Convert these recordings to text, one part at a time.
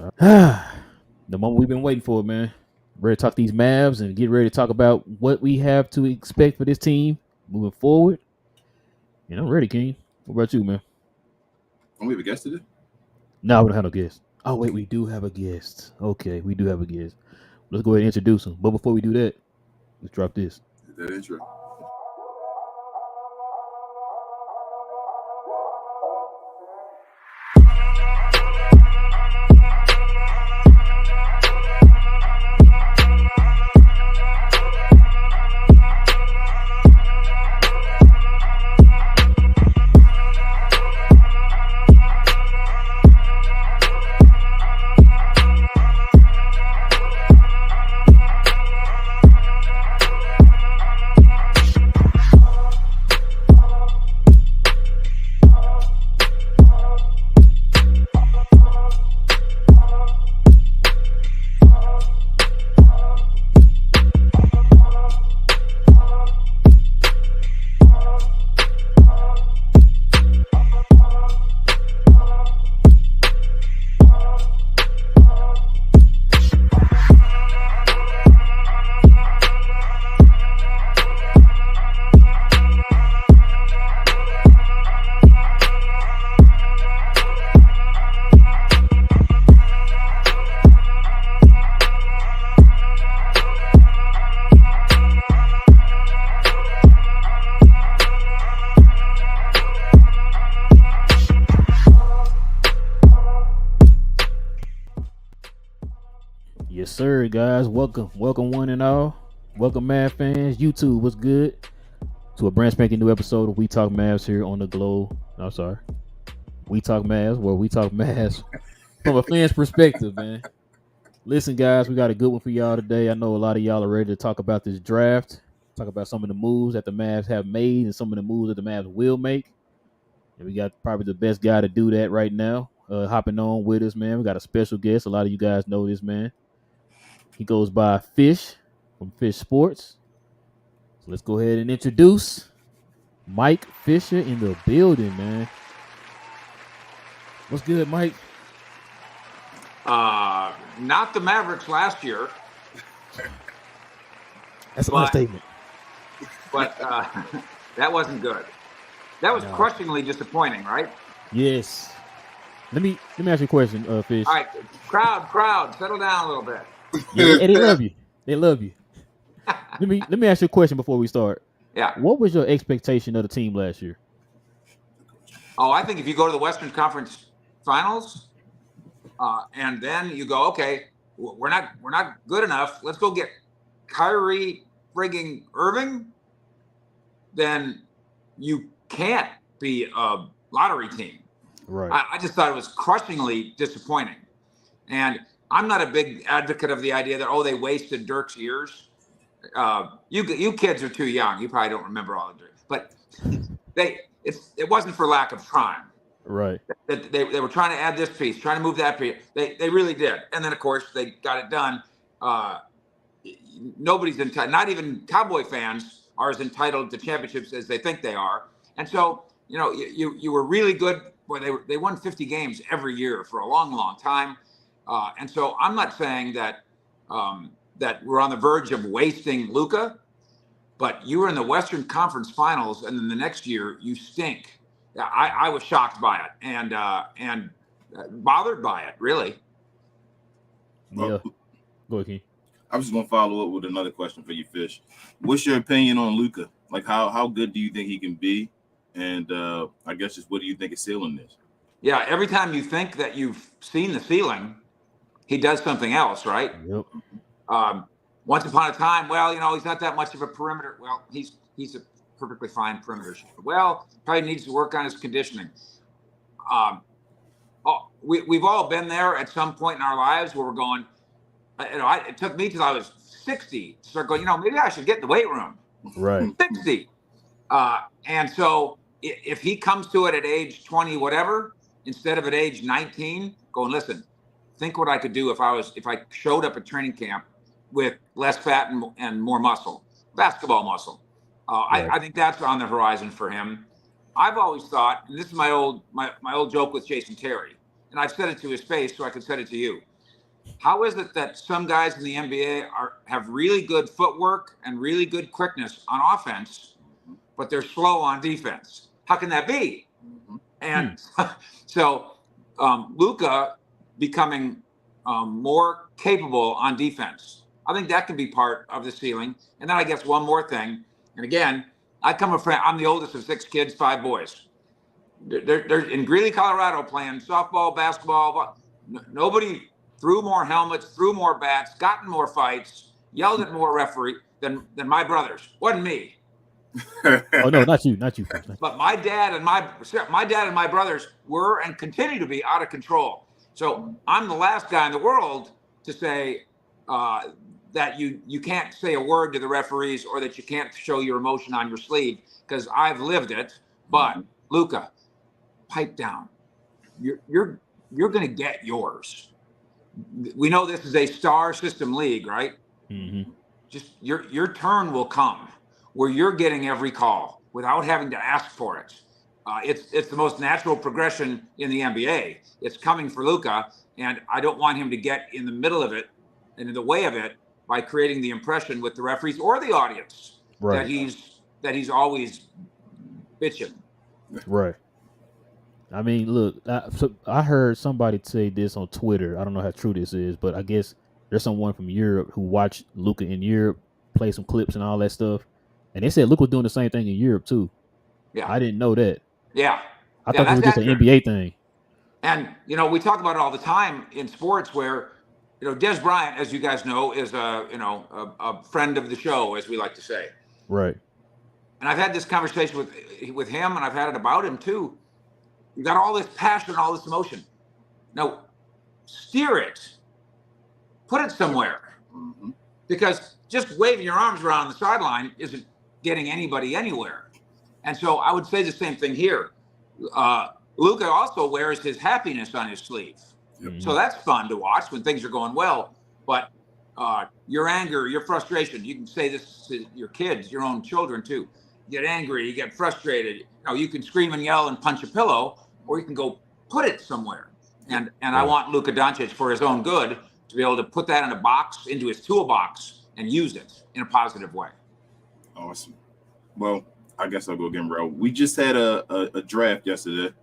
The moment we've been waiting for, man. Ready to talk these Mavs and get ready to talk about what we have to expect for this team moving forward. And I'm ready, King. What about you, man? Don't we have a guest today? No, we don't have no guest. Oh, wait, we do have a guest. Okay, we do have a guest. Let's go ahead and introduce him. But before we do that, let's drop this. That intro. Yes, sir, guys. Welcome. Welcome, one and all. Welcome, Mavs fans. YouTube, what's good? To a brand spanking new episode of We Talk Mavs here on the Globe. I'm sorry. We Talk Mavs, where we talk Mavs from a fan's perspective, man. Listen, guys, we got a good one for y'all today. I know a lot of y'all are ready to talk about this draft, talk about some of the moves that the Mavs have made and some of the moves that the Mavs will make. And we got probably the best guy to do that right now, hopping on with us, man. We got a special guest. A lot of you guys know this, man. He goes by Fish from Fish Sports. So let's go ahead and introduce Mike Fisher in the building, man. What's good, Mike? Not the Mavericks last year. That's an understatement. But that wasn't good. That was crushingly disappointing, right? Yes. Let me ask you a question, Fish. All right, crowd, settle down a little bit. Yeah, and they love you. They love you. Let me ask you a question before we start. Yeah. What was your expectation of the team last year? Oh, I think if you go to the Western Conference Finals, and then you go, okay, we're not good enough. Let's go get Kyrie frigging Irving. Then you can't be a lottery team. Right. I just thought it was crushingly disappointing, and I'm not a big advocate of the idea that they wasted Dirk's years. You kids are too young. You probably don't remember all of it, but it wasn't for lack of trying. Right. They were trying to add this piece, trying to move that piece. They really did, and then of course they got it done. Nobody's entitled. Not even Cowboy fans are as entitled to championships as they think they are. And so you were really good. Boy, they won 50 games every year for a long time. And so I'm not saying that that we're on the verge of wasting Luka, but you were in the Western Conference Finals, and then the next year you stink. I was shocked by it and bothered by it, really. Yeah. Go ahead, King. I'm just gonna follow up with another question for you, Fish. What's your opinion on Luka? Like, how good do you think he can be? And I guess just what do you think his ceiling is? Yeah, every time you think that you've seen the ceiling, he does something else, right? Yep. Once upon a time, he's not that much of a perimeter. Well, he's a perfectly fine perimeter shooter. Well, probably needs to work on his conditioning. We've all been there at some point in our lives where we're going. It took me till I was 60 to start going. Maybe I should get in the weight room. Right. 60. And so if he comes to it at age 20, whatever, instead of at age 19, going, listen, think what I could do if I showed up at training camp with less fat and more muscle, basketball muscle. Right. I think that's on the horizon for him. I've always thought, and this is my old joke with Jason Terry, and I've said it to his face, so I can say it to you. How is it that some guys in the NBA have really good footwork and really good quickness on offense, but they're slow on defense? How can that be? And so Luka becoming more capable on defense, I think that can be part of the ceiling. And then I guess one more thing. And again, I'm the oldest of 6 kids, 5 boys. They're in Greeley, Colorado, playing softball, basketball. Nobody threw more helmets, threw more bats, got in more fights, yelled at more referee than my brothers. Wasn't me. Oh no, not you. But my dad and my brothers were and continue to be out of control. So I'm the last guy in the world to say that you can't say a word to the referees or that you can't show your emotion on your sleeve, because I've lived it. But Luka, pipe down. You're going to get yours. We know this is a star system league, right? Mm-hmm. Just your turn will come where you're getting every call without having to ask for it. It's the most natural progression in the NBA. It's coming for Luka, and I don't want him to get in the middle of it and in the way of it by creating the impression with the referees or the audience that he's always bitching. Right. I mean, look, I heard somebody say this on Twitter. I don't know how true this is, but I guess there's someone from Europe who watched Luka in Europe play some clips and all that stuff, and they said Luka was doing the same thing in Europe too. Yeah, I didn't know that. Yeah, I thought it was just an NBA thing. And we talk about it all the time in sports, where Des Bryant, as you guys know, is a friend of the show, as we like to say. Right. And I've had this conversation with him, and I've had it about him too. You got all this passion, all this emotion. Now, steer it, put it somewhere, because just waving your arms around the sideline isn't getting anybody anywhere. And so I would say the same thing here. Luka also wears his happiness on his sleeve. So that's fun to watch when things are going well. But your anger, your frustration, you can say this to your kids, your own children too. You get angry, you get frustrated. You can scream and yell and punch a pillow, or you can go put it somewhere. And I want Luka Doncic, for his own good, to be able to put that in a box, into his toolbox, and use it in a positive way. Awesome. Well, I guess I'll go again, bro. We just had a draft yesterday.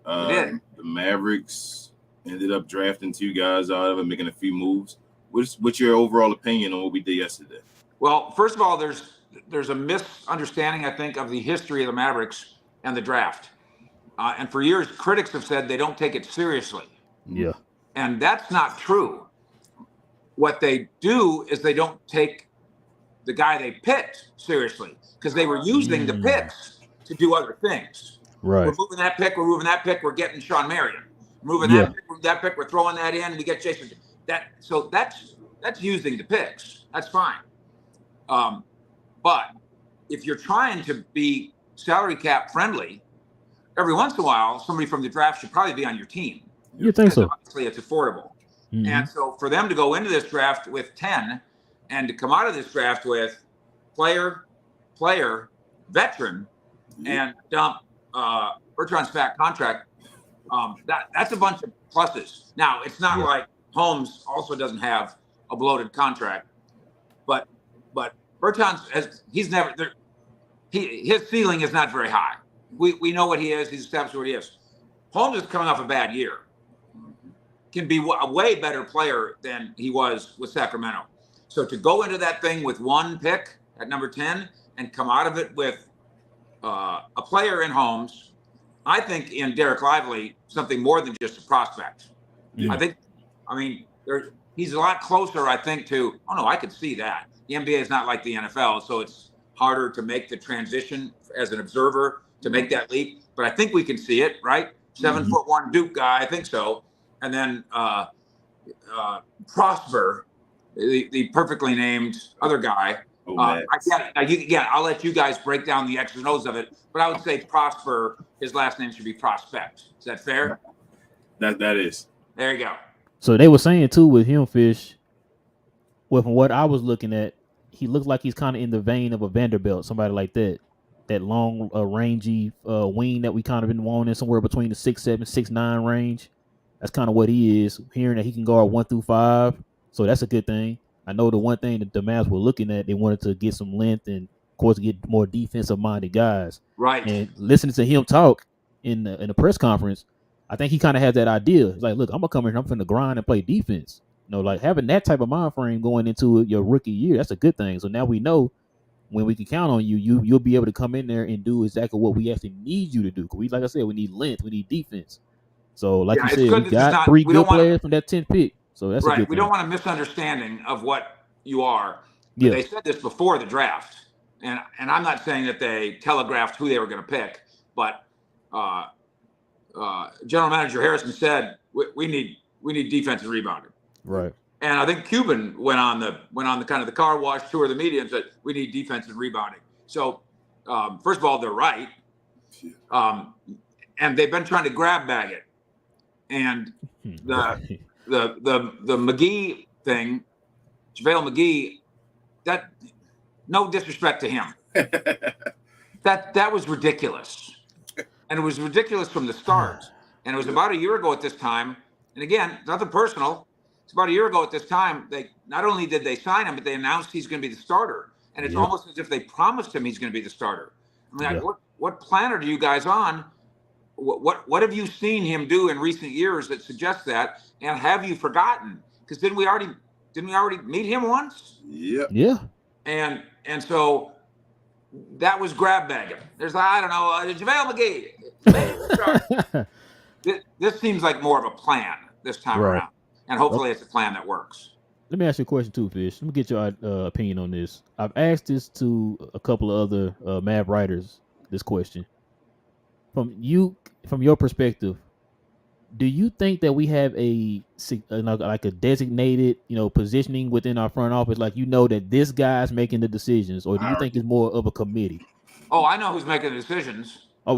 We did. The Mavericks ended up drafting 2 guys out of it, making a few moves. What's your overall opinion on what we did yesterday? Well, first of all, there's a misunderstanding, I think, of the history of the Mavericks and the draft. And for years, critics have said they don't take it seriously. Yeah. And that's not true. What they do is they don't take the guy they picked seriously, because they were using the picks to do other things. Right. We're moving that pick, we're getting Sean Marion. We're moving that pick, we're throwing that in, we get Jason. So that's using the picks. That's fine. But if you're trying to be salary cap friendly, every once in a while, somebody from the draft should probably be on your team. You think so? Obviously, it's affordable. And so for them to go into this draft with 10 and to come out of this draft with player, veteran, and dump Bertrand's fat contract, that's a bunch of pluses. Now, it's not like Holmes also doesn't have a bloated contract, but Bertrand's his ceiling is not very high. We know what he is. He's established what he is. Holmes is coming off a bad year. Can be a way better player than he was with Sacramento. So to go into that thing with 1 pick at number 10 and come out of it with a player in Holmes, I think in Derek Lively, something more than just a prospect. Yeah. He's a lot closer, I think, to, I could see that. The NBA is not like the NFL, so it's harder to make the transition as an observer to make that leap. But I think we can see it, right? 7'1" Duke guy, I think so. And then Prosper, the perfectly named other guy. I get it. Again, I'll let you guys break down the X's and O's of it, but I would say Prosper, his last name should be Prospect. Is that fair? That is. There you go. So they were saying too with him, Fish, well, from what I was looking at, he looks like he's kind of in the vein of a Vanderbilt, somebody like that. That long, rangy wing that we kind of been wanting somewhere between the 6'7", 6'9" range. That's kind of what he is. Hearing that he can guard 1 through 5, so that's a good thing. I know the one thing that the Mavs were looking at, they wanted to get some length and, of course, get more defensive-minded guys. Right. And listening to him talk in the press conference, I think he kind of has that idea. It's like, look, I'm gonna come in, I'm finna grind and play defense. Like having that type of mind frame going into your rookie year, that's a good thing. So now we know when we can count on you, you'll be able to come in there and do exactly what we actually need you to do. Like I said, we need length, we need defense. So, like you said, we got 3 good players from that 10th pick. So that's a good thing. We don't want a misunderstanding of what you are. But they said this before the draft, and I'm not saying that they telegraphed who they were going to pick, but General Manager Harrison said we need defensive rebounding. Right. And I think Cuban went on the kind of the car wash tour of the media and said we need defensive rebounding. So first of all, they're right, and they've been trying to grab bag it. And the McGee thing, JaVale McGee, that no disrespect to him, that was ridiculous, and it was ridiculous from the start. And it was about a year ago at this time. And again, nothing personal. It's about a year ago at this time. They not only did they sign him, but they announced he's going to be the starter. And it's almost as if they promised him he's going to be the starter. I mean, what planet are you guys on? What have you seen him do in recent years that suggests that? And have you forgotten? Because didn't we already meet him once? Yeah. And so that was grab bagging. There's JaVale McGee. This seems like more of a plan this time around, and hopefully it's a plan that works. Let me ask you a question too, Fish. Let me get your opinion on this. I've asked this to a couple of other Mav writers. This question, from your perspective, do you think that we have like a designated, positioning within our front office, like that this guy's making the decisions, or do you think it's more of a committee? Oh, I know who's making the decisions. I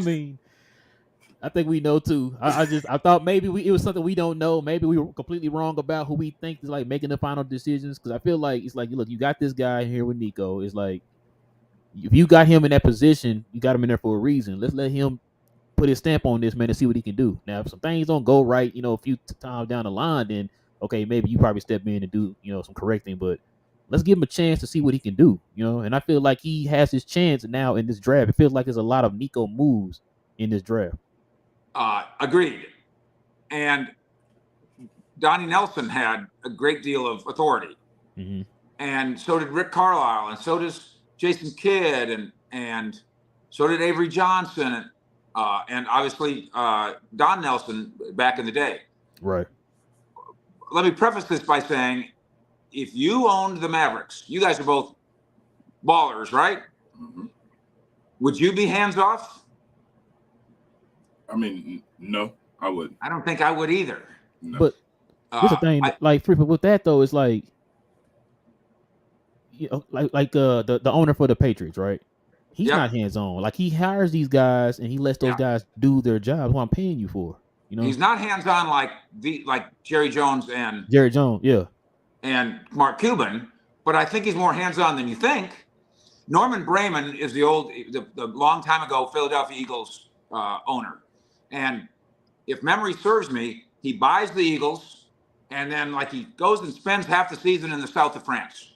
mean, I think we know too. I thought maybe it was something we don't know. Maybe we were completely wrong about who we think is like making the final decisions. Because I feel like it's like, look, you got this guy here with Nico. It's like, if you got him in that position, you got him in there for a reason. Let's let him put his stamp on this, man, and see what he can do. Now, if some things don't go right, a few times down the line, then okay, maybe you probably step in and do, some correcting. But let's give him a chance to see what he can do, And I feel like he has his chance now in this draft. It feels like there's a lot of Nico moves in this draft. Agreed. And Donnie Nelson had a great deal of authority. Mm-hmm. And so did Rick Carlisle, and so does Jason Kidd, and so did Avery Johnson, and obviously Don Nelson back in the day. Right. Let me preface this by saying, if you owned the Mavericks, you guys are both ballers, right? Mm-hmm. Would you be hands off? I mean, no, I wouldn't. I don't think I would either. No. But here's the thing, with that though, it's like, the owner for the Patriots, right? He's not hands on. Like, he hires these guys and he lets those guys do their jobs. What I'm paying you for, He's not hands on like Jerry Jones and Mark Cuban, but I think he's more hands on than you think. Norman Brayman is the long time ago Philadelphia Eagles owner. And if memory serves me, he buys the Eagles, and then he goes and spends half the season in the south of France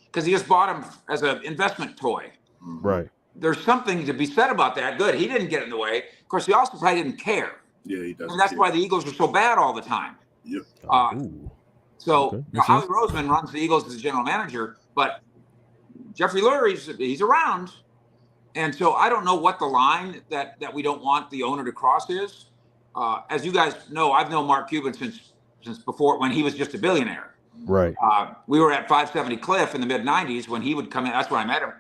because he just bought them as an investment toy. Right. There's something to be said about that. Good. He didn't get in the way. Of course, he also probably didn't care. Yeah, he doesn't. And that's why the Eagles were so bad all the time. Yep. So Howie Roseman runs the Eagles as general manager, but Jeffrey Lurie's he's around. And so I don't know what the line that we don't want the owner to cross is. As you guys know, I've known Mark Cuban since before, when he was just a billionaire. Right. We were at 570 Cliff in the mid 90s when he would come in. That's where I met him.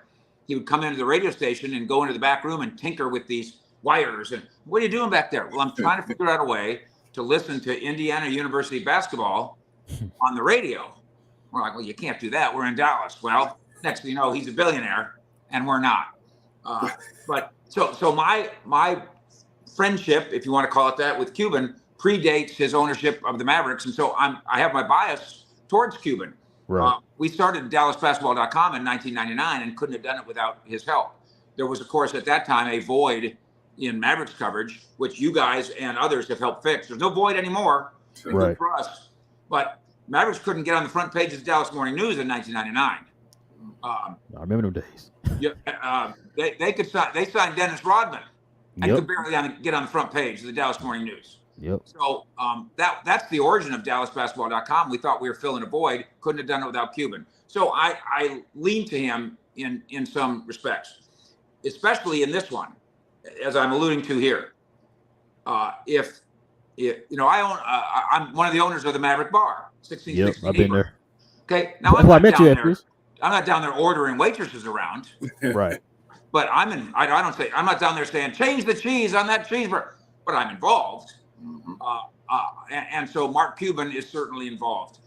He would come into the radio station and go into the back room and tinker with these wires. And what are you doing back there? Well, I'm trying to figure out a way to listen to Indiana University basketball on the radio. We're like, well, you can't do that. We're in Dallas. Well, next thing you know, he's a billionaire and we're not. But so my friendship, if you want to call it that, with Cuban predates his ownership of the Mavericks, and so I have my bias towards Cuban. Right. We started DallasBasketball.com in 1999 and couldn't have done it without his help. There was, of course, at that time a void in Mavericks coverage, which you guys and others have helped fix. There's no void anymore. Good for us. But Mavericks couldn't get on the front page of the Dallas Morning News in 1999. I remember them days. They could sign. They signed Dennis Rodman and Yep. could barely get on the front page of the Dallas Morning News. Yep. So that's the origin of DallasBasketball.com. We thought we were filling a void. Couldn't have done it without Cuban. So I lean to him in some respects, especially in this one, as I'm alluding to here. If I own, I'm one of the owners of the Maverick Bar, 1660. Yep, I've been there. Okay, now That's why I met you at first. I'm not down there ordering waitresses around. Right. But I'm not down there saying change the cheese on that cheeseburger. But I'm involved. And so Mark Cuban is certainly involved.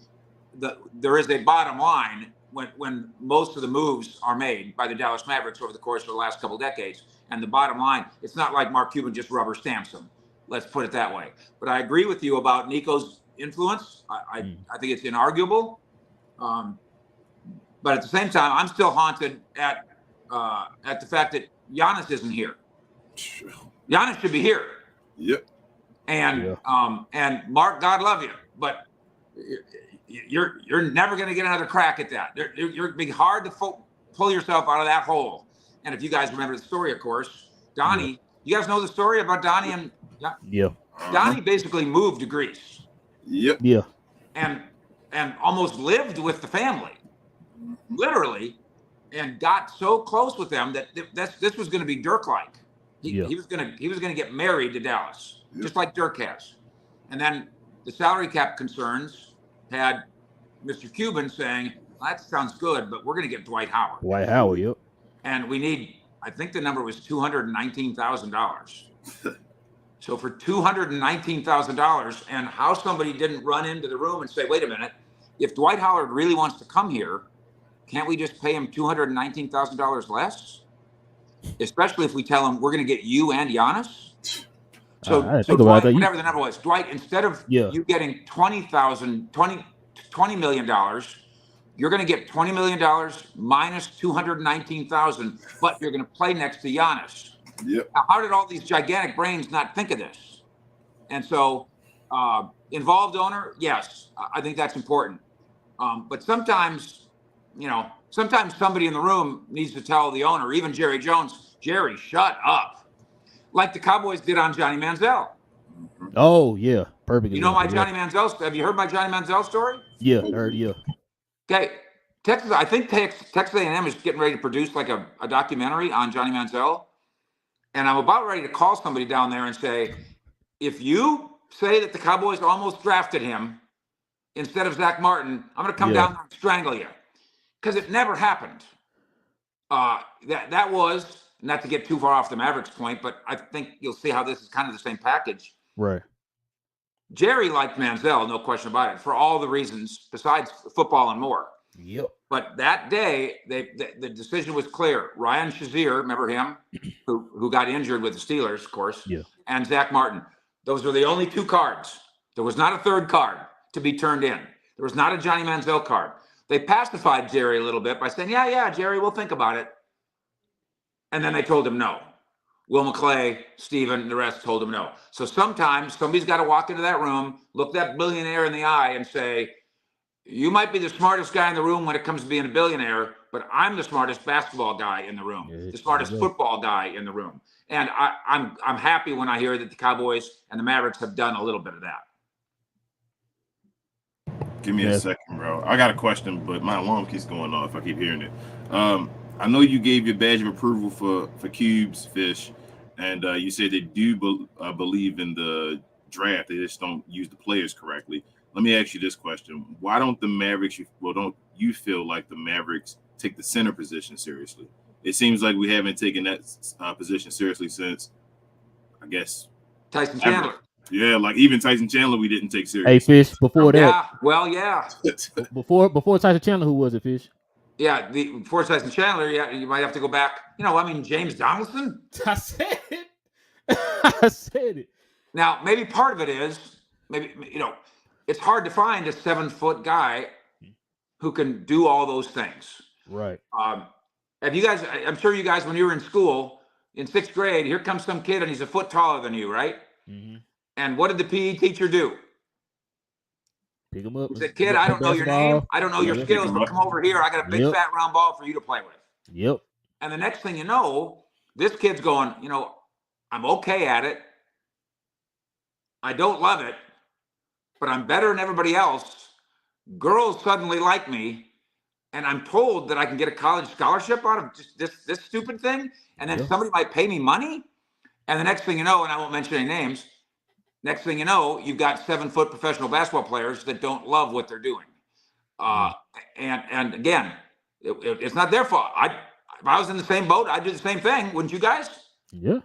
There is a bottom line when most of the moves are made by the Dallas Mavericks over the course of the last couple of decades. And the bottom line, it's not like Mark Cuban just rubber stamps them. Let's put it that way. But I agree with you about Nico's influence. I think it's inarguable. But at the same time, I'm still haunted at the fact that Giannis isn't here. Giannis should be here. Yep. And Mark, God love you, but you're never going to get another crack at that. You're going to be hard to pull yourself out of that hole. And if you guys remember the story, of course, Donnie, you guys know the story about Donnie and Donnie basically moved to Greece. Yep. Yeah. And almost lived with the family, literally, and got so close with them that this was going to be Dirk-like. He was going to get married to Dallas, just like Dirk has. And then the salary cap concerns had Mr. Cuban saying, that sounds good, but we're going to get Dwight Howard. Dwight Howard, yep. And we need, I think the number was $219,000. So for $219,000, and how somebody didn't run into the room and say, wait a minute, if Dwight Howard really wants to come here, can't we just pay him $219,000 less? Especially if we tell him we're going to get you and Giannis. So Dwight, whatever the number was, Dwight, instead of you getting $20 million, you're going to get $20 million minus $219,000, but you're going to play next to Giannis. Yep. Now, how did all these gigantic brains not think of this? And so, involved owner, yes, I think that's important. But sometimes somebody in the room needs to tell the owner, even Jerry Jones, Jerry, shut up. Like the Cowboys did on Johnny Manziel. Oh, yeah. Perfect. You know my Johnny Manziel, have you heard my Johnny Manziel story? Yeah, heard, yeah. Okay. I think Texas A&M is getting ready to produce like a documentary on Johnny Manziel. And I'm about ready to call somebody down there and say, if you say that the Cowboys almost drafted him instead of Zach Martin, I'm going to come down there and strangle you. Because it never happened. That was, not to get too far off the Mavericks point, but I think you'll see how this is kind of the same package. Right. Jerry liked Manziel, no question about it, for all the reasons besides football and more. Yep. But that day, the decision was clear. Ryan Shazier, remember him, who got injured with the Steelers, of course, and Zach Martin. Those were the only two cards. There was not a third card to be turned in. There was not a Johnny Manziel card. They pacified Jerry a little bit by saying, yeah, Jerry, we'll think about it. And then they told him no. Will McClay, Steven, the rest told him no. So sometimes somebody's got to walk into that room, look that billionaire in the eye and say, you might be the smartest guy in the room when it comes to being a billionaire, but I'm the smartest basketball guy in the room, the smartest football guy in the room. And I'm happy when I hear that the Cowboys and the Mavericks have done a little bit of that. Give me a second, bro. I got a question, but my alarm keeps going off. I keep hearing it. I know you gave your badge of approval for Cubes, Fish, and you said they do believe in the draft. They just don't use the players correctly. Let me ask you this question. Why don't the Mavericks, don't you feel like the Mavericks take the center position seriously? It seems like we haven't taken that position seriously since, I guess, Tyson Chandler. Yeah, like even Tyson Chandler we didn't take seriously. Hey, Fish, before that. Yeah. Before Tyson Chandler, who was it, Fish? Yeah, before Tyson Chandler, you might have to go back. James Donaldson. I said it. I said it. Now, maybe part of it is, it's hard to find a 7-foot guy who can do all those things. Right. Have you guys, I'm sure you guys, when you were in school, in 6th grade, here comes some kid and he's a foot taller than you, right? Mm-hmm. And what did the PE teacher do? Pick him up. He said, kid, I don't know your name. I don't know your skills, but come over here. I got a big fat round ball for you to play with. Yep. And the next thing you know, this kid's going, I'm okay at it. I don't love it, but I'm better than everybody else. Girls suddenly like me. And I'm told that I can get a college scholarship out of just this stupid thing. And then somebody might pay me money. And the next thing you know, and I won't mention any names, next thing you know, you've got 7-foot professional basketball players that don't love what they're doing. And again, it's not their fault. If I was in the same boat, I'd do the same thing. Wouldn't you guys? Yeah.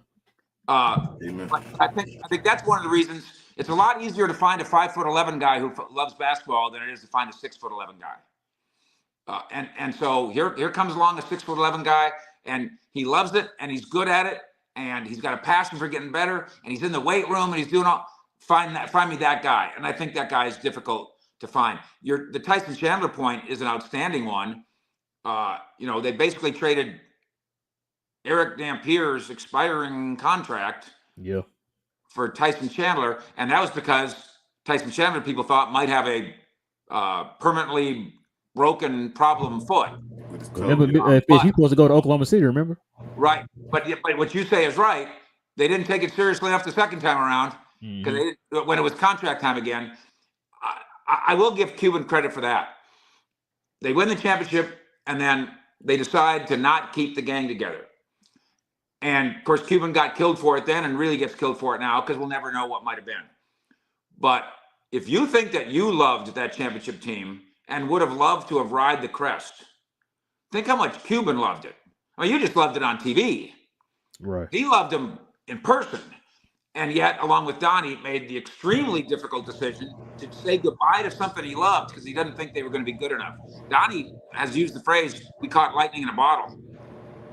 But I think that's one of the reasons. It's a lot easier to find a 5'11" guy who loves basketball than it is to find a 6'11" guy. And so here comes along a 6'11" guy, and he loves it, and he's good at it, and he's got a passion for getting better, and he's in the weight room, and he's doing all. Find me that guy, and I think that guy is difficult to find. The Tyson Chandler point is an outstanding one. They basically traded Eric Dampier's expiring contract for Tyson Chandler, and that was because Tyson Chandler, people thought, might have a permanently broken problem foot. Remember, he's supposed to go to Oklahoma City, remember? Right. But what you say is right. They didn't take it seriously enough the second time around, because when it was contract time again. I will give Cuban credit for that. They win the championship, and then they decide to not keep the gang together. And, of course, Cuban got killed for it then and really gets killed for it now, because we'll never know what might have been. But if you think that you loved that championship team and would have loved to have ride the crest, think how much Cuban loved it. I mean, you just loved it on TV. Right. He loved them in person. And yet, along with Donnie, made the extremely difficult decision to say goodbye to something he loved because he doesn't think they were going to be good enough. Donnie has used the phrase, we caught lightning in a bottle.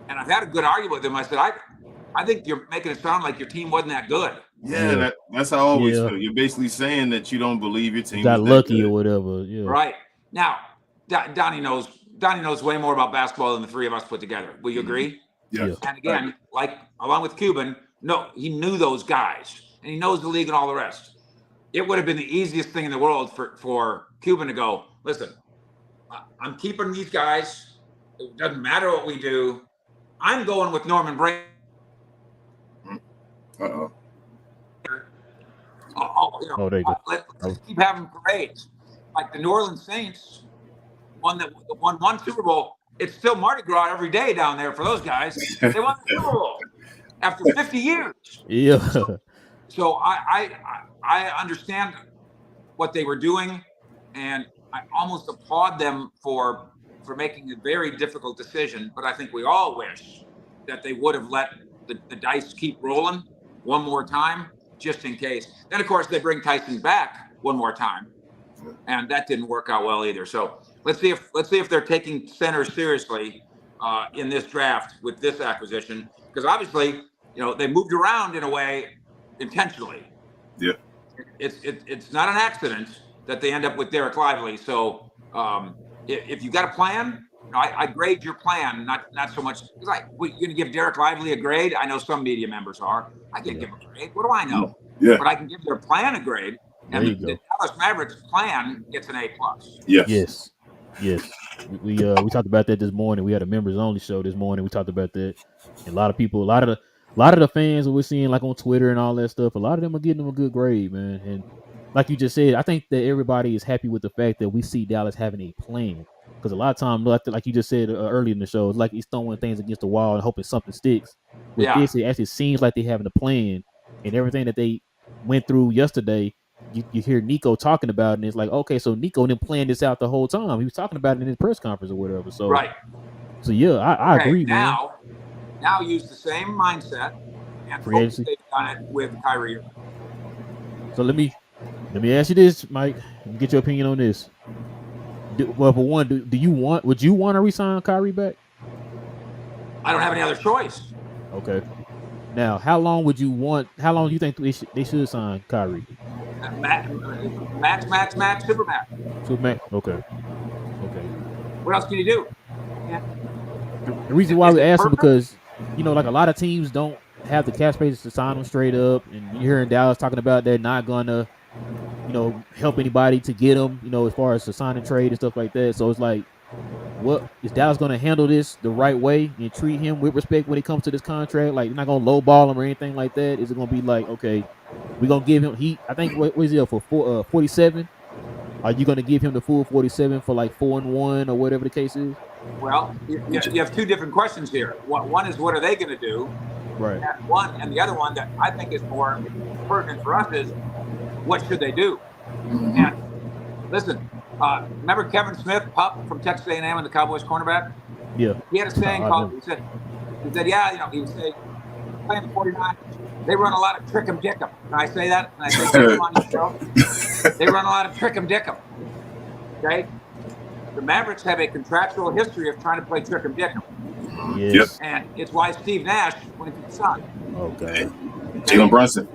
And I've had a good argument with him. I said, I think you're making it sound like your team wasn't that good. Yeah, that's how I always feel. You're basically saying that you don't believe your team got lucky or whatever. Yeah. Right. Now, Donnie knows way more about basketball than the three of us put together. Will you agree? Yes. And again, along with Cuban, no, he knew those guys, and he knows the league and all the rest. It would have been the easiest thing in the world for Cuban to go, listen, I'm keeping these guys. It doesn't matter what we do. I'm going with Norman Brady. Uh-oh. There you go. Let's keep having parades. Like the New Orleans Saints won one Super Bowl. It's still Mardi Gras every day down there for those guys. They won the Super Bowl after 50 years. Yeah. So I understand what they were doing, and I almost applaud them for making a very difficult decision. But I think we all wish that they would have let the dice keep rolling one more time, just in case. Then, of course, they bring Tyson back one more time, and that didn't work out well either. So let's see if they're taking center seriously in this draft with this acquisition, because obviously, they moved around in a way intentionally. Yeah, it's not an accident that they end up with Derek Lively. So if you got a plan, I grade your plan, not so much. Like, you're going to give Derek Lively a grade? I know some media members are. I can't give him a grade. What do I know? Yeah. But I can give their plan a grade. And the Dallas Mavericks plan gets an A+. Yes. Yes. We talked about that this morning. We had a members only show this morning. We talked about that. And a lot of the fans that we're seeing like on Twitter and all that stuff, a lot of them are getting them a good grade, man. And like you just said, I think that everybody is happy with the fact that we see Dallas having a plan. Because a lot of times, like you just said earlier in the show, it's like he's throwing things against the wall and hoping something sticks. With this, it actually seems like they're having a plan, and everything that they went through yesterday, you hear Nico talking about it, and it's like, okay, so Nico didn't plan this out the whole time. He was talking about it in his press conference or whatever. So, right. So yeah, I agree, man. Now use the same mindset and focus they've done it with Kyrie Irving. So let me ask you this, Mike. Get your opinion on this. Well, for one, would you want to re-sign Kyrie back? I don't have any other choice. Okay. Now, how long do you think they should sign Kyrie? Max, Supermax. Supermax? Okay. What else can you do? The reason why we asked him because like a lot of teams don't have the cap space to sign them straight up, and you're hearing Dallas talking about they're not gonna, help anybody to get them, as far as the sign and trade and stuff like that. So it's like, what is Dallas gonna handle this the right way and treat him with respect when it comes to this contract? Like, you're not gonna lowball him or anything like that. Is it gonna be like, okay, we're gonna give him I think what is he up for 47? Are you gonna give him the full 47 for like 4-1 or whatever the case is? Well, you have two different questions here. One is, what are they going to do? Right. And the other one that I think is more pertinent for us is, what should they do? And listen, remember Kevin Smith, Pup from Texas A&M and the Cowboys cornerback? Yeah. He had a saying called, he said, yeah, he would say, playing the 49ers, they run a lot of trick 'em dick 'em. Can I say that? Can I say trick 'em on your show? They run a lot of trick 'em dick 'em. Okay? The Mavericks have a contractual history of trying to play trick 'em dick 'em. Yes. Yep. And it's why Steve Nash went to the Suns. Okay. Jalen Brunson.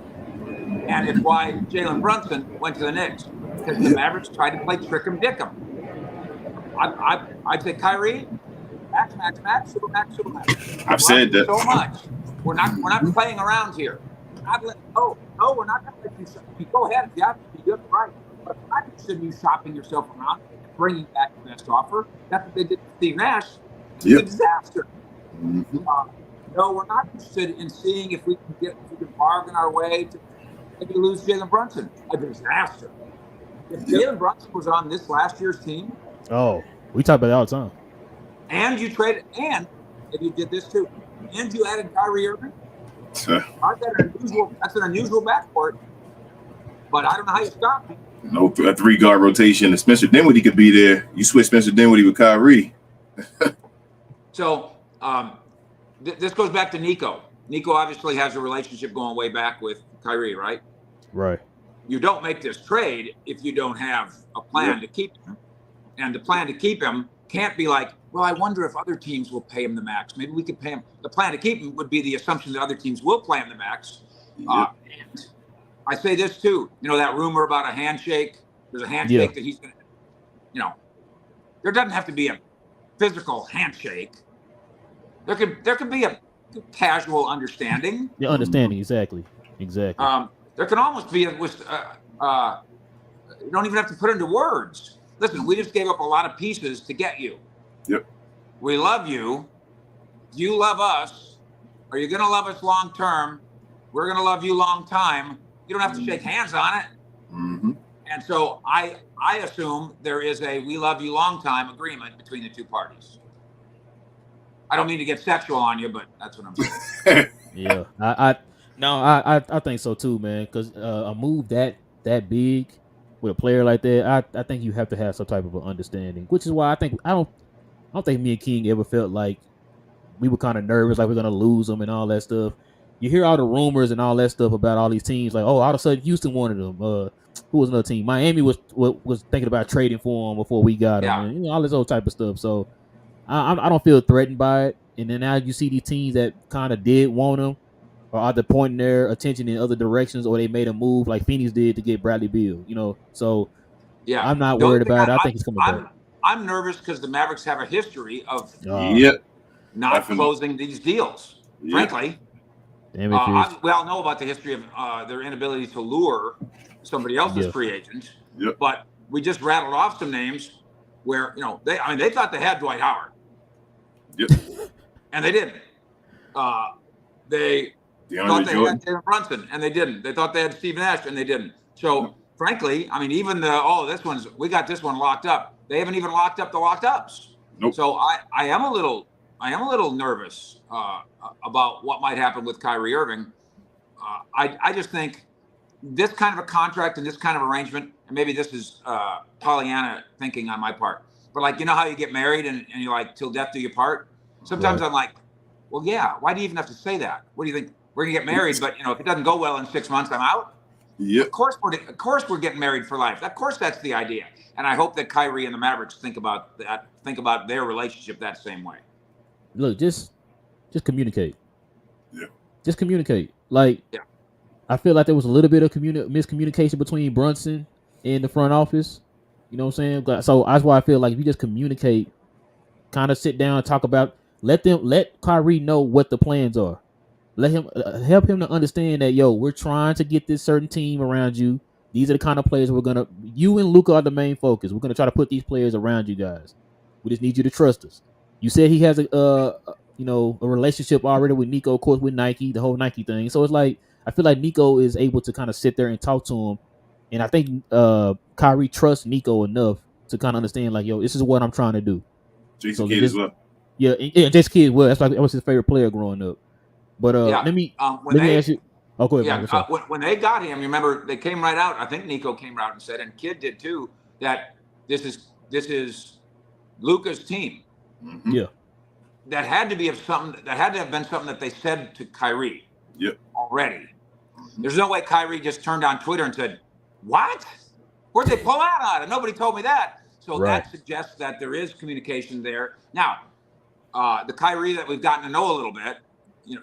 And it's why Jalen Brunson went to the Knicks, because the Mavericks tried to play trick 'em dick 'em. I'd say Kyrie, max, super max. I've said that so much. We're not playing around here. No, we're not going to let you go ahead if you have to be good, right? But I'm interested in you shopping yourself around, bringing back the best offer. That's what they did to Steve Nash. It's a disaster. Mm-hmm. No, we're not interested in seeing if we can bargain our way to maybe lose Jalen Brunson. A disaster. If Jalen Brunson was on this last year's team, we talk about that all the time. And you traded, and if you did this too, and you added Kyrie Irving, that's an unusual backcourt. But I don't know how you stop him. No, a 3-guard rotation. And Spencer Dinwiddie could be there. You switch Spencer Dinwiddie with Kyrie. So this goes back to Nico. Nico obviously has a relationship going way back with Kyrie, right? Right. You don't make this trade if you don't have a plan to keep him. And the plan to keep him can't be like, well, I wonder if other teams will pay him the max. Maybe we could pay him. The plan to keep him would be the assumption that other teams will pay him the max. And I say this too. That rumor about a handshake. There's a handshake that he's going to, there doesn't have to be a physical handshake. There could be a casual understanding. Yeah, understanding, exactly. There can almost be you don't even have to put into words. Listen, we just gave up a lot of pieces to get you. Yep. We love you. Do you love us? Are you going to love us long term? We're going to love you long time. You don't have to shake hands on it. Mm-hmm. And so I assume there is a we love you long time agreement between the two parties. I don't mean to get sexual on you, but that's what I'm saying. Yeah, I think so too, man. Because a move that big with a player like that, I think you have to have some type of an understanding. Which is why I don't think me and King ever felt like we were kind of nervous, like we're gonna lose them and all that stuff. You hear all the rumors and all that stuff about all these teams, like, all of a sudden Houston wanted them. Who was another team? Miami was thinking about trading for them before we got them, and all this old type of stuff. So I don't feel threatened by it. And then now you see these teams that kind of did want them, or either pointing their attention in other directions, or they made a move like Phoenix did to get Bradley Beal. So I'm not worried about it. I think he's coming back. I'm nervous because the Mavericks have a history of not closing these deals. Frankly, we all know about the history of their inability to lure somebody else's free agent. Yep. But we just rattled off some names where they thought they had Dwight Howard. Yep. And they didn't. They thought they had Jalen Brunson, and they didn't. They thought they had Steve Nash, and they didn't. So, frankly, even we got this one locked up. They haven't even locked up the locked ups. Nope. So I am a little nervous about what might happen with Kyrie Irving. I just think this kind of a contract and this kind of arrangement, and maybe this is Pollyanna thinking on my part, but how you get married and you're like, till death do you part. Sometimes I'm like, well, yeah, why do you even have to say that? What do you think? We're gonna get married, but if it doesn't go well in 6 months, I'm out. Yep. Of course we're getting married for life. Of course that's the idea. And I hope that Kyrie and the Mavericks think about that, think about their relationship that same way. Look, just communicate. Yeah. Just communicate. I feel like there was a little bit of miscommunication between Brunson and the front office. You know what I'm saying? So that's why I feel like if you just communicate, kind of sit down and talk about, Let Kyrie know what the plans are. Let him help him to understand that we're trying to get this certain team around you. These are the kind of players we're gonna. You and Luka are the main focus. We're gonna try to put these players around you guys. We just need you to trust us. You said he has a relationship already with Nico, of course, with Nike, the whole Nike thing. So it's like I feel like Nico is able to kind of sit there and talk to him, and I think Kyrie trusts Nico enough to kind of understand like, this is what I'm trying to do. Jason So Kidd as well. Yeah, Jason Kidd. Well, that's like that was his favorite player growing up. But let me ask you. Oh, go ahead, Mike. When they got him, you remember they came right out. I think Nico came out and said, and Kidd did too, that this is Luka's team. Mm-hmm. Yeah, that had to be something. That had to have been something that they said to Kyrie. Yep. Already. There's no way Kyrie just turned on Twitter and said, "What? Where'd they pull that out? And nobody told me that." So that suggests that there is communication there. Now, the Kyrie that we've gotten to know a little bit.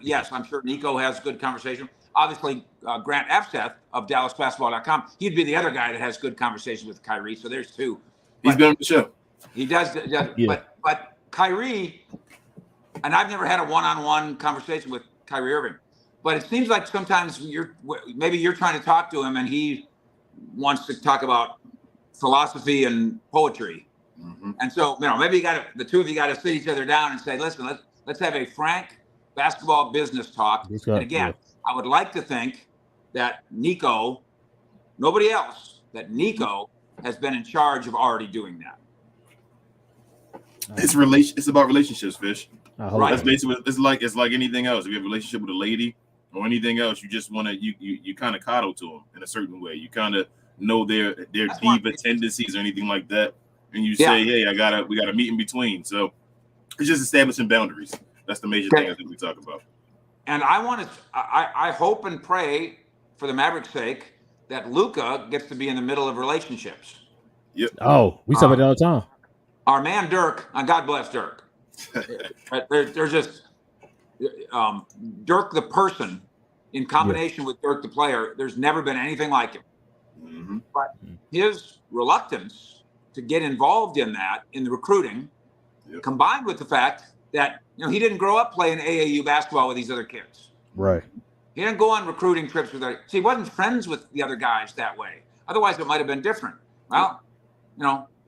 Yes, I'm sure Nico has good conversation. Obviously, Grant Efseth of DallasBasketball.com, he'd be the other guy that has good conversation with Kyrie. So there's two. He's been on the show. He does. Yeah. But Kyrie, and I've never had a one-on-one conversation with Kyrie Irving, but it seems like sometimes maybe you're trying to talk to him and he wants to talk about philosophy and poetry. Mm-hmm. And so, maybe the two of you got to sit each other down and say, listen, let's have a frank basketball business talk. And again, I would like to think that Nico, nobody else, that Nico has been in charge of already doing that. It's about relationships, Fish. Right. That's basically it's like anything else. If you have a relationship with a lady or anything else, you just want to you kind of coddle to them in a certain way. You kind of know their diva tendencies or anything like that, and you say, "Hey, we gotta meet in between." So it's just establishing boundaries. That's the major thing I think we talk about. And I hope and pray for the Mavericks' sake that Luka gets to be in the middle of relationships. Yep. Oh, we talk about it all the time. Our man Dirk, God bless Dirk. They're just Dirk the person in combination with Dirk the player. There's never been anything like him. Mm-hmm. But his reluctance to get involved in the recruiting, combined with the fact that he didn't grow up playing AAU basketball with these other kids. Right. He didn't go on recruiting trips with them. See, he wasn't friends with the other guys that way. Otherwise, it might have been different. Well,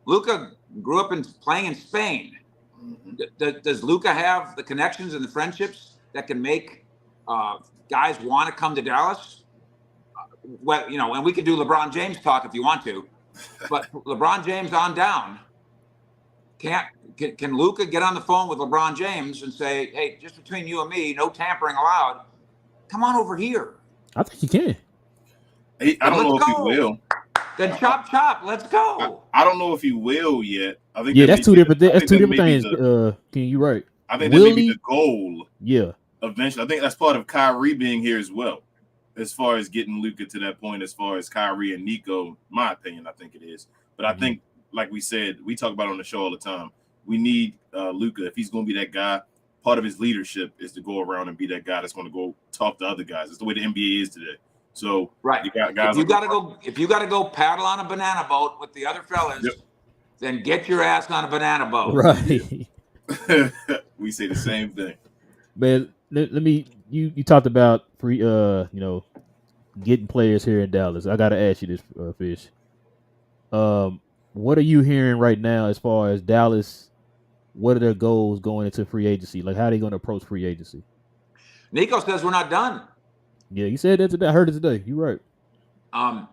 Luka grew up playing in Spain. Mm-hmm. Does Luka have the connections and the friendships that can make guys want to come to Dallas? And we could do LeBron James talk if you want to, but LeBron James on down. Can Luka get on the phone with LeBron James and say, "Hey, just between you and me, no tampering allowed. Come on over here." I think he can. I don't know if he will. Then chop, let's go. I don't know if he will yet. I think that's two different. That's two different things. You right? I think that may be the goal. Yeah. Eventually, I think that's part of Kyrie being here as well, as far as getting Luka to that point. As far as Kyrie and Nico, my opinion, I think it is. But I think, like we said, we talk about it on the show all the time. We need Luka if he's going to be that guy. Part of his leadership is to go around and be that guy that's going to go talk to other guys. It's the way the NBA is today. So you got guys. If you got to go paddle on a banana boat with the other fellas, then get your ass on a banana boat. Right. We say the same thing. Man, let me. You talked about free. Getting players here in Dallas. I got to ask you this, Fish. What are you hearing right now as far as Dallas? What are their goals going into free agency? Like, how are they going to approach free agency? Nico says we're not done. Yeah, you said that today. I heard it today. You're right.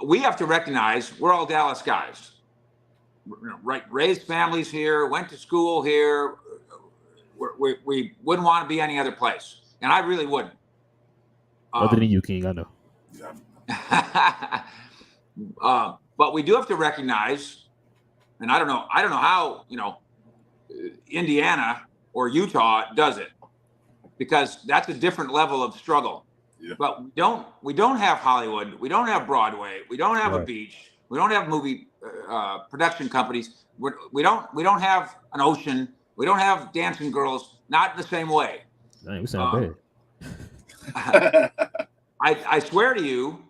We have to recognize we're all Dallas guys. Right, raised families here, went to school here. We wouldn't want to be any other place, and I really wouldn't. Other than you, King, I know. But we do have to recognize, and I don't know how Indiana or Utah does it, because that's a different level of struggle. Yeah. But we don't have Hollywood, we don't have Broadway, we don't have a beach, we don't have movie production companies. We don't have an ocean, we don't have dancing girls, not in the same way. Dang, we sound bad. I swear to you,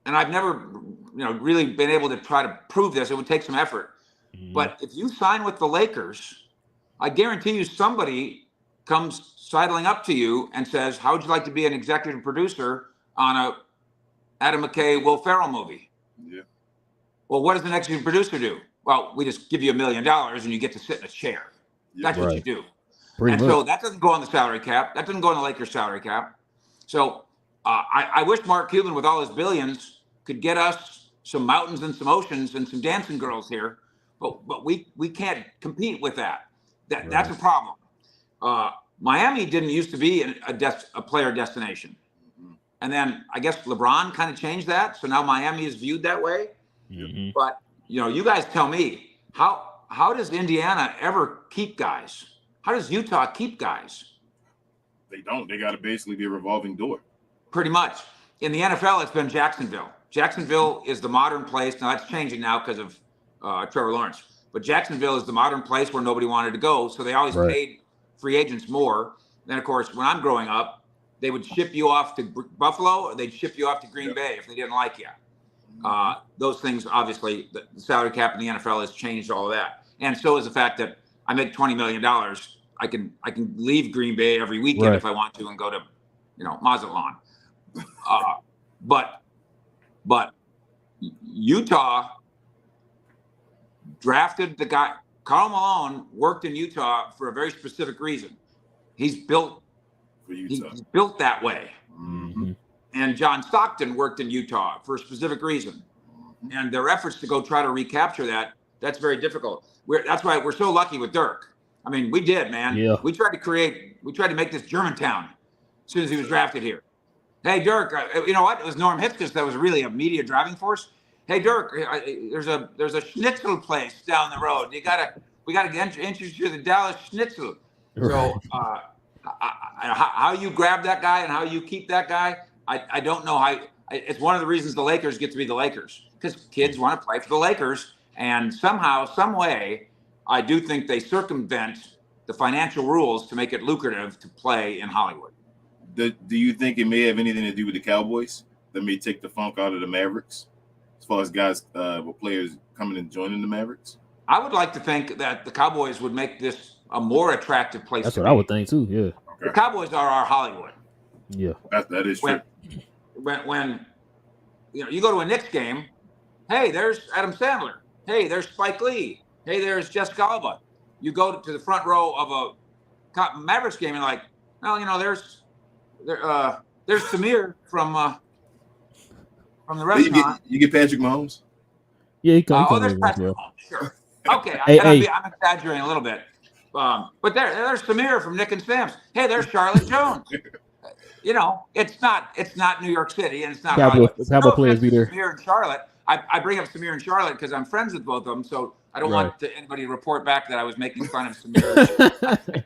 and I've never really been able to try to prove this. It would take some effort. But if you sign with the Lakers I guarantee you somebody comes sidling up to you and says, how would you like to be an executive producer on a Adam McKay, Will Ferrell movie? Yeah. Well, what does an executive producer do? Well, we just give you $1 million and you get to sit in a chair. Yeah. That's what you do. Pretty much. So that doesn't go on the salary cap. That doesn't go on the Lakers salary cap. So I wish Mark Cuban, with all his billions, could get us some mountains and some oceans and some dancing girls here. But we can't compete with that. That's a problem. Miami didn't used to be a player destination. And then I guess LeBron kind of changed that. So now Miami is viewed that way. Mm-hmm. But, you guys tell me, how does Indiana ever keep guys? How does Utah keep guys? They don't. They got to basically be a revolving door. Pretty much. In the NFL, it's been Jacksonville. Jacksonville is the modern place. Now, that's changing now because of Trevor Lawrence. But Jacksonville is the modern place where nobody wanted to go. So they always paid free agents more. Then, of course, when I'm growing up, they would ship you off to Buffalo or they'd ship you off to Green Bay if they didn't like you. Those things, obviously, the salary cap in the NFL has changed all of that. And so is the fact that I make $20 million. I can leave Green Bay every weekend if I want to and go to, Mazatlan. But Utah drafted the guy. Karl Malone worked in Utah for a very specific reason. He's built that way. Mm-hmm. And John Stockton worked in Utah for a specific reason. And their efforts to go try to recapture that's very difficult. That's why we're so lucky with Dirk. I mean, we did, man. Yeah. We tried to make this Germantown as soon as he was drafted here. Hey, Dirk, you know what? It was Norm Hitzges that was really a media driving force. Hey, Dirk, there's a schnitzel place down the road. We gotta introduce you to the Dallas Schnitzel. So how you grab that guy and how you keep that guy, I don't know how. It's one of the reasons the Lakers get to be the Lakers, because kids want to play for the Lakers, and somehow, some way, I do think they circumvent the financial rules to make it lucrative to play in Hollywood. Do you think it may have anything to do with the Cowboys that may take the funk out of the Mavericks, as far as guys or players coming and joining the Mavericks? I would like to think that the Cowboys would make this a more attractive place. That's to what be. I would think too. Yeah. The Cowboys are our Hollywood. Yeah. That is true. When you go to a Knicks game, hey, there's Adam Sandler. Hey, there's Spike Lee. Hey, there's Jessica Alba. You go to the front row of a Mavericks game and like, well, there's Samir from the restaurant. You get Patrick Mahomes. Yeah, he comes. There's Patrick Mahomes. Sure. Okay, I'm exaggerating a little bit. But there's Samir from Nick and Sam's. Hey, there's Charlotte Jones. It's not New York City, and it's not Cowboy players be there. Samir and Charlotte. I bring up Samir and Charlotte because I'm friends with both of them, so I don't want anybody to report back that I was making fun of Samir.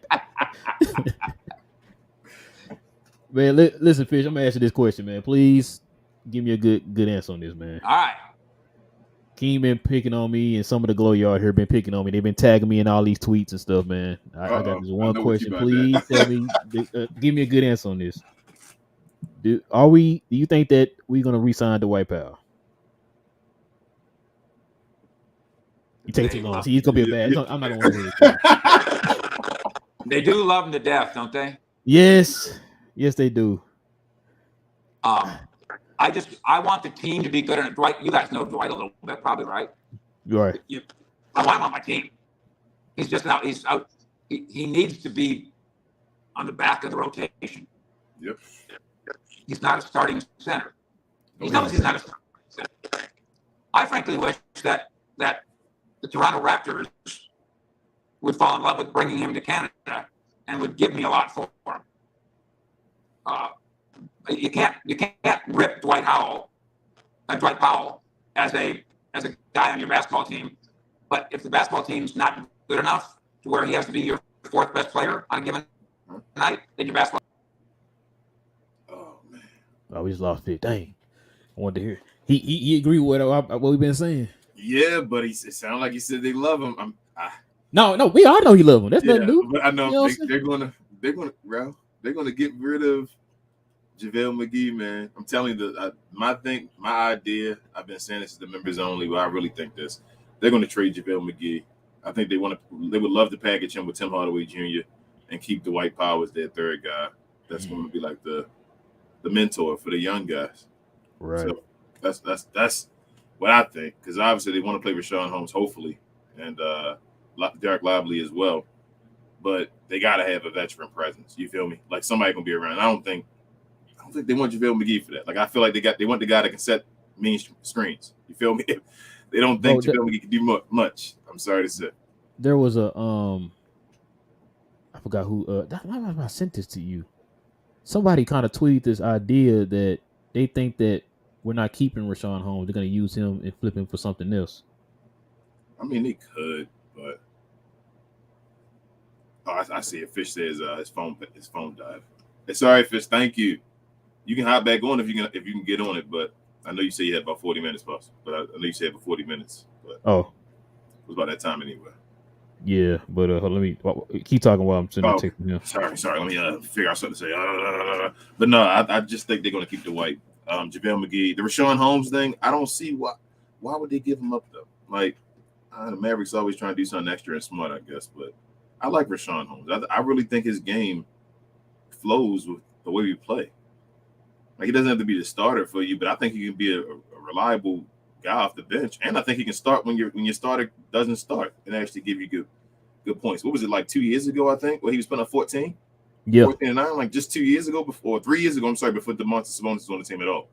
Man, listen, Fish, I'm gonna ask you this question, man. Please give me a good answer on this, man. All right. Keem been picking on me, and some of the Glow Yard here been picking on me. They've been tagging me in all these tweets and stuff, man. I got this one question. Please tell me, give me a good answer on this. Do you think that we're gonna re-sign Dwight Powell? You take too long. See, he's gonna be a bad. I'm not gonna want to hear it. They do love him to death, don't they? Yes, they do. I want the team to be good. And Dwight, you guys know Dwight a little bit, probably, right? Right. I want him on my team. He's just out. He's out. He needs to be on the back of the rotation. Yep. He's not a starting center. He knows he's not a starting center. I frankly wish that the Toronto Raptors would fall in love with bringing him to Canada and would give me a lot for him. You can't rip Dwight Powell as a guy on your basketball team. But if the basketball team's not good enough to where he has to be your fourth best player on a given night, then your basketball. Oh man! Oh, we just lost it. Dang! I wanted to hear. He agreed with what we've been saying. Yeah, but it sounded like he said they love him. No, we all know he love him. That's nothing new. But I know they're gonna get rid of JaVale McGee, man. I'm telling you, my idea, I've been saying this is the members only, but I really think this. They're going to trade JaVale McGee I think they would love to package him with Tim Hardaway Jr. and keep Dwight Powell as their third guy. That's going to be like the mentor for the young guys. Right. So that's what I think, because obviously they want to play Richaun Holmes, hopefully, and Derek Lively as well. But they got to have a veteran presence. You feel me? Like somebody gonna be around. I don't think they want JaVale McGee for that. Like I feel like they want the guy that can set mean screens. You feel me? They don't think JaVale McGee can do much. I'm sorry to say. There was a I forgot who I sent this to you. Somebody kind of tweeted this idea that they think that we're not keeping Richaun Holmes. They're going to use him and flip him for something else. I mean, they could, but I see it. Fish says his phone died. It's all right, Fish. Thank you. You can hop back on if you can get on it, but I know you say you had about 40 minutes, boss. But I know you said about 40 minutes. But it was about that time anyway. Yeah, but let me keep talking while I'm sending a text. Yeah. Sorry. Let me figure out something to say. But no, I just think they're going to keep Dwight. JaVale McGee, the Richaun Holmes thing. I don't see why would they give him up though. Like the Mavericks always trying to do something extra and smart, I guess. But I like Richaun Holmes. I really think his game flows with the way we play. Like he doesn't have to be the starter for you, but I think he can be a reliable guy off the bench, and I think he can start when your starter doesn't start and actually give you good points. What was it like 2 years ago? I think where he was putting up 14. Yeah, 14 and 9, like just 2 years ago, before 3 years ago. I'm sorry, before DeMontis Sabonis was on the team at all.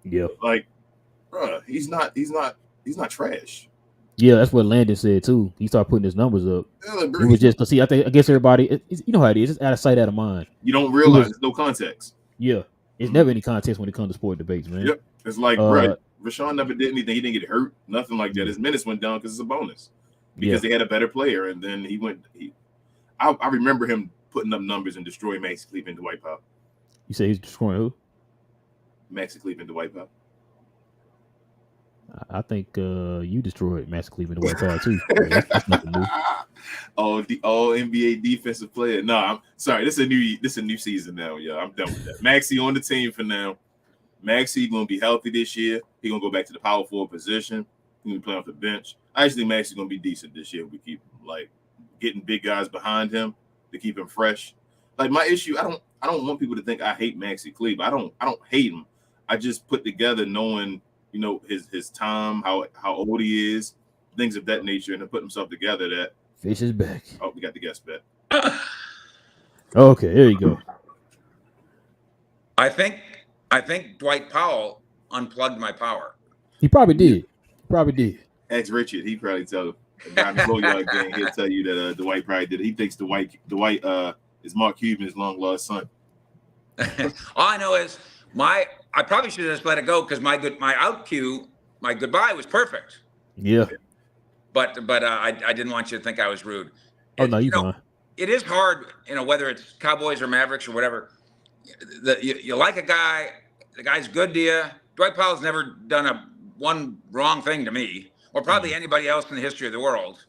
Yeah, like, bro, he's not trash. Yeah, that's what Landon said too. He started putting his numbers up. Yeah, it was just to see. I guess everybody, you know how it is. It's out of sight, out of mind. You don't realize there's no context. Yeah, it's never any context when it comes to sport debates, man. Yep, it's like, bro, Richaun never did anything. He didn't get hurt, nothing like that. His minutes went down because it's a bonus. Because they had a better player, and then he went. I remember him putting up numbers and destroying Maxi Kleber and Dwight Powell. You say he's destroying who? Maxi Kleber and Dwight Powell. I think you destroyed Maxi Kleber and Dwight Powell too. That's nothing new. The all NBA defensive player. No, I'm sorry. This is a new season now, yo. I'm done with that. Maxi on the team for now. Maxi gonna be healthy this year. He gonna go back to the power forward position. He gonna play off the bench. I actually think Maxi's gonna be decent this year. We keep like getting big guys behind him to keep him fresh. Like my issue, I don't want people to think I hate Maxi Kleber. I don't hate him. I just put together knowing, you know, his time, how old he is, things of that nature, and to put himself together. That Fish is back. Oh, we got the guest back. Okay, there you go. I think Dwight Powell unplugged my power. He probably did. Ask Richard. He probably tell him. He'll tell you that Dwight probably did it. He thinks Dwight is Mark Cuban's long lost son. All I know is I probably should have just let it go because my out cue, my goodbye was perfect. Yeah. But I didn't want you to think I was rude. Oh, no, you fine. It is hard, whether it's Cowboys or Mavericks or whatever. You like a guy, the guy's good to you. Dwight Powell's never done one wrong thing to me, or probably anybody else in the history of the world.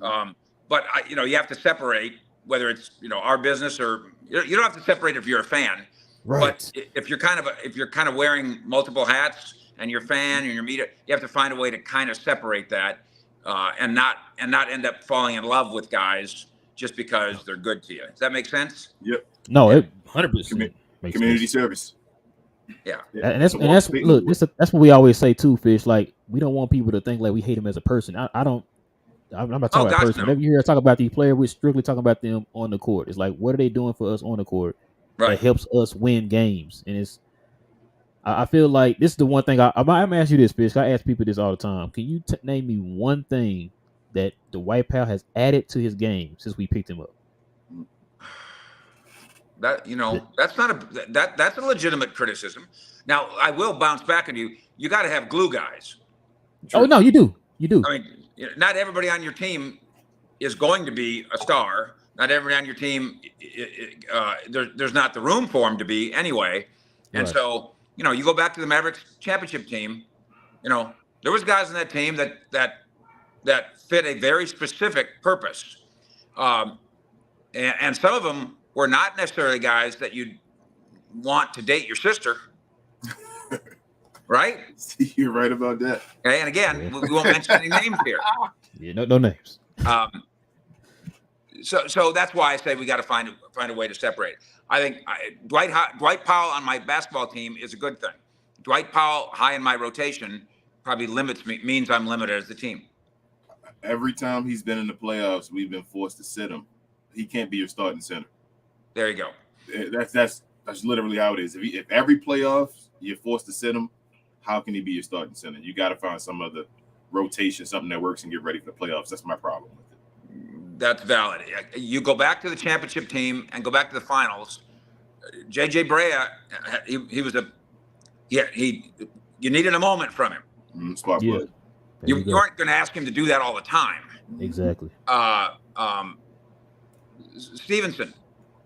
But you have to separate whether it's our business or you don't have to separate if you're a fan. Right. But if you're kind of wearing multiple hats and you're a fan and you're media, you have to find a way to kind of separate that and not end up falling in love with guys just because they're good to you. Does that make sense? Yep. No, 100% community service. Yeah. And that's what we always say too, Fish. Like we don't want people to think like we hate him as a person. I'm not talking about person. No. Whenever you hear us talk about these players, we're strictly talking about them on the court. It's like, what are they doing for us on the court that helps us win games? And I feel like this is the one thing I'm gonna ask you this, Fish. I ask people this all the time. Can you name me one thing that Dwight Powell has added to his game since we picked him up? That that's a legitimate criticism. Now I will bounce back on you. You got to have glue guys. Oh no, you do. I mean, not everybody on your team is going to be a star. Not everybody on your team, there's not the room for him to be anyway. And so, you go back to the Mavericks championship team. There was guys on that team that fit a very specific purpose, and some of them were not necessarily guys that you'd want to date your sister. Right? You're right about that. Okay, and again, we won't mention any names here. Yeah, no names. So that's why I say we got to find a way to separate. I think Dwight Powell on my basketball team is a good thing. Dwight Powell high in my rotation probably means I'm limited as the team. Every time he's been in the playoffs, we've been forced to sit him. He can't be your starting center. There you go. That's literally how it is. If every playoff you're forced to sit him, how can he be your starting center? You got to find some other rotation, something that works, and get ready for the playoffs. That's my problem with it. That's valid. You go back to the championship team and go back to the finals. JJ Barea, you needed a moment from him. Spark plug. You aren't going to ask him to do that all the time. Exactly. Stevenson,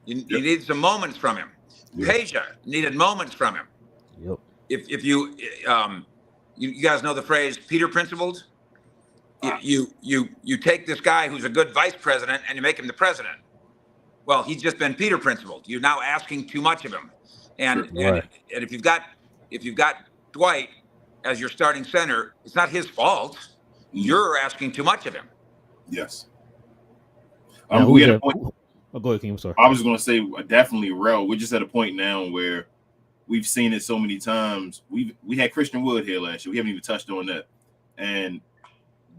you needed some moments from him. Yeah. Peja needed moments from him. Yep. If you guys know the phrase Peter principled, you take this guy who's a good vice president and you make him the president. Well, he's just been Peter principled. You're now asking too much of him, and if you've got Dwight as your starting center, it's not his fault. You're asking too much of him. Yes. We had a point. Oh, go ahead, Kim. I'm sorry. I was going to say definitely Rel. We're just at a point now where we've seen it so many times. We had Christian Wood here last year. We haven't even touched on that, and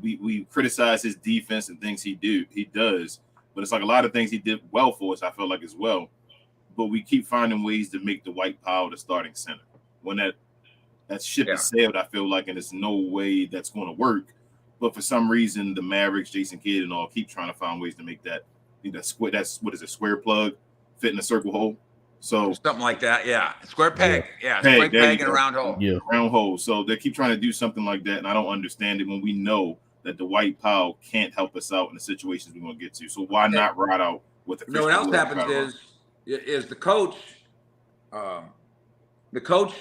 we criticize his defense and things he does. But it's like a lot of things he did well for us, I feel like, as well. But we keep finding ways to make Dwight Powell the starting center. When that ship is sailed, I feel like, and there's no way that's going to work. But for some reason, the Mavericks, Jason Kidd and all keep trying to find ways to make that square plug fit in a circle hole. So something like that, yeah. Square peg, square peg and a round hole. Yeah, round hole. So they keep trying to do something like that, and I don't understand it when we know that Dwight Powell can't help us out in the situations we're going to get to. So why not ride out with the? You know what else happens is the coach. The coach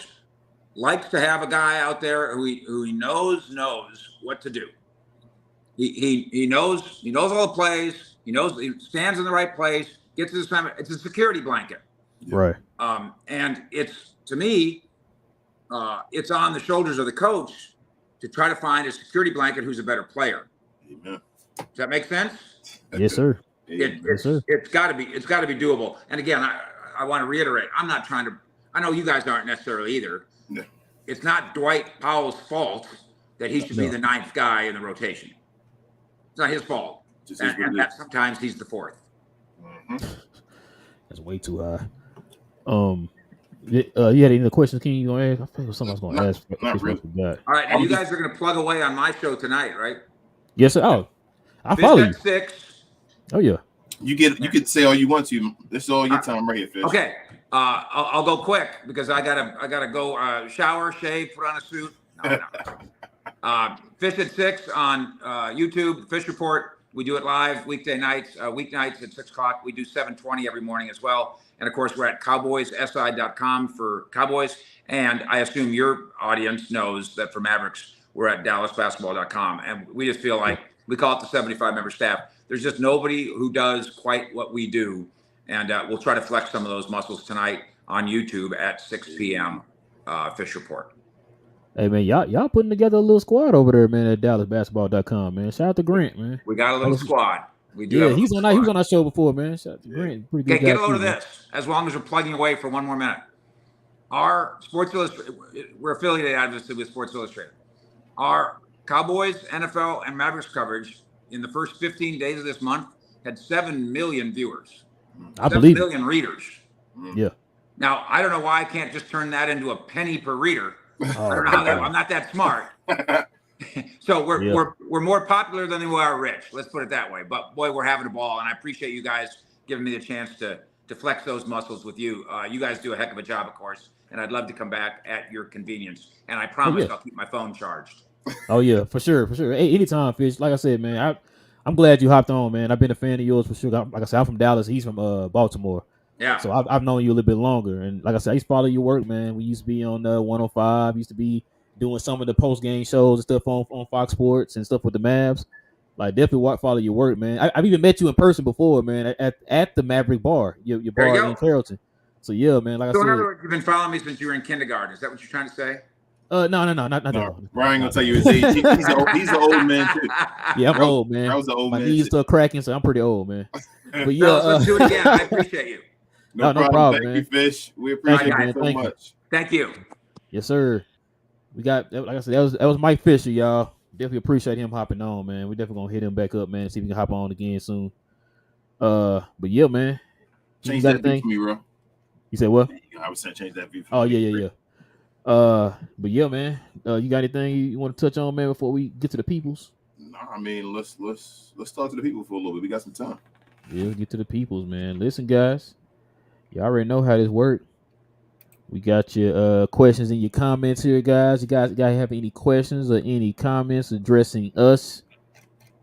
likes to have a guy out there who he knows what to do. He knows all the plays. He knows he stands in the right place. Gets to the assignment. It's a security blanket. Right. And it's, to me, it's on the shoulders of the coach to try to find a security blanket who's a better player. Amen. Does that make sense? Yes, sir. It's got to be doable. And again, I want to reiterate, I'm not trying to. I know you guys aren't necessarily either. No. It's not Dwight Powell's fault that he should be the ninth guy in the rotation. It's not his fault. And that sometimes he's the fourth. Mm-hmm. That's way too high. You had any other questions, King? You gonna ask? I think it was something I was gonna ask. Not really. All right, and you guys are gonna plug away on my show tonight, right? Yes, sir. Oh, I follow you. 6. Oh yeah. You could say all you want to. This is all your time right here, Fish. Okay. I'll go quick because I gotta go shower, shave, put on a suit. No. Fish at 6 on YouTube, Fish Report. We do it live weeknights at 6 o'clock. We do 7:20 every morning as well. And of course, we're at cowboyssi.com for Cowboys. And I assume your audience knows that for Mavericks, we're at dallasbasketball.com. And we just feel like we call it the 75-member staff. There's just nobody who does quite what we do. And we'll try to flex some of those muscles tonight on YouTube at 6 p.m. Fish Report. Hey, man, y'all putting together a little squad over there, man, at dallasbasketball.com, man. Shout out to Grant, man. We got a little squad. We do. Yeah, he was on our show before, man. Shout out to Grant. Pretty good. Okay, get a load of this. As long as we're plugging away for one more minute. Our Sports Illustrated, we're affiliated obviously with Sports Illustrated. Our Cowboys, NFL, and Mavericks coverage in the first 15 days of this month had 7 million viewers. I believe 7 million readers. Yeah. Now, I don't know why I can't just turn that into a penny per reader. I don't know how I'm not that smart. So we're more popular than we are rich. Let's put it that way. But boy, we're having a ball, and I appreciate you guys giving me the chance to flex those muscles with you. You guys do a heck of a job, of course, and I'd love to come back at your convenience. And I promise I'll keep my phone charged. Oh yeah, for sure. Hey, anytime, Fish. Like I said, man, I'm glad you hopped on, man. I've been a fan of yours for sure. Like I said, I'm from Dallas. He's from Baltimore. Yeah. So I've known you a little bit longer, and like I said, I used to follow your work, man. We used to be on 105. Used to be doing some of the post game shows and stuff on Fox Sports and stuff with the Mavs. Like definitely follow your work, man. I've even met you in person before, man, at the Maverick bar, your bar in Carrollton. So yeah, man. Like I said, in other words, you've been following me since you were in kindergarten. Is that what you're trying to say? No, not that No, long. Brian gonna tell you his age. He's an old man too. Yeah, I'm old, man. That was an old My man. knees start cracking, so I'm pretty old, man. But yeah, Fellas, let's do it again. I appreciate you. No no problem. man. Thank you, Fish. We appreciate Thank you, you so Thank you. much. Thank you. Yes, sir. We got, like I said, that was Mike Fisher, y'all. Definitely appreciate him hopping on, man. We definitely gonna hit him back up, man. See if we can hop on again soon. But yeah, man. Change that view for me, bro. You said what? I was saying change that view for me. Oh me. yeah. But yeah, man. You got anything you want to touch on, man, before we get to the peoples? No, I mean let's talk to the people for a little bit. We got some time. Yeah, let's get to the peoples, man. Listen, guys. You already know how this works. We got your questions in your comments here, guys. You guys have any questions or any comments addressing us?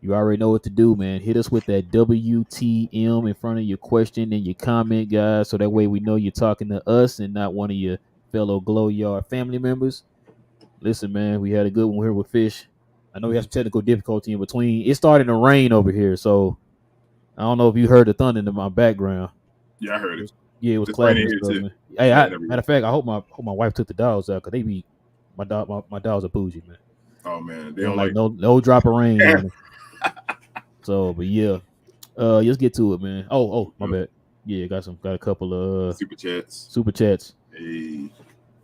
You already know what to do, man. Hit us with that WTM in front of your question and your comment, guys, so that way we know you're talking to us and not one of your fellow Glow Yard family members. Listen, man, we had a good one here with Fish. I know we have some technical difficulty in between. It's starting to rain over here, so I don't know if you heard the thunder in my background. Yeah, I heard it. Yeah, it was clapping and stuff, man. Hey, matter of fact, I hope my wife took the dogs out because they be my dogs are bougie, man. Oh man, they don't like no drop of rain on them. So, but yeah, let's get to it, man. Oh, my bad. Yeah, got a couple of super chats. Hey,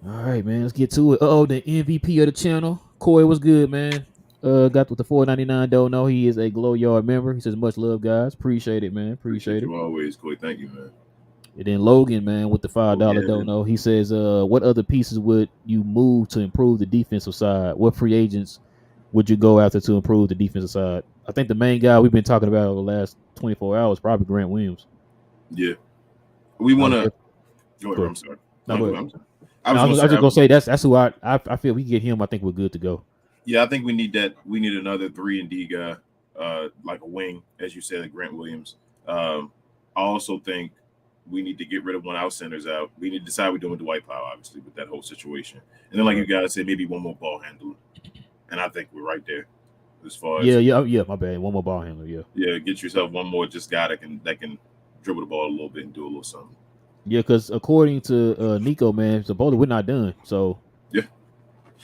all right, man, let's get to it. The MVP of the channel, Coy, was good, man. Got with the $4.99. Don't know he is a Glow Yard member. He says much love, guys. Appreciate it, man. Appreciate it. You always, Coy. Thank you, man. And then Logan, man, with the $5 don't know. He says, what other pieces would you move to improve the defensive side? What free agents would you go after to improve the defensive side? I think the main guy we've been talking about over the last 24 hours probably Grant Williams. Yeah, we want to. Go ahead. I'm sorry. No, go ahead. I was just gonna say that's who I feel we can get him. I think we're good to go. Yeah, I think we need that. We need another 3-and-D guy, like a wing, as you said, like Grant Williams. I also think we need to get rid of one of our centers out. We need to decide we're doing with Dwight Powell, obviously, with that whole situation. And then, like you guys said, maybe one more ball handler. And I think we're right there as far as yeah. My bad. One more ball handler. Yeah. Get yourself one more just guy that can dribble the ball a little bit and do a little something. Yeah, because according to Nico, man, supposedly we're not done. So yeah,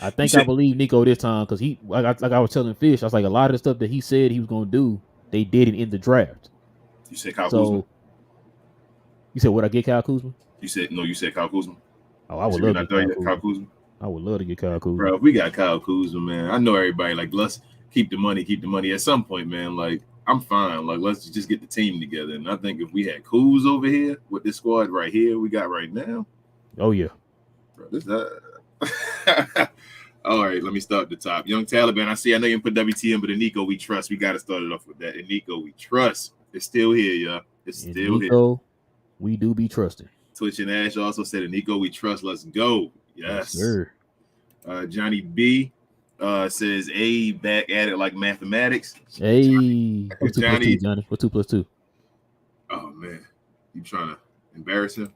I think I believe Nico this time because he like I was telling Fish, I was like a lot of the stuff that he said he was going to do, they did it in the draft. You said Kyle Kuzma. You said what? I get Kyle Kuzma? You said Kyle Kuzma. Oh, I would love to get Kyle Kuzma. I would love to get Kyle Kuzma. Bro, if we got Kyle Kuzma, man, I know everybody like let's keep the money. At some point, man, like I'm fine. Like let's just get the team together. And I think if we had Kuz over here with this squad right here we got right now. Oh yeah. Bro, this all right, let me start at the top. Young Taliban, I know you put WTM, but in Nico we trust. We got to start it off with that. In Nico we trust. It's still here, y'all. It's still here. We do be trusting. Twitch and Ash also said, Nico, we trust. Let's go. Yes, sir. Johnny B says, A, back at it like mathematics. Hey. What's 2 plus 2, Johnny? What's 2 plus 2? Oh, man. You trying to embarrass him?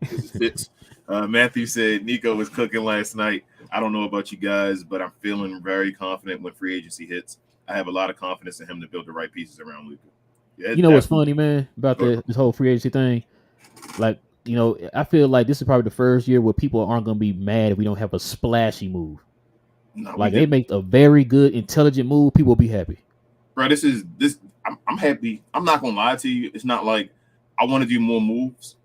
This fits. Matthew said, Nico was cooking last night. I don't know about you guys, but I'm feeling very confident when free agency hits. I have a lot of confidence in him to build the right pieces around Luka. Yeah, you know what's funny, man, about this whole free agency thing? Like, I feel like this is probably the first year where people aren't going to be mad if we don't have a splashy move. No, like, they make a very good, intelligent move. People will be happy. Bro, I'm happy. I'm not going to lie to you. It's not like I want to do more moves.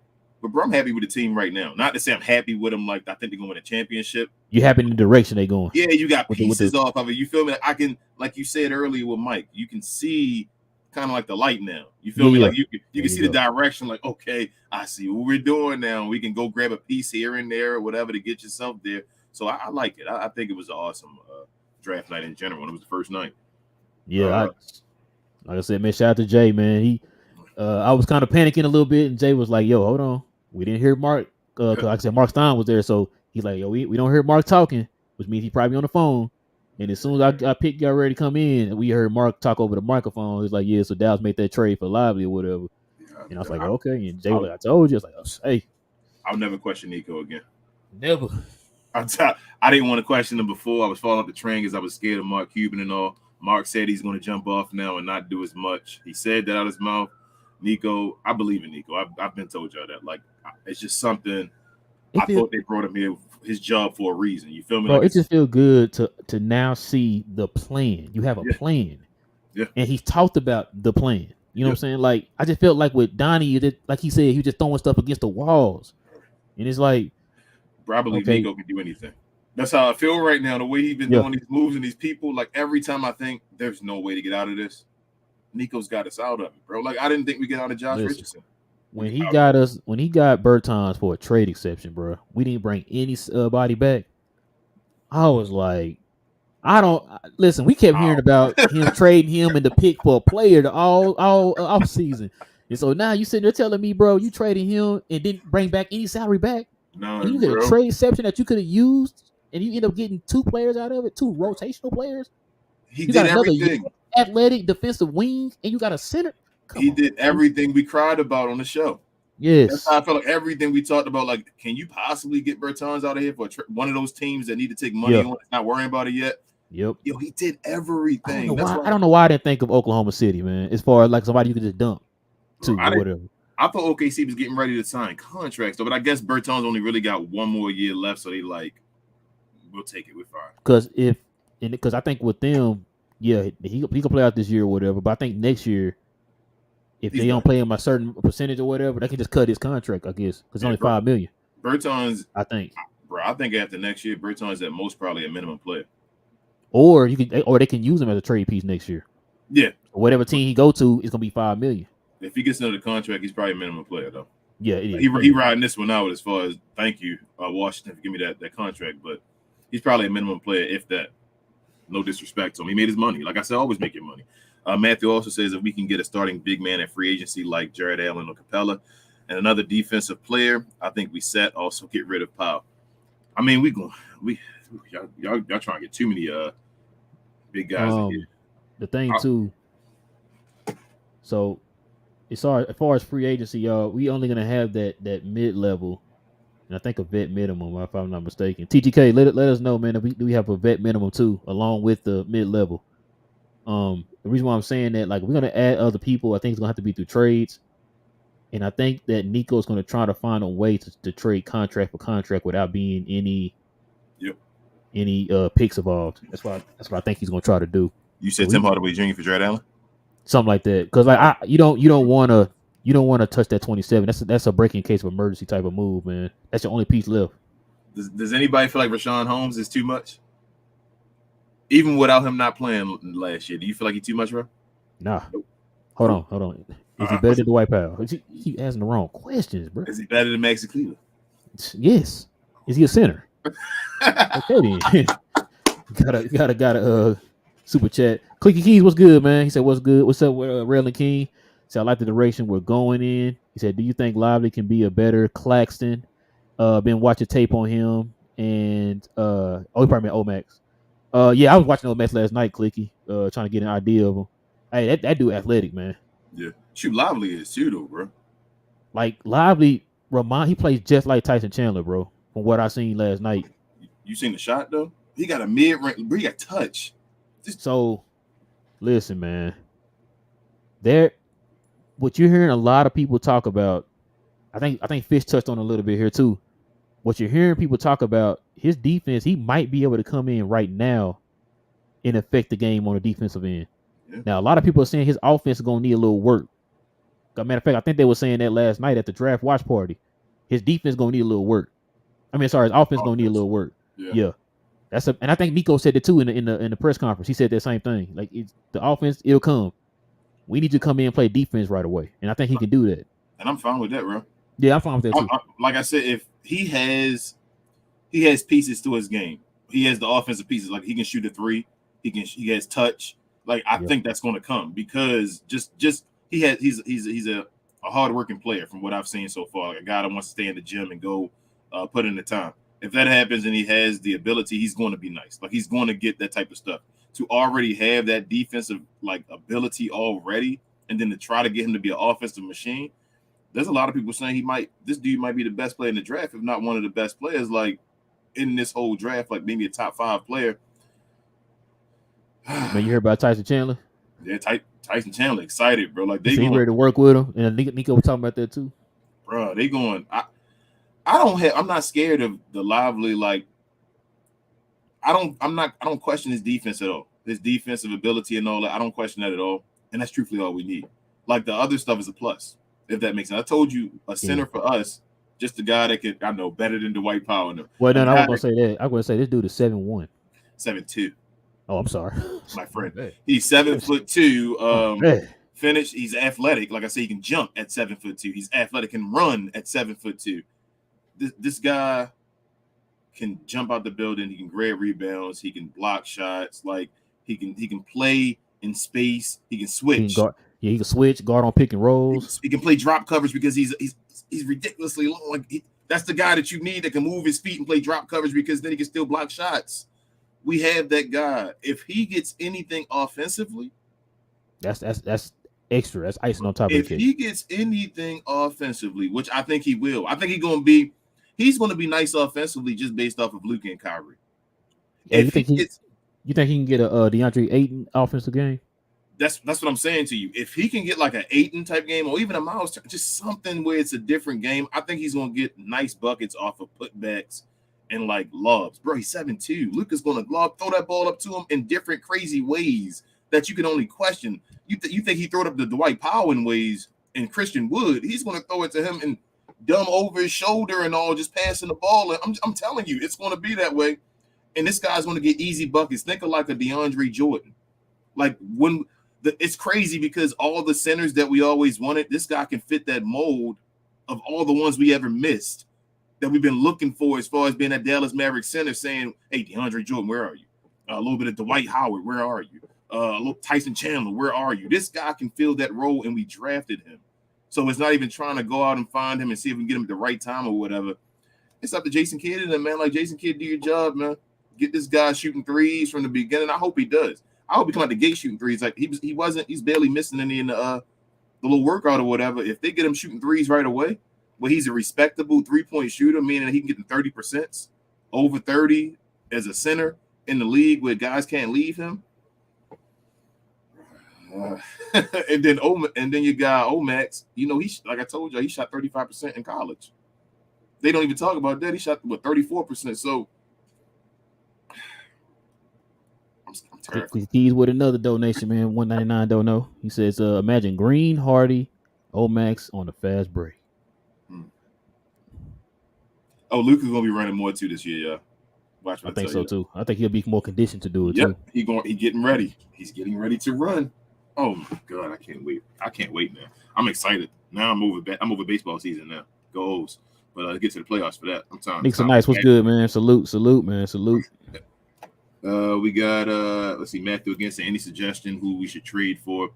But, bro, I'm happy with the team right now. Not to say I'm happy with them. Like, I think they're going to win a championship. You're happy in the direction they're going. Yeah, you got pieces off of it. You feel me? I can, like you said earlier with Mike, you can see kind of like the light now. You feel me? Like you can see the direction. Like, okay, I see what we're doing now. We can go grab a piece here and there or whatever to get yourself there. So I like it. I think it was an awesome draft night in general. It was the first night. Yeah, like I said, man, shout out to Jay, man. I was kind of panicking a little bit, and Jay was like, "Yo, hold on, we didn't hear Mark." Cause like I said, Mark Stein was there, so he's like, "Yo, we don't hear Mark talking," which means he's probably on the phone. And as soon as I picked y'all ready to come in, and we heard Mark talk over the microphone, he's like, "Yeah, so Dallas made that trade for Lively or whatever." Yeah, and I was like, "Okay." And Jay was like, "I told you." I was like, "Hey, I'll never question Nico again. Never." I didn't want to question him before. I was falling off the train because I was scared of Mark Cuban and all. Mark said he's going to jump off now and not do as much. He said that out of his mouth. Nico, I believe in Nico. I've been told y'all that. Like, it's just something I thought they brought him here his job for a reason. You feel me? Bro, like it just feels good to now see the plan. You have a plan. Yeah. And he's talked about the plan. You know what I'm saying? Like, I just felt like with Donnie, like he said, he was just throwing stuff against the walls. And it's like, bro, I believe Nico can do anything. That's how I feel right now. The way he's been doing these moves and these people, like every time I think there's no way to get out of this, Nico's got us out of it, bro. Like I didn't think we get out of Josh Richardson. When he got Bertans for a trade exception, bro, we didn't bring any body back. I was like, listen. We kept hearing about him trading him and the pick for a player all off season, and so now you sitting there telling me, bro, you traded him and didn't bring back any salary back. No, and you get a trade exception that you could have used, and you end up getting 2 players out of it, 2 rotational players. He did everything. Athletic defensive wing, and you got a center. He did everything we cried about on the show. Yes, that's how I felt. Like everything we talked about. Like, can you possibly get Bertans out of here for one of those teams that need to take money on? Not worrying about it yet. Yep. Yo, he did everything. I don't know why I didn't think of Oklahoma City, man. As far as like somebody you could just dump to or whatever. I thought OKC was getting ready to sign contracts, though, but I guess Bertans only really got 1 more year left, so they like, we'll take it. We're fine. Because I think with them, he can play out this year or whatever. But I think next year, if they don't play him a certain percentage or whatever, they can just cut his contract, I guess, because it's only $5 million. Bertans, I think, bro. I think after next year, Bertans at most probably a minimum player. Or they can use him as a trade piece next year. Yeah. Whatever team he go to, it's gonna be $5 million. If he gets another contract, he's probably a minimum player though. Yeah, he riding this one out as far as thank you, Washington, for giving me that contract, but he's probably a minimum player if that. No disrespect to him. He made his money. Like I said, always make your money. Matthew also says if we can get a starting big man at free agency like Jared Allen or Capella and another defensive player, I think we set. Also get rid of Powell. I mean, y'all trying to get too many big guys in here. The thing too. So as far as free agency, y'all, we only gonna have that mid level, and I think a vet minimum, if I'm not mistaken. TGK, let us know, man, if we have a vet minimum too, along with the mid level. The reason why I'm saying that, like, we're gonna add other people. I think it's gonna have to be through trades, and I think that Nico's gonna try to find a way to trade contract for contract without being any picks involved. That's what I think he's gonna try to do. You said Tim Hardaway Jr. for Jared Allen, something like that, because like you don't want to touch that 27. That's a breaking case of emergency type of move, man. That's your only piece left. Does anybody feel like Richaun Holmes is too much? Even without him not playing last year, do you feel like he's too much, bro? Nah. Nope. Hold on. Is he better than Dwight Powell? He asking the wrong questions, bro. Is he better than Maxi Cleveland? Yes. Is he a center? Okay, then. Gotta super chat. Clicky Keys, what's good, man? He said, what's good? What's up with Raylan King? He said, I like the direction we're going in. He said, do you think Lively can be a better Claxton? Been watching tape on him, and he probably meant Omax. Yeah, I was watching Omax last night, Clicky, trying to get an idea of him. Hey, that dude athletic, man. Yeah. Shoot, Lively is too, though, bro. Like, Lively, he plays just like Tyson Chandler, bro, from what I seen last night. You seen the shot, though? He got a mid-range, bro, he got touch. So, listen, man. What you're hearing a lot of people talk about, I think Fish touched on a little bit here, too. What you're hearing people talk about, his defense, he might be able to come in right now and affect the game on the defensive end. Yeah. Now, a lot of people are saying his offense is going to need a little work. As a matter of fact, I think they were saying that last night at the draft watch party. His defense is going to need a little work. His offense is going to need a little work. Yeah. And I think Nico said it too in the press conference. He said that same thing. Like, the offense, it'll come. We need to come in and play defense right away. And I think he can do that. And I'm fine with that, bro. Yeah, I'm fine with that too. Like I said, if he has pieces to his game, he has the offensive pieces. Like, he can shoot a three. He has touch. Like, I think that's going to come because he's a hardworking player from what I've seen so far. A guy that wants to stay in the gym and go put in the time. If that happens and he has the ability, he's going to be nice. Like, he's going to get that type of stuff. To already have that defensive like ability already, and then to try to get him to be an offensive machine, there's a lot of people saying this dude might be the best player in the draft, if not one of the best players, like in this whole draft, like maybe a top 5 player. Man, you heard about Tyson Chandler? Yeah, Tyson Chandler excited, bro. Like, they ready to work with him, and Nico was talking about that too. Bro, they going. I'm not scared of the Lively. Like, I don't question his defense at all. His defensive ability and all that. I don't question that at all. And that's truthfully all we need. Like, the other stuff is a plus, if that makes sense. I told you a center for us, just a guy that could, I know, better than Dwight Powell. Well, no, I was gonna say that. I was gonna say this dude is 7'1". 7'2". Oh, I'm sorry. My friend. Hey. He's 7'2". Hey. Finished. He's athletic. Like I say, he can jump at 7'2". He's athletic and run at 7'2". This guy can jump out the building. He can grab rebounds. He can block shots. Like, he can play in space. He can switch. He can switch, guard on pick and rolls. He can play drop coverage because he's ridiculously long. Like, that's the guy that you need that can move his feet and play drop coverage, because then he can still block shots. We have that guy. If he gets anything offensively, that's extra. That's icing on top of the cake. If he gets anything offensively, which I think he will, I think he's going to be nice offensively just based off of Luka and Kyrie. Yeah, you think he can get a DeAndre Ayton offensive game? That's what I'm saying to you. If he can get like an Ayton type game, or even a Miles, just something where it's a different game, I think he's going to get nice buckets off of putbacks and like lobs. Bro, he's 7'2". Luka's going to throw that ball up to him in different crazy ways that you can only question. You think he threw it up to Dwight Powell in ways, and Christian Wood, he's going to throw it to him and dumb over his shoulder and all, just passing the ball. And I'm telling you, it's going to be that way. And this guy's going to get easy buckets. Think of like a DeAndre Jordan. Like, it's crazy because all the centers that we always wanted, this guy can fit that mold of all the ones we ever missed that we've been looking for, as far as being at Dallas Mavericks center, saying, hey, DeAndre Jordan, where are you? A little bit of Dwight Howard, where are you? Look, Tyson Chandler, where are you? This guy can fill that role, and we drafted him. So it's not even trying to go out and find him and see if we can get him at the right time or whatever. It's up to Jason Kidd and them, man. Like, Jason Kidd, do your job, man. Get this guy shooting threes from the beginning. I hope he does. I hope he come out the gate shooting threes. Like, he's barely missing any in the little workout or whatever. If they get him shooting threes right away, well, he's a respectable 3-point shooter, meaning that he can get the 30%, over 30 as a center in the league where guys can't leave him. And then you got Omax. You know, like I told you, he shot 35% in college. They don't even talk about that. He shot 34%. So I'm terrified. He's with another donation, man. 199 don't know. He says, imagine Green, Hardy, Omax on the fast break. Oh, Luka's gonna be running more too this year, yeah. Watch. I think so too. I think he'll be more conditioned to do it too. He getting ready. He's getting ready to run. Oh my God, I can't wait. I can't wait now. I'm excited. Now I'm over baseball season now. Go O's. But let's get to the playoffs for that. I'm telling you. Nick's nice. What's good, man? Salute, man. Salute. We got let's see, Matthew again saying, any suggestion who we should trade for?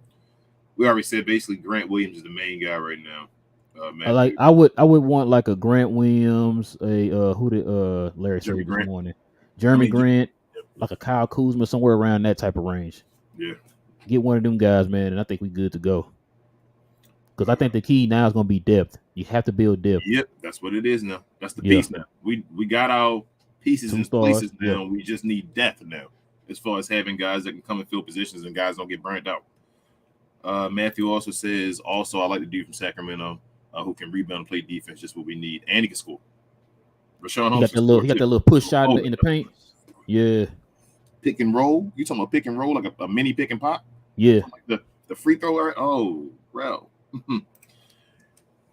We already said basically Grant Williams is the main guy right now. I would want like a Grant Williams, who did Larry say this morning? Jeremy Grant, like a Kyle Kuzma, somewhere around that type of range. Yeah. Get one of them guys, man, and I think we're good to go. Because I think the key now is going to be depth. You have to build depth. Yep, that's what it is now. That's the piece now. We got our pieces in places now. Yeah. We just need depth now, as far as having guys that can come and fill positions and guys don't get burnt out. Matthew also says, I like the dude from Sacramento who can rebound and play defense, just what we need, and he can score. Richaun Holmes, he got that little push shot in the paint. Yeah. Pick and roll. You talking about pick and roll, like a mini pick and pop? Yeah. Like the free throw. Oh, bro.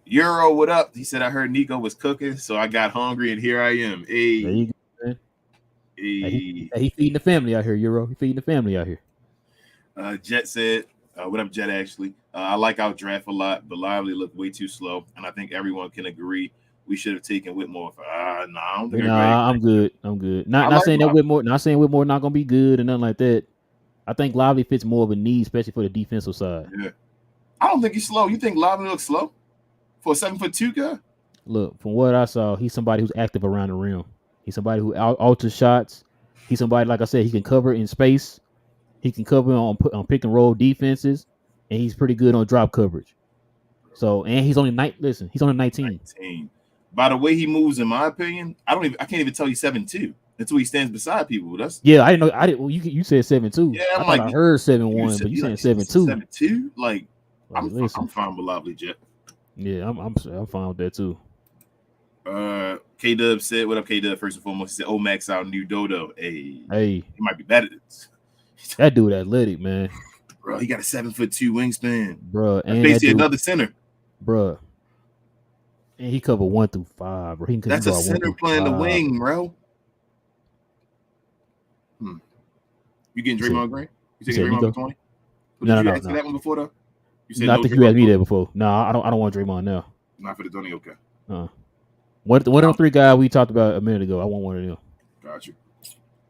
Euro, what up? He said, I heard Nico was cooking, so I got hungry, and here I am. Hey. There you go, man. He feeding the family out here, Euro. He feeding the family out here. Jet said, what up, Jet, actually? I like our draft a lot, but Lively looked way too slow, and I think everyone can agree we should have taken Whitmore. I don't think I'm good. Not saying that Whitmore not gonna be good and nothing like that. I think Lively fits more of a need, especially for the defensive side. Yeah. I don't think he's slow. You think Lively looks slow for a 7'2" guy? Look, from what I saw, he's somebody who's active around the rim. He's somebody who alters shots. He's somebody, like I said, he can cover in space. He can cover on pick and roll defenses, and he's pretty good on drop coverage. So, and he's only 19. By the way he moves, in my opinion, I can't even tell he's 7'2" until he stands beside people. I didn't know. Well, you said 7'2". Yeah, I heard 7'1", but you saying 7'2". 7'2", like I'm fine with Lively, Jet. Yeah, I'm fine with that too. K Dub said, "What up, K Dub?" First and foremost, he said, "Oh, Max out new Dodo. Hey, Hey, he might be better than this." that dude athletic, man. Bro, he got a 7'2" wingspan. Bro, That's and that basically dude, another center. bro. And he covered 1 through 5, bro. He can That's a guard 1 center through playing the 5. wing, bro. You getting You said, Draymond Green? You you taking said Draymond for Nico? 20? Or No, did you no, ask me no. that one before though? You said No, I no think you Draymond asked me for that before. No, I don't want Draymond now. not for the 20. Okay, One of them 3 guys we talked about a minute ago. I want one of them. got you.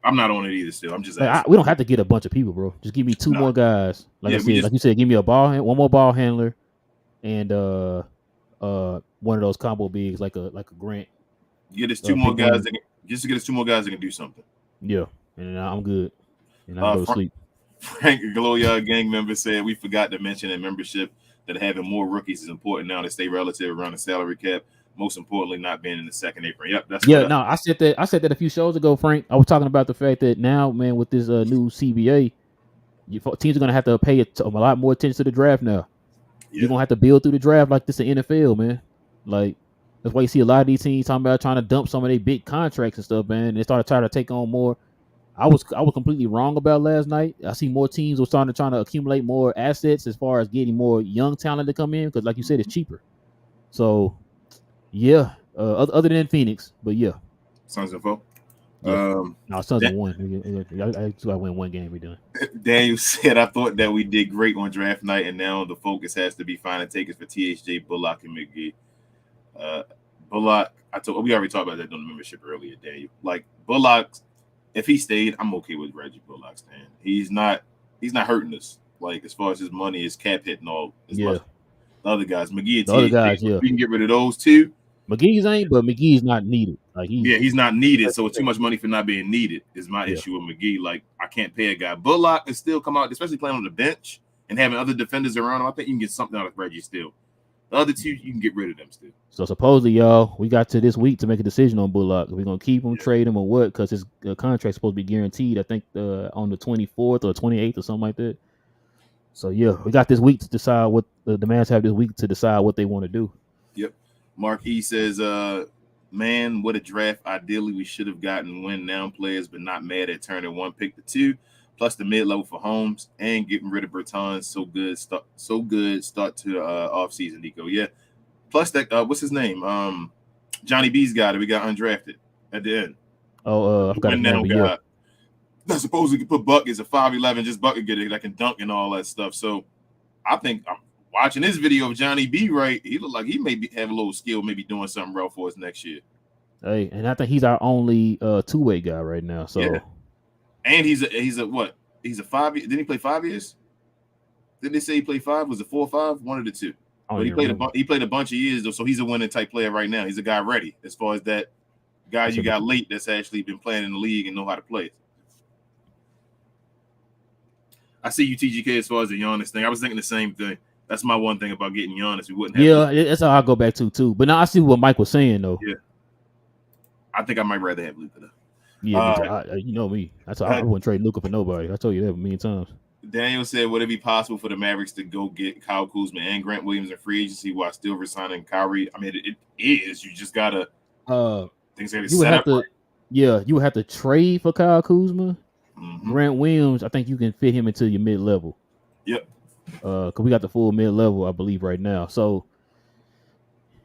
I'm not on it either. Still, I'm just Like asking. we don't have to get a bunch of people, bro. Just give me 2 more guys. Like Yeah, I said, like you said, give me one more ball handler, and one of those combo bigs like a Grant. Get us 2 more pick guys. one. Just to get us 2 more guys that can do something. Yeah, and I'm good. And I go to sleep. Frank Gloria gang member said we forgot to mention in membership that having more rookies is important now to stay relative around the salary cap. Most importantly, not being in the second apron. Yep, that's no. I said that a few shows ago, Frank. I was talking about the fact that now, man, with this new CBA, teams are gonna have to pay a lot more attention to the draft now. Yeah. You're gonna have to build through the draft like this in NFL, man. Like that's why you see a lot of these teams talking about trying to dump some of their big contracts and stuff, man. They started trying to take on more. I was completely wrong about last night. I see more teams were trying to accumulate more assets as far as getting more young talent to come in because, like you said, it's cheaper. So, yeah. Other than Phoenix, but yeah. Suns and four. Yeah. No, Suns and 1. I win 1 game. We done. Daniel said, "I thought that we did great on draft night, and now the focus has to be finding takers for THJ, Bullock, and McGee." Bullock, we already talked about that on the membership earlier, Daniel. Like Bullock. If he stayed, I'm okay with Reggie Bullock staying. He's not hurting us. Like as far as his money, his cap hit and all. Much. The other guys, McGee and THJ, we can get rid of those 2. McGee's ain't, but McGee's not needed. Like he's not needed. So it's too much money for not being needed is my issue with McGee. Like I can't pay a guy. Bullock and still come out, especially playing on the bench and having other defenders around him. I think you can get something out of Reggie still. The other 2, you can get rid of them still. So supposedly, y'all, we got to this week to make a decision on Bullock. We're gonna keep him, trade him, or what? Because his contract's supposed to be guaranteed. I think on the 24th or 28th or something like that. So yeah, we got this week to decide what the Mavs have this week to decide what they want to do. Yep. Mark E says, "Man, what a draft! Ideally, we should have gotten win now players, but not mad at turning 1 pick to 2, plus the mid level for Holmes and getting rid of Bertans. So good start to offseason, Nico. Yeah." Plus that what's his name? Johnny B's guy that we got undrafted at the end. Oh, I forgot his name. Yeah. That's supposed to put buckets a 5'11", just bucket getter that can dunk and all that stuff. So I think I'm watching this video of Johnny B. Right, he looked like he may have a little skill, maybe doing something real for us next year. Hey, and I think he's our only 2-way guy right now. So, yeah. And he's a what? He's a 5 year. Didn't he play 5 years? Didn't they say he played 5? Was it 4 or 5? One of the 2. But he played a bunch of years though, so he's a winning type player right now. He's a guy ready as far as that guy you got late that's actually been playing in the league and know how to play. I see you, TGK, as far as the Giannis thing. I was thinking the same thing. That's my one thing about getting Giannis. We wouldn't have. Yeah, that's how I go back to too. But now I see what Mike was saying though. Yeah, I think I might rather have Luka though. Yeah, you know me. That's I wouldn't trade Luka for nobody. I told you that a million times. Daniel said, "Would it be possible for the Mavericks to go get Kyle Kuzma and Grant Williams in free agency while still resigning Kyrie?" I mean, it is. You just gotta. Things got to set up. Right. Yeah, you would have to trade for Kyle Kuzma. Mm-hmm. Grant Williams, I think you can fit him into your mid level. Yep. Because we got the full mid level, I believe, right now. So,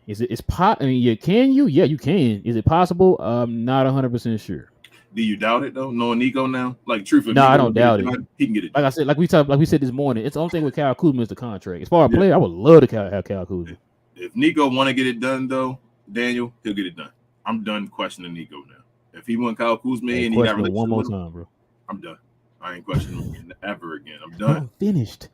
I mean, can you? Yeah, you can. Is it possible? I'm not 100% sure. Do you doubt it though? Knowing Nico now, like truthfully, no, I don't doubt it. He can get it. Like I said, like we said this morning, it's the only thing with Kyle Kuzma is the contract. As far as player, I would love to have Kyle Kuzma. If Nico want to get it done though, Daniel, he'll get it done. I'm done questioning Nico now. If he want Kyle Kuzma and he got one more time, bro. I'm done. I ain't questioning him ever again. I'm done. I'm finished.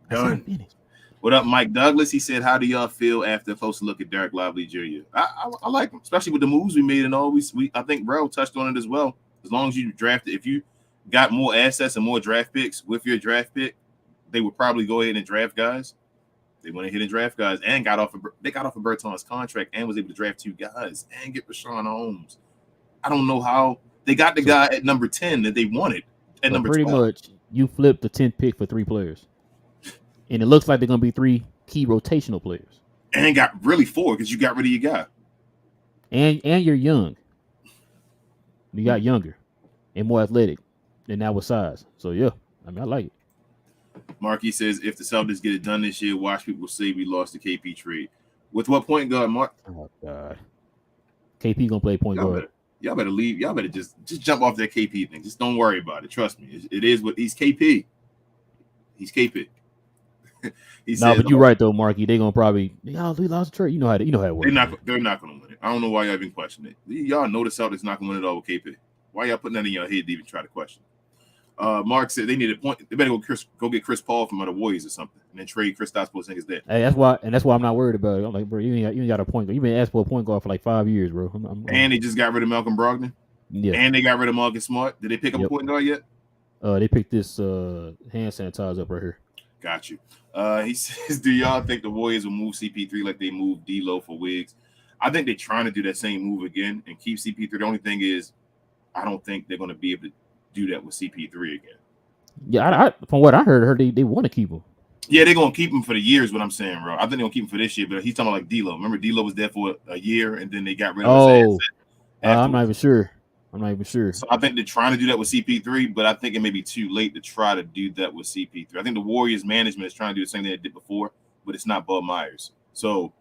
Done. Finished. What up, Mike Douglas? He said, "How do y'all feel after a closer look at Derek Lively Jr.?" I like him, especially with the moves we made and all. I think Bro touched on it as well. As long as you drafted, if you got more assets and more draft picks with your draft pick, they would probably go ahead and draft guys. They went ahead and draft guys and got off of Bertans' contract and was able to draft 2 guys and get Richaun Holmes. I don't know how they got the guy at number 10 that they wanted at number 12. Pretty much, you flipped the 10th pick for 3 players, and it looks like they're gonna be 3 key rotational players. And got really 4 because you got rid of your guy. and you're young. You got younger and more athletic, and now with size. So yeah, I mean I like it. Marky says if the Celtics get it done this year, watch people say we lost the KP trade. With what point guard, Mark? Oh God, KP gonna play point guard. Y'all better leave. Y'all better just jump off that KP thing. Just don't worry about it. Trust me. It is what he's KP. He's KP. No, but you're right though, Marky. They gonna probably we lost the trade. You know how it works. They're not gonna win it. I don't know why y'all even question it. Y'all know the Celtics not gonna win it all with KP. Why y'all putting that in your head to even try to question? Mark said they need a point. They better go get Chris Paul from the Warriors or something, and then trade Kristaps Porzingis there. Hey, that's why I'm not worried about it. I'm like, bro, you ain't got a point guard. You been asked for a point guard for like 5 years, bro. And they just got rid of Malcolm Brogdon. Yeah. And they got rid of Marcus Smart. Did they pick up a point guard yet? They picked this hand sanitizer up right here. Got you. He says, do y'all think the Warriors will move CP3 like they moved D'Lo for Wiggs? I think they're trying to do that same move again and keep CP3. The only thing is, I don't think they're going to be able to do that with CP3 again. Yeah, from what I heard they want to keep him. Yeah, they're going to keep him for the years, what I'm saying, bro. I think they're going to keep him for this year, but he's talking about like D'Lo. Remember, D'Lo was there for a year, and then they got rid of his asset. I'm not even sure. So I think they're trying to do that with CP3, but I think it may be too late to try to do that with CP3. I think the Warriors management is trying to do the same thing they did before, but it's not Bob Myers. So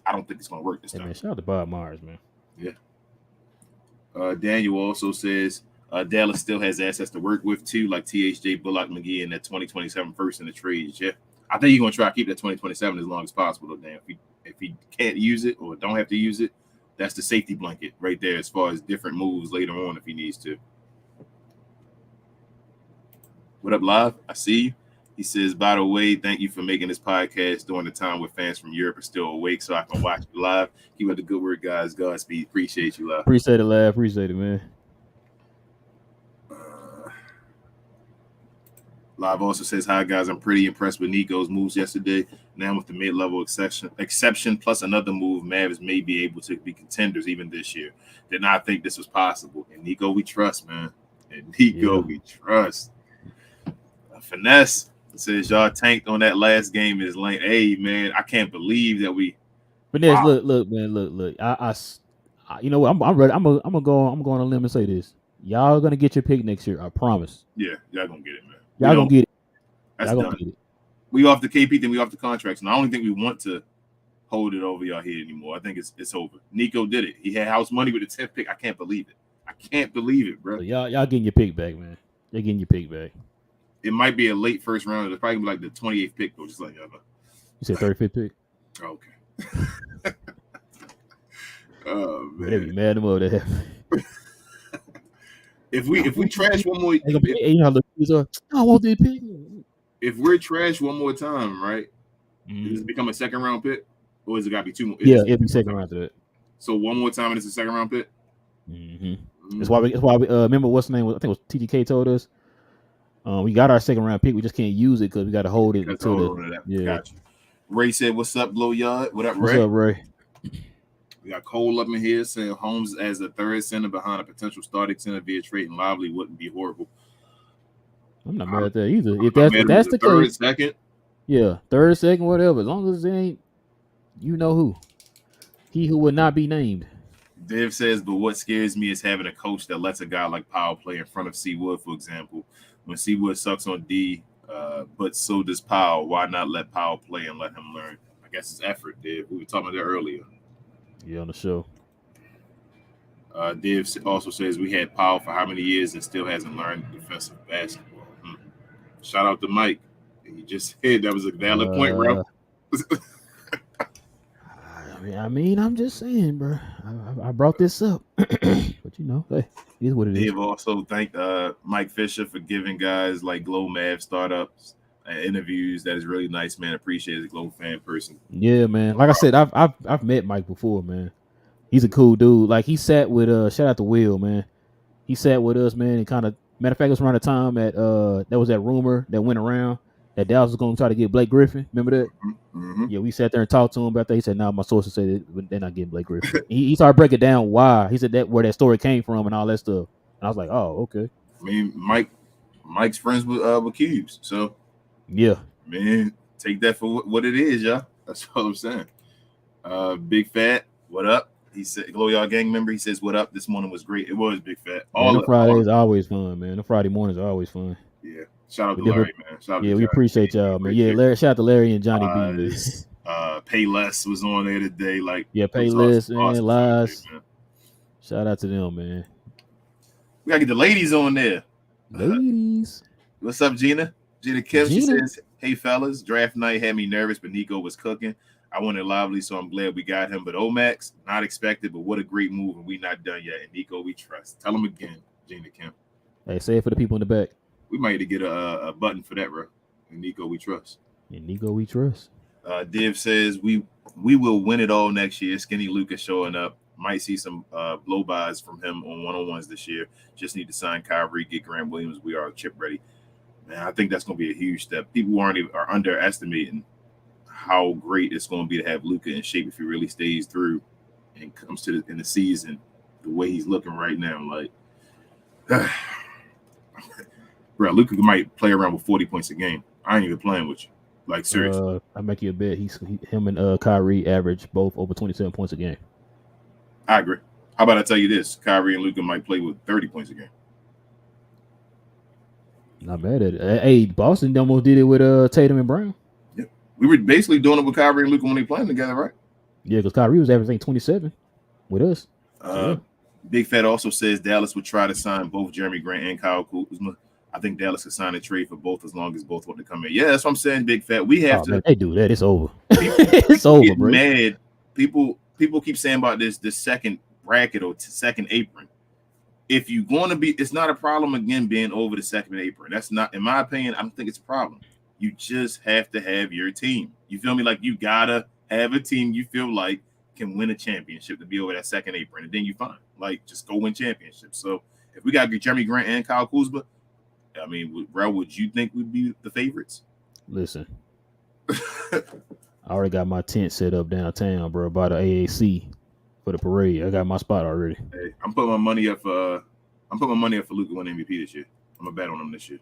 I don't think it's going to work this time. Man, shout out to Bob Myers, man. Yeah. Daniel also says Dallas still has assets to work with too, like THJ, Bullock, McGee, and that 2027 first in the trades. Yeah, I think he's going to try to keep that 2027 as long as possible. Though, Dan, if he can't use it or don't have to use it, that's the safety blanket right there as far as different moves later on if he needs to. What up, Live? I see you. He says, by the way, thank you for making this podcast during the time where fans from Europe are still awake so I can watch you live. Keep up the good work, guys. Godspeed. Appreciate you, Live. Appreciate it, Live. Appreciate it, man. Live also says, hi, guys. I'm pretty impressed with Nico's moves yesterday. Now with the mid-level exception plus another move, Mavs may be able to be contenders even this year. Did not think this was possible. And Nico, we trust, man. And Nico, we trust. Finesse says, y'all tanked on that last game is lame. Hey, man, I can't believe that we. Finesse, wow. Look, man, look. I you know what? I'm ready. I'm gonna go on a limb and say this. Y'all gonna get your pick next year. I promise. Yeah, y'all gonna get it, man. Y'all gonna get it. That's done. We off the KP, then we off the contracts. And I don't think we want to hold it over y'all head anymore. I think it's over. Nico did it. He had house money with the 10th pick. I can't believe it. I can't believe it, bro. So y'all getting your pick back, man. They're getting your pick back. It might be a late first round. It's probably like the 28th pick, though. Just like y'all know. You said 35th pick? Okay. Oh man. They be mad about that. If we trash one more, if we're trash one more time, right? Does it become a second round pick, or is it got to be two more? Yeah, it'll be second round to that. So one more time, and it's a second round pick. That's why we remember what's the name? I think it was TTK told us. We got our second round pick. We just can't use it because we got to hold it until Gotcha. Ray said, "What's up, Blow Yard? What up, Ray? What's up, Ray?" We got Cole up in here saying Holmes as a third center behind a potential starting center via trading Lively wouldn't be horrible. I'm not mad at that either. If that's the third, case, second, yeah, third, second, whatever. As long as it ain't, you know who, he who would not be named. Dev says, but what scares me is having a coach that lets a guy like Powell play in front of Seawood, for example. When Seawood sucks on D, but so does Powell. Why not let Powell play and let him learn? I guess it's effort, Dev. We were talking about that earlier. Yeah, on the show. Dev also says we had Powell for how many years and still hasn't learned defensive basketball. Shout out to Mike. He just said that was a valid point, bro. I mean, I'm just saying, bro. I brought this up, but you know, hey, it is what it is. Dave also thanked Mike Fisher for giving guys like Glow Mav startups interviews. That is really nice, man. Appreciate it, Glow fan person. Yeah, man. Like I said, I've met Mike before, man. He's a cool dude. Like he sat with shout out to Will, man. He sat with us, man, and kind of matter of fact, it was around the time that there was that rumor that went around that Dallas was going to try to get Blake Griffin. Remember that? Mm-hmm. Yeah, we sat there and talked to him about that. He said, "No, my sources say that they're not getting Blake Griffin." he started breaking down why. He said that where that story came from and all that stuff. And I was like, "Oh, okay." I mean, Mike's friends with Cubes, so yeah, man, take that for what it is, y'all. That's all I'm saying. Big Fat, what up? He said, "Hello, y'all gang member." He says, "What up? This morning was great. It was big fat. Man, the Fridays are always fun, man. The Friday mornings are always fun. Yeah. Shout out to Larry, man. Shout out yeah, to we Johnny. appreciate y'all, man. Yeah, Larry. Shout out to Larry and Johnny B, man. Pay Less was on there today. Like, yeah, Pay Less, man. Lies. Man. Shout out to them, man. We gotta get the ladies on there. Ladies. What's up, Gina? Gina Kim, she says, "Hey fellas, draft night had me nervous, but Nico was cooking. I wanted Lively, so I'm glad we got him. But Omax, not expected, but what a great move, and we not done yet. And Nico, we trust." Tell him again, Gina Kim. Hey, say it for the people in the back. We might need to get a button for that, bro. And Nico, we trust. And Nico, we trust. Div says we will win it all next year. Skinny Luka showing up. Might see some blow-bys from him on one-on-ones this year. Just need to sign Kyrie, get Grant Williams. We are chip ready. Man, I think that's going to be a huge step. People are underestimating how great it's going to be to have Luka in shape if he really stays through and comes to in the season the way he's looking right now. Like, bro, Luka might play around with 40 points a game. I ain't even playing with you. Like, seriously. I make you a bet. Him and Kyrie average both over 27 points a game. I agree. How about I tell you this? Kyrie and Luka might play with 30 points a game. Not bad at it. Hey, Boston almost did it with Tatum and Brown. Yeah. We were basically doing it with Kyrie and Luka when they playing together, right? Yeah, because Kyrie was averaging 27 with us. Yeah. Big Fat also says Dallas would try to sign both Jeremy Grant and Kyle Kuzma. I think Dallas could sign a trade for both as long as both want to come in. Yeah, that's what I'm saying, Big Fat. We have to. Man, they do that. It's over. It's over, bro. Mad. People keep saying about this second bracket or second apron. If you're going to be, it's not a problem again being over the second apron. That's not, in my opinion, I don't think it's a problem. You just have to have your team. You feel me? Like, you gotta have a team you feel like can win a championship to be over that second apron, and then you fine. Like, just go win championships. So if we got Jeremy Grant and Kyle Kuzma, I mean, bro, would you think we'd be the favorites? Listen, I already got my tent set up downtown, bro, by the AAC for the parade. I got my spot already. Hey, I'm putting my money up for Luka winning MVP this year. I'm gonna bet on him this year.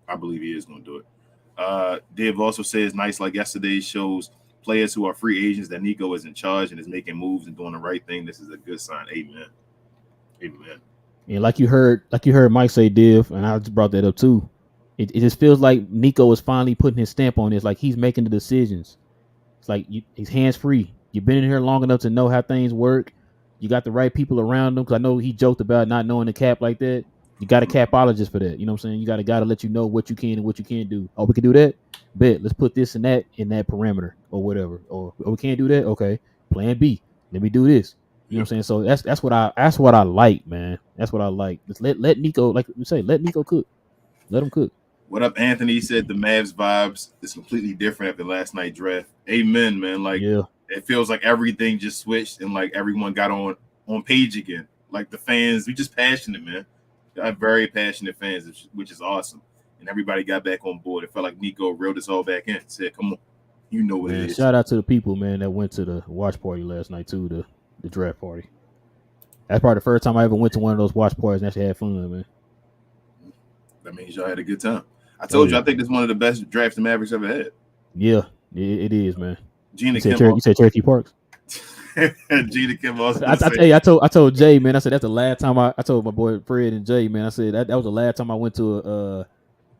I believe he is gonna do it. Dave also says, nice like yesterday shows players who are free agents that Nico is in charge and is making moves and doing the right thing. This is a good sign. Amen. Amen. And like you heard Mike say, Div, and I just brought that up too. It just feels like Nico is finally putting his stamp on this. Like, he's making the decisions. It's like he's hands free. You've been in here long enough to know how things work. You got the right people around him. Because I know he joked about not knowing the cap like that. You got a capologist for that. You know what I'm saying? You got a guy to let you know what you can and what you can't do. Oh, we can do that? Bet. Let's put this and that in that parameter or whatever. Or we can't do that? Okay. Plan B. Let me do this. You know what I'm saying? So that's what I like, man. That's what I like. Just let Nico, like we say, let Nico cook. Let him cook. What up, Anthony? He said the Mavs vibes is completely different after last night's draft. Amen, man. Like, yeah. It feels like everything just switched and like everyone got on page again. Like, the fans, we just passionate, man. Got very passionate fans, which is awesome. And everybody got back on board. It felt like Nico reeled us all back in. Said, come on, you know what it is. Shout out to the people, man, that went to the watch party last night too, the draft party. That's probably the first time I ever went to one of those watch parties and actually had fun, man. That means y'all had a good time. I told you, I think this is one of the best drafts the Mavericks ever had. Yeah, it is, man. Gina Kim, you said Cherokee Parks. Gina Kim also. I tell you, I told Jay, man. I said that's the last time I told my boy Fred and Jay, man. I said that was the last time I went to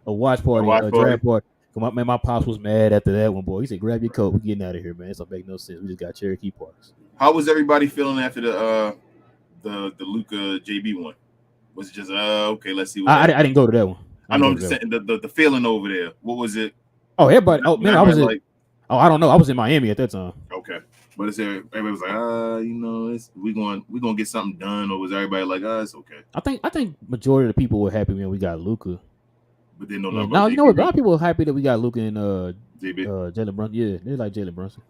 a watch party, a draft party. Man, my pops was mad after that one, boy. He said, "Grab your coat, we're getting out of here, man. It's don't make no sense. We just got Cherokee Parks." How was everybody feeling after the Luka JB one? Was it just okay? Let's see. I didn't go to that one. I know I'm just saying the feeling over there. What was it? Oh, everybody. Oh man, I was like. I don't know. I was in Miami at that time. Okay, but it's everybody was like, we gonna get something done, or was everybody like, it's okay? I think majority of the people were happy when we got Luka. But they know nothing about you know what? A lot of people were happy that we got Luka and Jalen Brunson. Yeah, they like Jalen Brunson.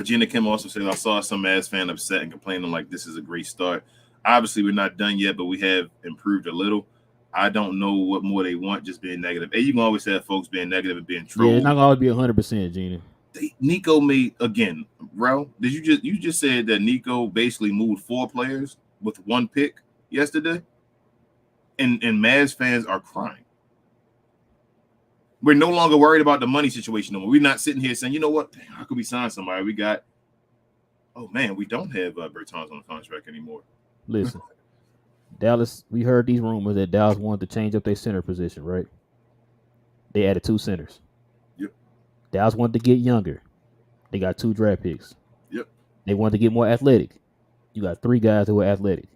Gina Kim also said, I saw some Mavs fan upset and complaining like this is a great start. Obviously, we're not done yet, but we have improved a little. I don't know what more they want, just being negative. Hey, you can always have folks being negative and being trolled. Yeah, it's not gonna always be 100%, Gina. Nico made again, bro. You just said that Nico basically moved 4 players with 1 pick yesterday, and Mavs fans are crying. We're no longer worried about the money situation no more. We're not sitting here saying, you know what, how could we sign somebody? We got Oh man, we don't have Bertans on the contract anymore. Listen, Dallas. We heard these rumors that Dallas wanted to change up their center position, right? They added 2 centers. Yep. Dallas wanted to get younger. They got 2 draft picks. Yep. They wanted to get more athletic. You got 3 guys who are athletic.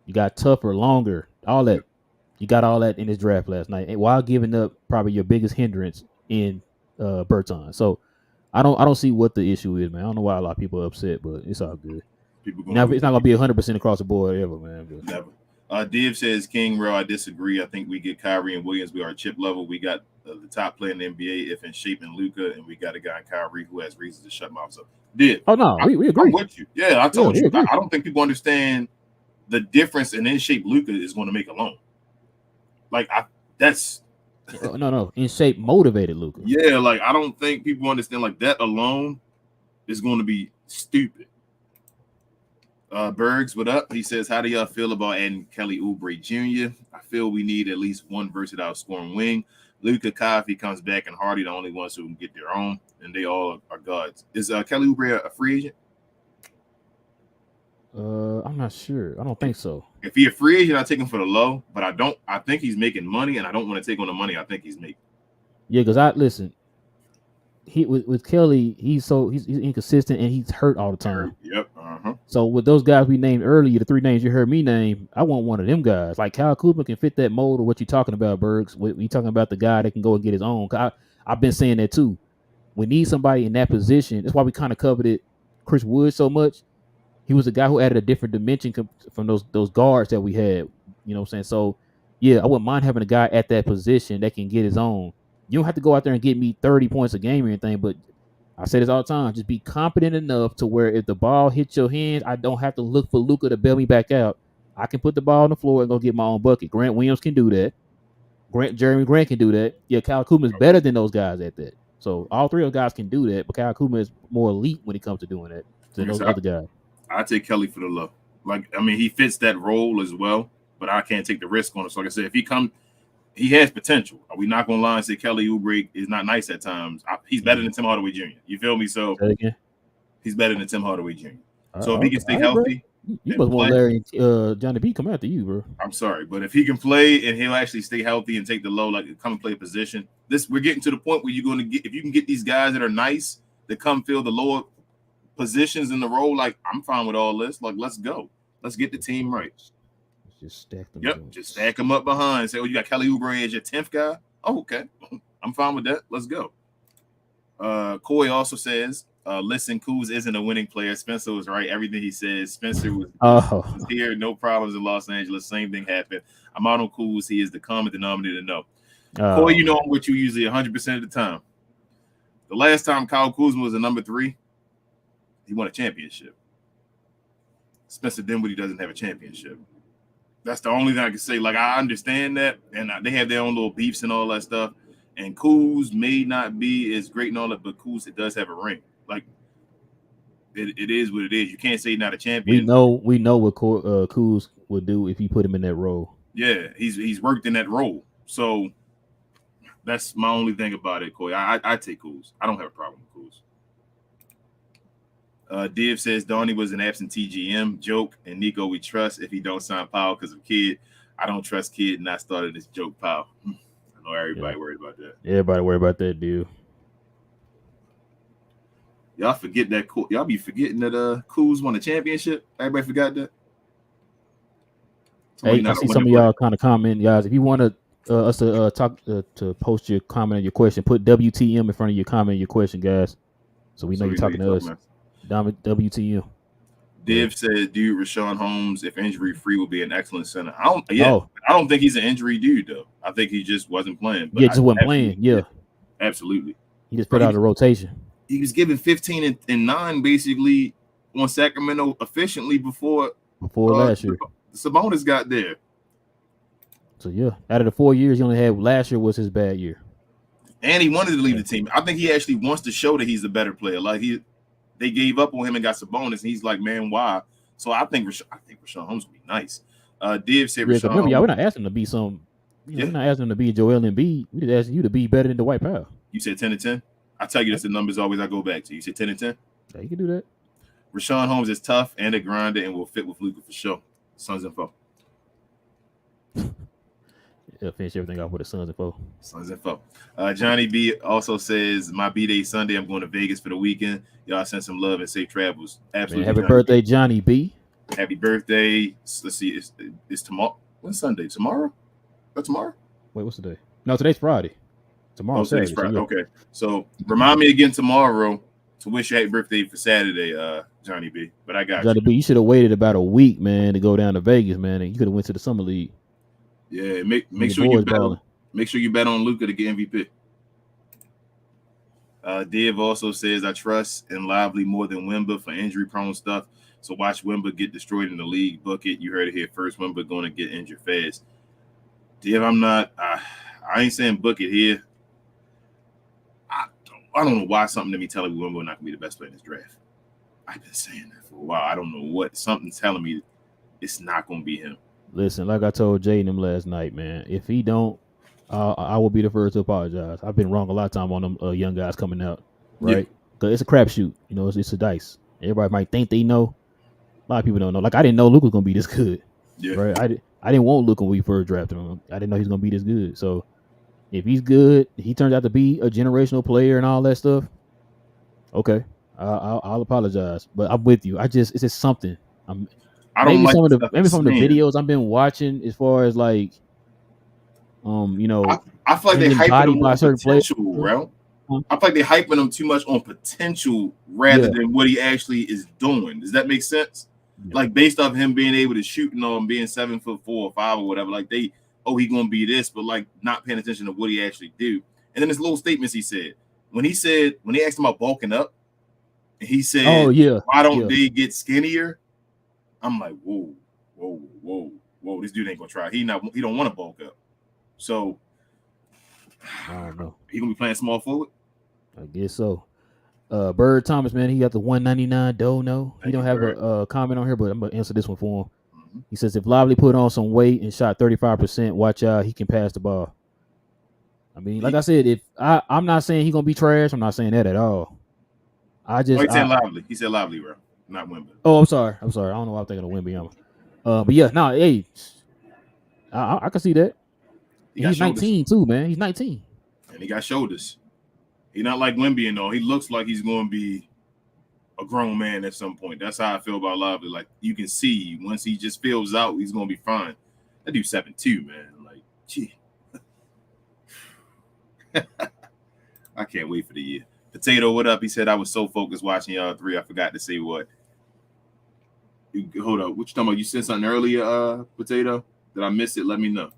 You got tougher, longer, all that. Yep. You got all that in this draft last night, and while giving up probably your biggest hindrance in Bertans. So I don't see what the issue is, man. I don't know why a lot of people are upset, but it's all good. It's not gonna be 100% across the board ever, man. But. Never. Div says, King, bro, I disagree. I think we get Kyrie and Williams. We are chip level. We got the top player in the NBA, if in shape, and Luka, and we got a guy in Kyrie who has reasons to shut mouths up. Div. Oh no, we agree. I'm with you. Yeah, I told you. I don't think people understand the difference in shape Luka is going to make alone. Like that's no in shape motivated Luka. Yeah, like I don't think people understand like that alone is going to be stupid. Bergs, what up? He says, how do y'all feel about adding Kelly Oubre Jr.? I feel we need at least one versatile scoring wing. Luka, Kai, if he comes back, and Hardy, the only ones who can get their own, and they all are gods. Is Kelly Oubre a free agent? I'm not sure. I don't think so. If he's a free agent, I take him for the low, but I think he's making money, and I don't want to take on the money I think he's making. Yeah, because listen. He with Kelly, he's inconsistent and he's hurt all the time. Yep. So with those guys we named earlier, the 3 names you heard me name, I want one of them guys. Like Kyle Kuzma can fit that mold of what you're talking about, Bergs. We talking about the guy that can go and get his own. I've been saying that too. We need somebody in that position. That's why we kind of coveted Chris Wood so much. He was a guy who added a different dimension from those guards that we had. You know what I'm saying? So yeah, I wouldn't mind having a guy at that position that can get his own. You don't have to go out there and get me 30 points a game or anything, but I say this all the time. Just be competent enough to where if the ball hits your hands, I don't have to look for Luka to bail me back out. I can put the ball on the floor and go get my own bucket. Grant Williams can do that. Jeremy Grant can do that. Yeah, Kyle Kuzma is better than those guys at that. So all 3 of those guys can do that, but Kyle Kuzma is more elite when it comes to doing that than those other guys. I take Kelly for the low. He fits that role as well, but I can't take the risk on it. So like I said, if he has potential. Are we not going to lie and say Kelly Oubre is not nice at times? He's better than Tim Hardaway Jr. You feel me? So he's better than Tim Hardaway Jr. So if he can stay healthy. You must want Larry and Johnny B come after you, bro. I'm sorry, but if he can play and he'll actually stay healthy and take the low, like come and play a position, we're getting to the point where you're going to get, if you can get these guys that are nice that come fill the lower positions in the role, like I'm fine with all this. Like, let's go. Let's get the team right. Just stack them. Yep, just stack them up behind. Say, you got Kelly Oubre as your 10th guy? Oh, okay. I'm fine with that. Let's go. Coy also says, listen, Kuz isn't a winning player. Spencer was right. Everything he says. Spencer was here. No problems in Los Angeles. Same thing happened. I'm out on Kuz. He is the common denominator. No. Coy, you know I'm with you usually 100% of the time. The last time Kyle Kuzma was a number 3, he won a championship. Spencer Dinwiddie doesn't have a championship. That's the only thing I can say. Like, I understand that, and they have their own little beefs and all that stuff. And Kuz may not be as great and all that, but Kuz, it does have a ring. Like, it is what it is. You can't say he's not a champion. We know what Kuz would do if you put him in that role. Yeah, he's worked in that role. So that's my only thing about it, Coy. I take Kuz. I don't have a problem with Kuz. Div says Donnie was an absentee GM joke, and Nico we trust if he don't sign Powell because of Kid. I don't trust Kid, and I started this joke Powell. I know everybody worried about that. Everybody worried about that deal. Y'all forget that. Y'all be forgetting that Kuz won a championship. Everybody forgot that. Hey, I see some of y'all kind of comment, guys. If you want us to talk to post your comment and your question, put WTM in front of your comment and your question, guys, so we know you're talking to us. WTU. Div said, dude, Richaun Holmes, if injury free, will be an excellent center. I don't think he's an injury dude though. I think he just wasn't playing. But just wasn't playing. Yeah, absolutely. He just put out a rotation. He was given 15 and 9 basically on Sacramento efficiently before last year. Sabonis got there. So yeah, out of the 4 years he only had, last year was his bad year. And he wanted to leave the team. I think he actually wants to show that he's a better player. Like they gave up on him and got Sabonis, and he's like, man, why? So I think Richaun Holmes would be nice. Div said Richaun. Remember, y'all, we're not asking him to be some. We're not asking him to be Joel Embiid. We just asking you to be better than Dwight Powell. You said 10 and 10. I tell you, that's the numbers always I go back to. You said 10 and 10. Yeah, you can do that. Richaun Holmes is tough and a grinder and will fit with Luka for sure. Suns info. Yeah, finish everything off with the Suns info. Suns info. Johnny B also says, my B-Day Sunday, I'm going to Vegas for the weekend. Y'all send some love and safe travels. Absolutely. Man, happy birthday, Johnny B. Happy birthday. Let's see. It's tomorrow. When's Sunday? Tomorrow? That's tomorrow? Wait, what's the day? No, today's Friday. Tomorrow's today's Saturday. Friday. So Okay. So remind me again tomorrow to wish you happy birthday for Saturday, Johnny B. But I got Johnny B, you should have waited about a week, man, to go down to Vegas, man. And you could have went to the summer league. Yeah, make sure you bet on Luka to get MVP. Div also says, I trust in Lively more than Wemba for injury-prone stuff. So watch Wemba get destroyed in the league bucket. You heard it here first. Wemba going to get injured fast. Div, I'm not. I ain't saying bucket here. I don't know why something to me telling me Wemba not going to be the best player in this draft. I've been saying that for a while. I don't know what. Something's telling me it's not going to be him. Listen, like I told Jay and them last night, man, if he don't, I will be the first to apologize. I've been wrong a lot of time on them young guys coming out, right? Because it's a crapshoot. You know, it's a dice. Everybody might think they know. A lot of people don't know. Like, I didn't know Luka was going to be this good, right? I didn't want Luka when we first drafted him. I didn't know he was going to be this good. So, if he's good, he turns out to be a generational player and all that stuff, okay, I'll apologize. But I'm with you. It's just something. Maybe from the videos I've been watching, as far as like, you know, I feel like they hyping him on potential, bro. I feel like they hyping him too much on potential rather than what he actually is doing. Does that make sense? Yeah. Like based off him being able to shoot and being 7'4" or 5" or whatever, like he gonna be this, but like not paying attention to what he actually do. And then his little statements he said when they asked him about bulking up, and he said, why don't they get skinnier? I'm like, whoa, this dude ain't gonna try. He don't want to bulk up. So I don't know. He gonna be playing small forward? I guess so. Bird Thomas, man, he got the 199 dono. He don't have a comment on here, but I'm gonna answer this one for him. Mm-hmm. He says if Lively put on some weight and shot 35%, watch out, he can pass the ball. I mean, like I said, if I'm not saying he's gonna be trash, I'm not saying that at all. He said Lively. He said Lively, bro. Not Wemby. Oh, I'm sorry. I don't know why I'm thinking of Wemby. But yeah, hey, I can see that. He's 19 too, man. He's 19, and he got shoulders. He's not like Wemby and all. He looks like he's going to be a grown man at some point. That's how I feel about Lively. Like you can see once he just fills out, he's going to be fine. That dude's 7'2", man. Like, gee, I can't wait for the year. Potato, what up? He said I was so focused watching y'all three, I forgot to say what. Hold up, what you talking about? You said something earlier, Potato? Did I miss it? Let me know.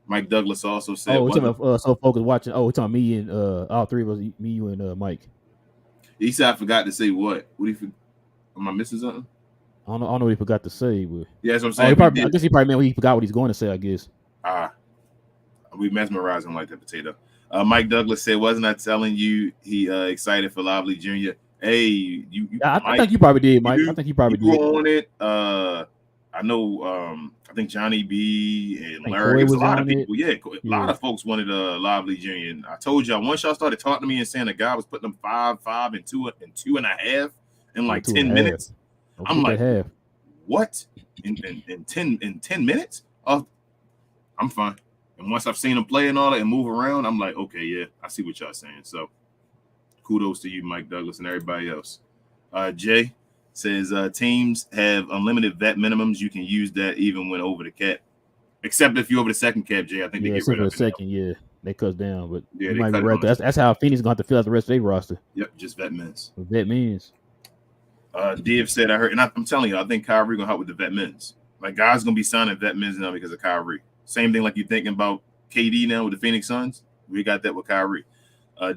Mike Douglas also said. Oh, we're talking about so focused watching. Oh, we're talking me and all three of us, me, you, and Mike. He said I forgot to say what? Am I missing something? I don't know what he forgot to say. But yeah, that's what I'm saying. I guess he probably meant he forgot what he's going to say. I guess. We mesmerized him like that, Potato. Mike Douglas said, "Wasn't I telling you he excited for Lively Jr.?" Hey, I think you probably did, Mike. I think you probably did. On it. I know. I think Johnny B and Larry. It was a lot of people. Yeah, a lot of folks wanted Lively Jr. And I told y'all once y'all started talking to me and saying the guy was putting them 5, 2, and 2.5 in like 10 minutes. I'm like, what? In 10 minutes? Oh, I'm fine. And once I've seen him play and all that and move around, I'm like, okay, yeah, I see what y'all saying. So kudos to you, Mike Douglas, and everybody else. Jay says teams have unlimited vet minimums. You can use that even when over the cap. Except if you're over the second cap, Jay. I think they get rid of the second, they cut down. But yeah, might be right. That's how Phoenix is going to have to fill out the rest of their roster. Yep, just vet mins. Vet mins. Div said, I heard, and I'm telling you, I think Kyrie going to help with the vet mins. Like, guys going to be signing vet mins now because of Kyrie. Same thing like you're thinking about KD now with the Phoenix Suns. We got that with Kyrie.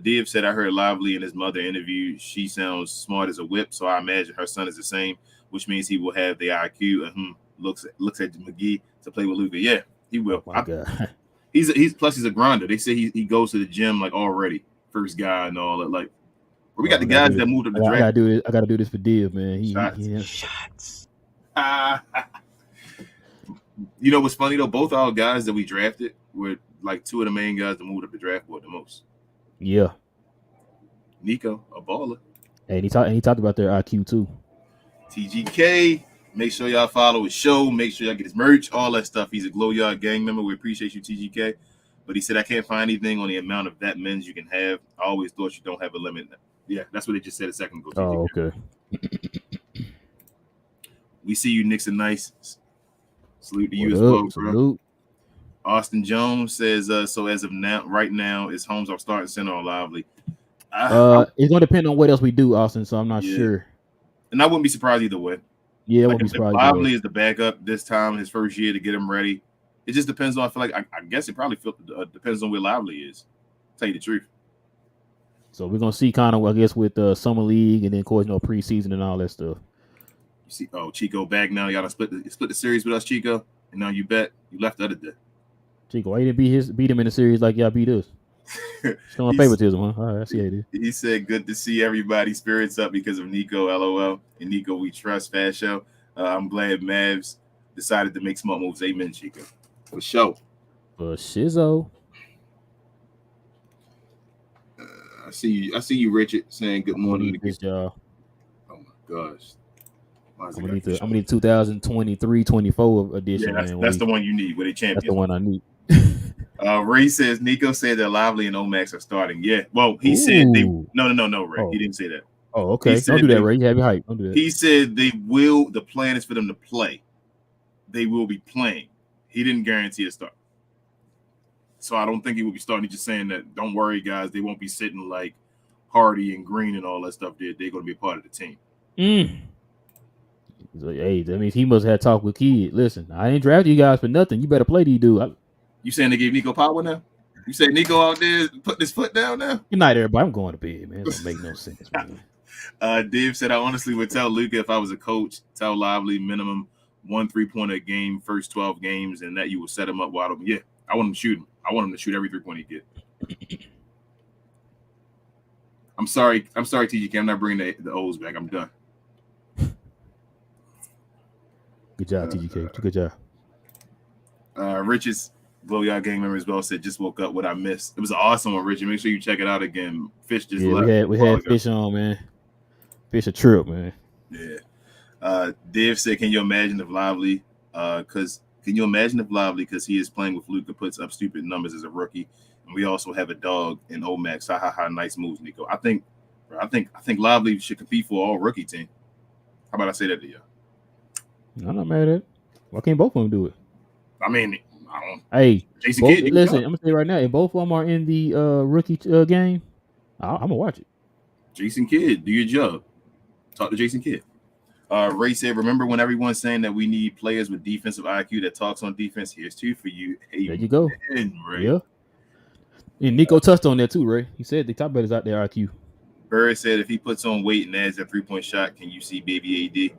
Div said, I heard Lively in his mother interview. She sounds smart as a whip, so I imagine her son is the same, which means he will have the IQ. Looks at McGee to play with Luka. Yeah, he will. Oh my God. He's a grinder. They say he goes to the gym like already, first guy and all that. Like, we got the guys that moved up the draft. I gotta do this for Div, man. Shots. You know what's funny though? Both our guys that we drafted were like two of the main guys that moved up the draft board the most. Yeah. Nico, a baller. And he talked about their IQ too. TGK. Make sure y'all follow his show. Make sure y'all get his merch, all that stuff. He's a Glow Yard gang member. We appreciate you, TGK. But he said, I can't find anything on the amount of that men's you can have. I always thought you don't have a limit. Yeah, that's what they just said a second ago. TGK. Oh, okay. We see you, Nixon Nice. Salute to you What as up? well, bro. Salute. Austin Jones says, so as of now, right now, is Holmes our starting center or Lively? It's going to depend on what else we do, Austin, so I'm not sure. And I wouldn't be surprised either way. Yeah, I like wouldn't be if surprised. Lively is the backup this time, his first year to get him ready. It just depends on, I feel like, I guess it probably depends on where Lively is. Tell you the truth. So we're going to see kind of, I guess, with Summer League and then, of course, preseason and all that stuff. You see, Chico back now. Y'all split the series with us, Chico. And now you bet. You left the other day. Chico, why you didn't beat him in the series like y'all beat us? Showing favoritism, huh? All right, I see how it is. He said, good to see everybody's spirits up because of Nico, LOL. And Nico, we trust. Fast show. I'm glad Mavs decided to make smart moves. Amen, Chico. For sure. For shizzo. I see you, Richard, saying good morning. This, y'all. Oh my gosh. I'm gonna need 2023-24 edition. Yeah, that's the one you need with a champion. That's the one I need. Ray says Nico said that Lively and Omax are starting. Yeah. Well, he said they no, Ray. He didn't say that. Oh, okay. Don't do that, Ray. You have me hype. Don't do that. He said they will. The plan is for them to play. They will be playing. He didn't guarantee a start. So I don't think he will be starting. He's just saying that don't worry, guys. They won't be sitting like Hardy and Green and all that stuff. They're going to be a part of the team. So, hey, that means he must have talked with Kid. Listen, I ain't drafted you guys for nothing. You better play these dudes. You saying they gave Nico power now? You say Nico out there putting his foot down now? Good night, everybody. I'm going to bed, man. It don't make no sense, man. Dave said, I honestly would tell Luka if I was a coach, tell Lively minimum 1 3-pointer a game, first 12 games, and that you will set him up wide open. Yeah, I want him to shoot him. I want him to shoot every 3-pointer he get. I'm sorry, TGK. I'm not bringing the O's back. I'm done. Good job, TGK. Good job. Rich's Glow Yard gang member as well said, just woke up what I missed. It was an awesome one, Richard. Make sure you check it out again. Fish just left. We had Fish on, man. Fish a trip, man. Yeah. Dave said, can you imagine if Lively, because he is playing with Luka, puts up stupid numbers as a rookie, and we also have a dog in Omax. Ha. Nice moves, Nico. I think Lively should compete for all rookie team. How about I say that to you? I'm not mad at it. Why can't both of them do it? I mean, I don't. Hey, Jason Kidd, listen, I'm gonna say right now, if both of them are in the rookie game, I'm gonna watch it. Jason Kidd, do your job. Talk to Jason Kidd. Ray said, remember when everyone's saying that we need players with defensive IQ that talks on defense? Here's two for you. Hey, there you go. Ray. Yeah. And Nico touched on that too, Ray. He said the top betters out there IQ. Bird said if he puts on weight and adds that 3-point shot, can you see baby AD?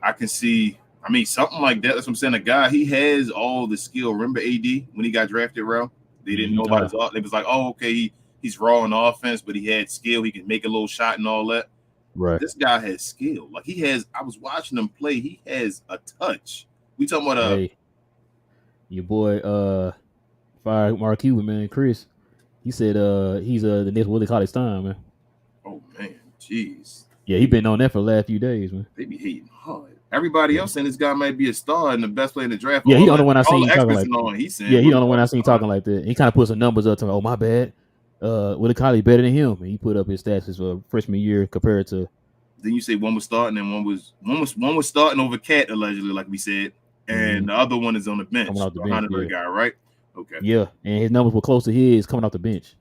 I can see. I mean, something like that. That's what I'm saying. A guy, he has all the skill. Remember AD when he got drafted, bro? They didn't know about his. They was like, oh, okay, he's raw in offense, but he had skill. He can make a little shot and all that. Right. This guy has skill. Like he has. I was watching him play. He has a touch. We talking about your boy Fire Mark Cuban, man, Chris. He said he's the next Willie College time, man. Oh man, jeez. Yeah, he been on that for the last few days, man. They be hating hard. Everybody else saying this guy might be a star and the best player in the draft. Yeah, he the only one I seen talking like that. He's saying, he the only one I seen talking like that. He kind of put some numbers up to me. Oh, my bad. Willie College better than him. And he put up his stats his freshman year compared to. Then you say one was starting and one was starting over Cat allegedly, like we said, and the other one is on the bench. Coming off the bench, guy, right? Okay. Yeah, and his numbers were close to his coming off the bench.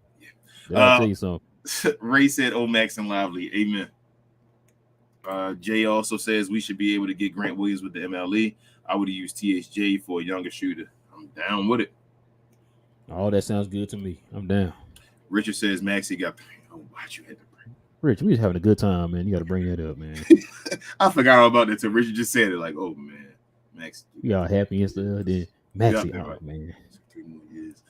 Yeah. I'll tell you something. Ray said Omax and Lively. Amen. Jay also says we should be able to get Grant Williams with the MLE. I would have used THJ for a younger shooter. I'm down with it. Oh, that sounds good to me. I'm down. Richard says Maxie got. Oh, why'd you had to bring? Rich, we just having a good time, man. You got to bring that up, man. I forgot all about that till Richard just said it. Like, oh man, Max. We all happy and stuff. Then Maxie, right. Man. 3 more years.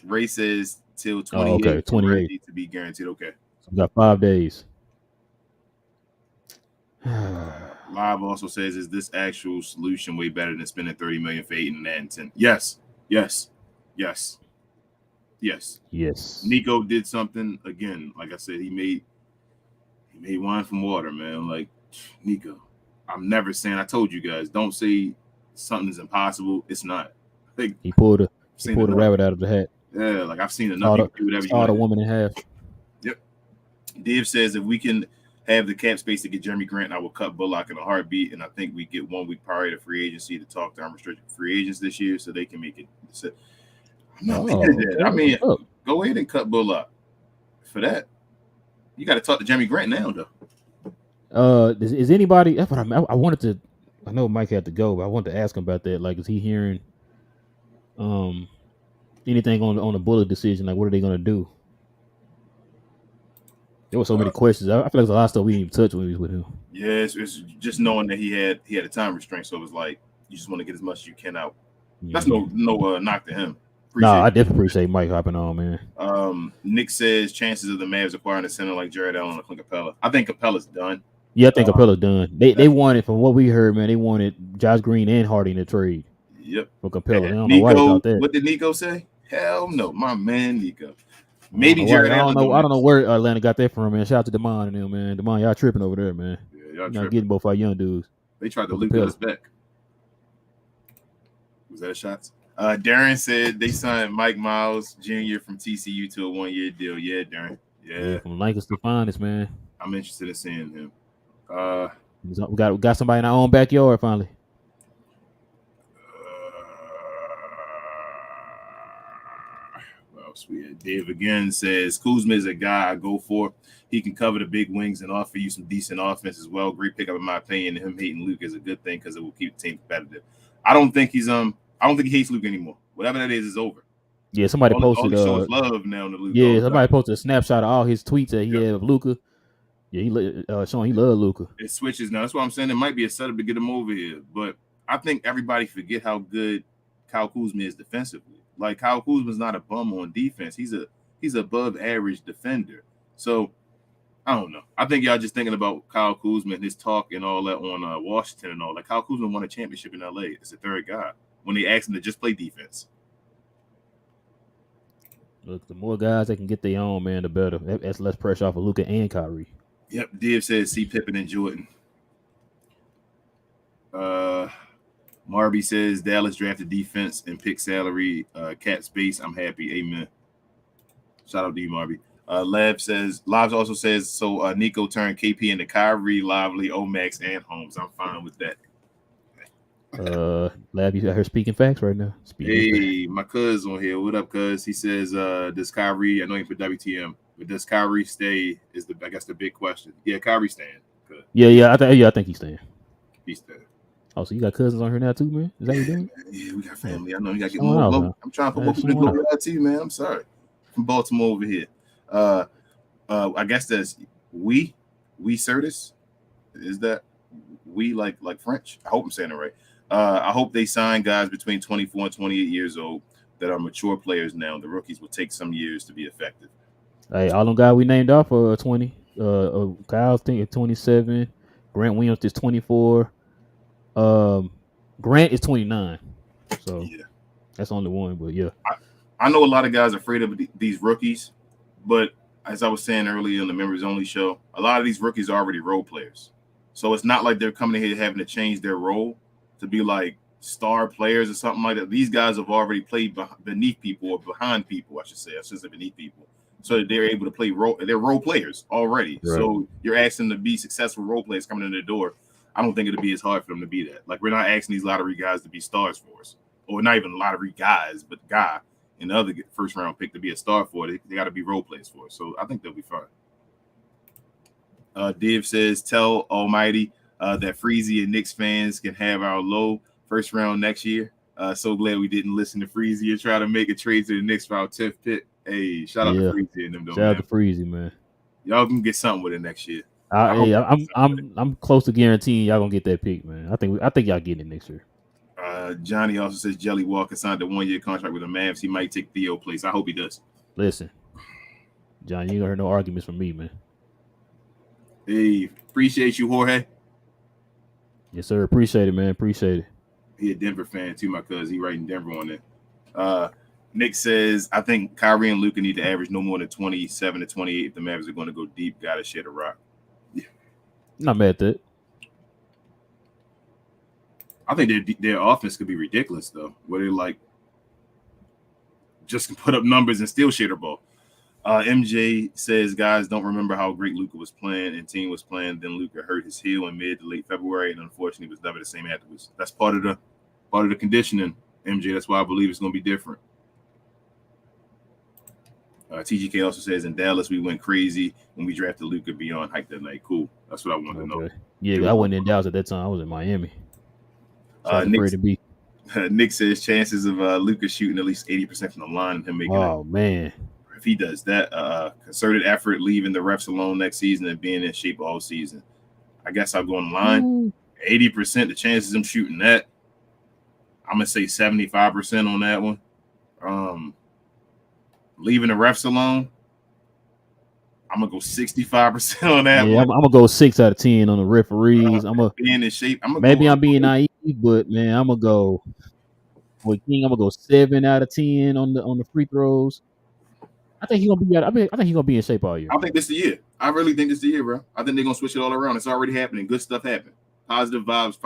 Ray says till 28. Okay, 28 to be guaranteed. Okay, so we got 5 days. Live also says, is this actual solution way better than spending $30 million for 8 and adding 10? Yes. Nico did something again. Like I said, he made wine from water, man. Like Nico, I'm never saying. I told you guys, don't say something is impossible. It's not. Like, He pulled a enough. rabbit out of the hat. Yeah, like I've seen enough. You can do whatever you want. Sawed a woman in half. Yep. Div says if we can have the cap space to get Jeremy Grant, I will cut Bullock in a heartbeat, and I think we get 1 week prior to free agency to talk to unrestricted free agents this year so they can make it. I'm not mad at that. I mean, go ahead and cut Bullock for that. You got to talk to Jeremy Grant now, though. Is anybody? That's what I wanted to. I know Mike had to go, but I wanted to ask him about that. Like, is he hearing anything on the Bullock decision? Like, what are they gonna do? There were so many questions. I feel like there's a lot of stuff we didn't even touch when we was with him. Yeah, it's just knowing that he had a time restraint, so it was like you just want to get as much as you can out. That's no knock to him. I definitely appreciate Mike hopping on, man. Nick says chances of the Mavs acquiring a center like Jared Allen or Clint Capella. I think Capella's done. Yeah, I think Capella's done. They wanted, from what we heard, man, they wanted Josh Green and Hardy in the trade. Yep. For Capella. I don't Nico, know why about that. What did Nico say? Hell no, my man Nico. Maybe Jared Allen. I don't know where Atlanta got that from, man. Shout out to Demond and them, man. Demond, y'all tripping over there, man. Yeah, y'all not getting both our young dudes. They tried to loop us back. Was that a shot? Darren said they signed Mike Miles Jr. from TCU to a 1-year deal. Yeah, Darren. Yeah. From Lakers to finest, man. I'm interested in seeing him. We got somebody in our own backyard finally. Sweet. Dave again says Kuzma is a guy I go for. He can cover the big wings and offer you some decent offense as well. Great pickup in my opinion. Him hating Luke is a good thing because it will keep the team competitive. I don't think he hates Luke anymore. Whatever that is over. Yeah, somebody posted shows love now to Luke. Yeah, somebody posted a snapshot of all his tweets that he had of Luka. Yeah, he showing he loved Luka. It switches now. That's why I'm saying it might be a setup to get him over here. But I think everybody forget how good Kyle Kuzma is defensively. Like Kyle Kuzma's not a bum on defense. He's above average defender. So I don't know. I think y'all just thinking about Kyle Kuzma and his talk and all that on Washington and all. Like Kyle Kuzma won a championship in LA. It's the third guy when they asked him to just play defense. Look, the more guys that can get their own, man, the better. That's less pressure off of Luka and Kyrie. Yep. Div says C. Pippen and Jordan. Marby says Dallas drafted defense and pick salary, cap space. I'm happy. Amen. Shout out to you, Marby. Labs also says so. Nico turned KP into Kyrie, Lively, Omax, and Holmes. I'm fine with that. Lab, you out here speaking facts right now. My cuz on here. What up, cuz? He says, does Kyrie? I know he put WTM, but does Kyrie stay? Is I guess the big question. Yeah, Kyrie staying. Good. Yeah. I think he's staying. He's staying. Oh, so you got cousins on here now too, man? Is that what you're doing? Yeah, we got family. I know you got to get more global. I'm trying to put more people global out to you, man. I'm sorry. From Baltimore over here. I guess that's we Certis. Is that we like French? I hope I'm saying it right. I hope they sign guys between 24 and 28 years old that are mature players now. The rookies will take some years to be effective. Hey, all them guys we named off are 20. Kyle's 27. Grant Williams is 24. Grant is 29, so yeah, that's only one. But yeah, I know a lot of guys are afraid of these rookies, but as I was saying earlier on the Members Only show, a lot of these rookies are already role players, so it's not like they're coming in here having to change their role to be like star players or something like that. These guys have already played beneath people or behind people, I should say beneath people, so they're able to play role. They're role players already, right. So you're asking them to be successful role players coming in the door. I don't think it'll be as hard for them to be that. Like, we're not asking these lottery guys to be stars for us. Or not even lottery guys, but guy and the other first-round pick to be a star for it. They got to be role players for us. So I think they'll be fine. Div says, tell Almighty that Freezy and Knicks fans can have our low first round next year. So glad we didn't listen to Freezy and try to make a trade to the Knicks for our 10th pick. Hey, shout out to Freezy and them. Shout out to Freezy, man. Y'all can get something with it next year. I'm close to guaranteeing y'all gonna get that pick, man. I think y'all getting it next year. Johnny also says Jelly Walker signed a 1-year contract with the Mavs. He might take Theo place. I hope he does. Listen, John, you ain't gonna hear no arguments from me, man. Hey, appreciate you, Jorge. Yes, sir. Appreciate it, man. Appreciate it. He a Denver fan too, my cousin. He writing Denver on it. Nick says, I think Kyrie and Luka need to average no more than 27 to 28 if the Mavs are going to go deep. Got to share the rock. Not mad at that. I think their offense could be ridiculous though, where they like just put up numbers and still share the ball. MJ says guys don't remember how great Luka was playing and team was playing. Then Luka hurt his heel in mid to late February, and unfortunately was never the same afterwards. That's part of the conditioning, MJ. That's why I believe it's going to be different. TGK also says in Dallas we went crazy when we drafted Luka beyond hype that night. Cool. That's what I wanted to know. Yeah, I wasn't in Dallas at that time. I was in Miami. Nick says chances of Luka shooting at least 80% from the line and him making it. Man. If he does that, concerted effort, leaving the refs alone next season and being in shape all season. I guess I'll go on the line. 80% the chances of him shooting that. I'm going to say 75% on that one. Leaving the refs alone. I'm going to go 65% on that one. I'm going to go 6 out of 10 on the referees. Being in shape. I'm being naive, but, man, I'm going to go with King. I'm going to go 7 out of 10 on the free throws. I think he's gonna be. I think he's gonna be in shape all year. I think this is the year. I really think this is the year, bro. I think they're gonna switch it all around. It's already happening. Good stuff happened. Positive vibes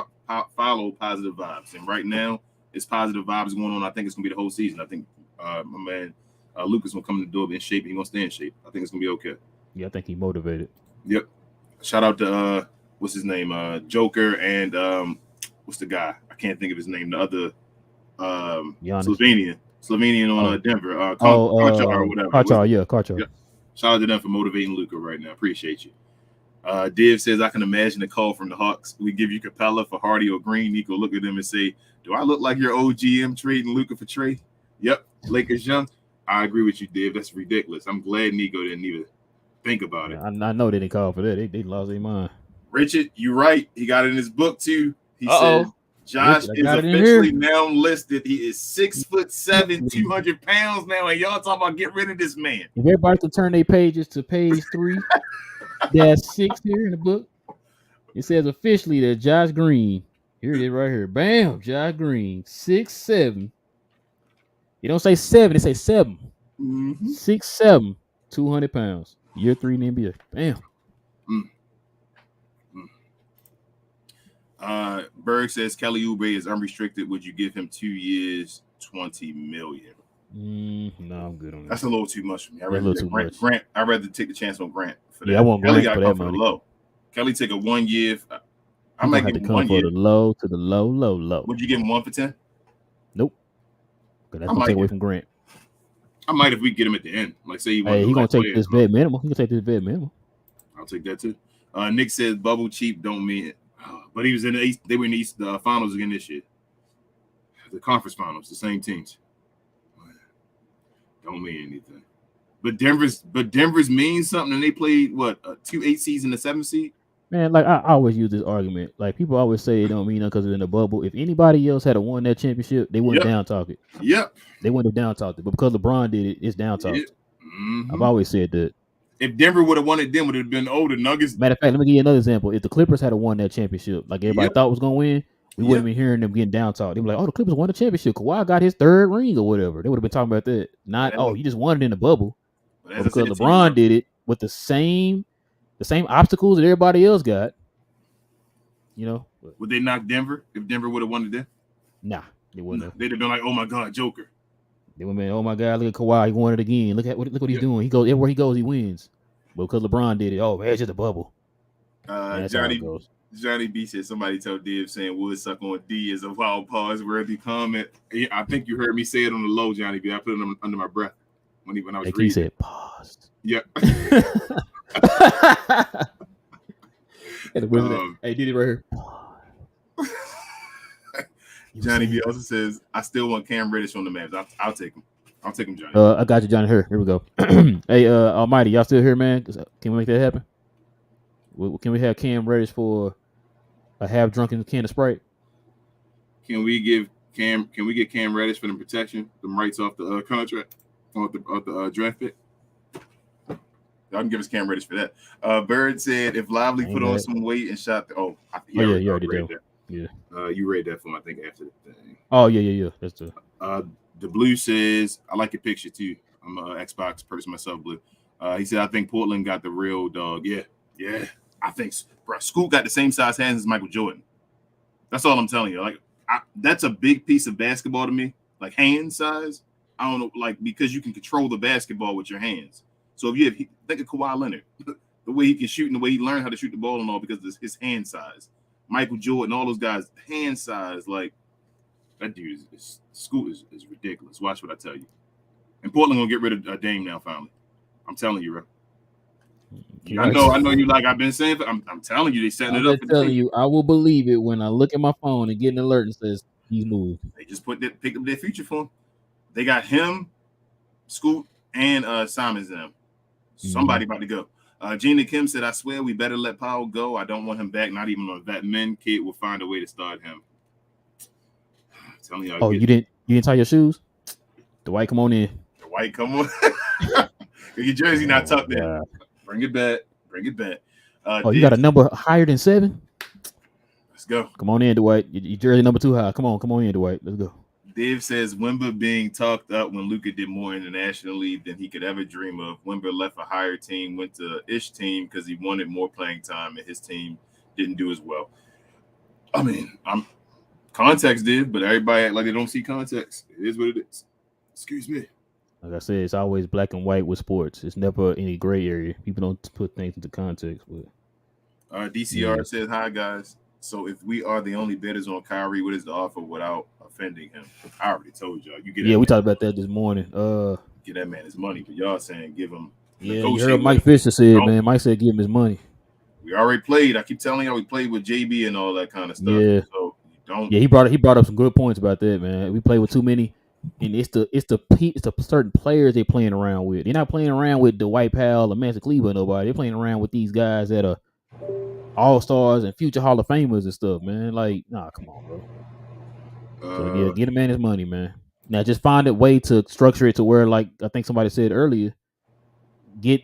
follow positive vibes, and right now it's positive vibes going on. I think it's gonna be the whole season. I think my man Luka's gonna come to the door in shape. He's gonna stay in shape. I think it's gonna be okay. Yeah, I think he's motivated. Yep. Shout out to what's his name, Joker, and what's the guy? I can't think of his name. The other Slovenian on Denver. Karchar or whatever. Karchar. Yeah. Shout out to them for motivating Luka right now. Appreciate you. Div says, I can imagine a call from the Hawks. We give you Capella for Hardy or Green. Nico look at them and say, do I look like your OGM trading Luka for Trey? Yep. Lakers young. I agree with you, Div. That's ridiculous. I'm glad Nico didn't even think about it. I know they didn't call for that. They lost their mind. Richard, you're right. He got it in his book too. He said Josh is officially now listed. He is 6'7", 200 pounds now, and y'all talking about get rid of this man. If everybody can turn their pages to page 3, that's 6 here in the book. It says officially that Josh Green. Here it is right here. Bam, Josh Green, 6'7". You don't say 7, they say 7. 6'7", 200 pounds. Year 3 in the NBA. Bam. Berg says Kelly Oubre is unrestricted. Would you give him 2 years, $20 million? No, I'm good on that. That's a little too much for me. Grant. I'd rather take the chance on Grant for that. Yeah, I want Grant for that money. Low. Kelly take a 1 year. I might give him 1 year. The low to the low. Would you give him 1 for 10? Nope. Because that's gonna take away from Grant. I might if we get him at the end. Like say he's gonna take this vet minimum. He can take this vet minimum. I'll take that too. Nick says bubble cheap don't mean it. But he was in the East. They were in the East finals again this year. The conference finals, the same teams. Don't mean anything. But Denver's means something, and they played what 2 8 seeds in the 7th seed. Man, like I always use this argument. Like people always say it don't mean nothing because it's in the bubble. If anybody else had won that championship, they wouldn't down talk it. Yep. They wouldn't have down talked it. But because LeBron did it, it's down talked. I've always said that. If Denver would have won it, then would have been older Nuggets. Matter of fact, let me give you another example. If the Clippers had won that championship, like everybody thought was gonna win, we wouldn't be hearing them getting down talked. They'd be like, "Oh, the Clippers won the championship. Kawhi got his 3rd ring or whatever." They would have been talking about that. Not, you just won it in the bubble. But because LeBron did it with the same obstacles that everybody else got. You know, would they knock Denver if Denver would have won it then? Nah, they wouldn't have. They'd have been like, "Oh my God, Joker." They would have been, "Oh my God, look at Kawhi, he won it again. Look what he's doing. He goes everywhere he goes, he wins." But because LeBron did it, man, it's just a bubble. Johnny B said somebody told Div saying would suck on D is a wild pause worthy comment. I think you heard me say it on the low, Johnny B. I put it under my breath when I was reading. He said pause. Yeah. Hey, did it right here. Johnny B also says, I still want Cam Reddish on the Mavs. I'll take him. I'll take him, Johnny. I got you, Johnny. Here we go. Hey, Almighty, y'all still here, man? Can we make that happen? Can we have Cam Reddish for a half drunken can of Sprite? Can we get Cam Reddish for the protection, the rights off the contract, off the draft pick? Y'all can give us Cam Reddish for that. Bird said if Lively put on some weight and shot you already did. Yeah. You read that for me, I think, after the thing. Oh, yeah. That's the Blue says, I like your picture too. I'm an Xbox person myself, Blue. He said, I think Portland got the real dog. Yeah. I think, bro, Scoot got the same size hands as Michael Jordan. That's all I'm telling you. Like, that's a big piece of basketball to me, like hand size. I don't know, like because you can control the basketball with your hands. So if you think of Kawhi Leonard, the way he can shoot and the way he learned how to shoot the ball and all because of his hand size. Michael Jordan, all those guys, hand size, like that dude is ridiculous. Watch what I tell you. And Portland gonna get rid of Dame now. Finally, I'm telling you, bro. I know you like I've been saying, but I'm telling you, they setting it up. I'm just telling you, I will believe it when I look at my phone and get an alert and says he's moved. They just picked up their future for him. They got him, Scoot, and Simon's them. Somebody about to go. Gina Kim said, I swear we better let Powell go. I don't want him back, not even on that men. Kid will find a way to start him. I'm telling y'all. Oh, you didn't tie your shoes? Dwight, come on in. Dwight, come on. Your jersey not tucked in. Bring it back. You got a number higher than 7? Let's go. Come on in, Dwight. Your jersey number 2 high. Come on in, Dwight. Let's go. Dave says Wemba being talked up when Luka did more internationally than he could ever dream of. Wemba left a higher team, went to Ish team because he wanted more playing time, and his team didn't do as well. I mean, context did, but everybody act like they don't see context. It is what it is. Excuse me. Like I said, it's always black and white with sports. It's never any gray area. People don't put things into context. But DCR says, hi, guys. So if we are the only bettors on Kyrie, what is the offer without offending him? I already told y'all. We talked about that this morning. Get that man his money, but y'all saying give him. Yeah, you heard Mike Fisher said, man. Mike said give him his money. We already played. I keep telling y'all we played with JB and all that kind of stuff. Yeah. So don't. Yeah, he brought up some good points about that, man. We play with too many, and it's the certain players they're playing around with. They're not playing around with Dwight Powell or Master Cleveland, nobody. They're playing around with these guys that are all-stars and future Hall of Famers and stuff, man. Like, nah, come on, bro. So, get a man his money, man. Now, just find a way to structure it to where, like I think somebody said earlier, get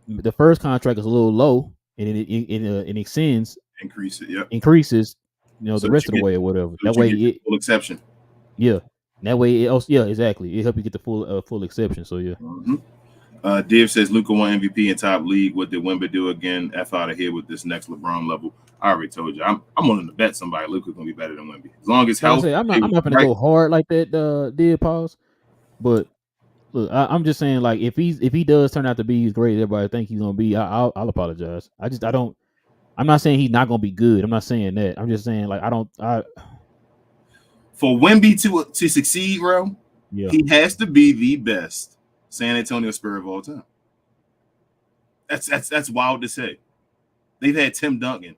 the first contract is a little low, and it extends, increases, so the rest of the way or whatever. That way, full exception. Yeah, that way, exactly. It help you get the full exception. So yeah. Mm-hmm. Div says Luka won MVP in top league. What did Wemba do again? F out of here with this next LeBron level. I already told you. I'm willing to bet somebody Luka's gonna be better than Wemby as long as health. I'm not gonna go hard like that. Did pause, but look, I'm just saying, like, if he does turn out to be as great as everybody think he's gonna be, I'll apologize. I'm not saying he's not gonna be good. I'm not saying that. I'm just saying, like, for Wemby to succeed, bro, he has to be the best San Antonio Spur of all time. That's wild to say. They've had Tim Duncan.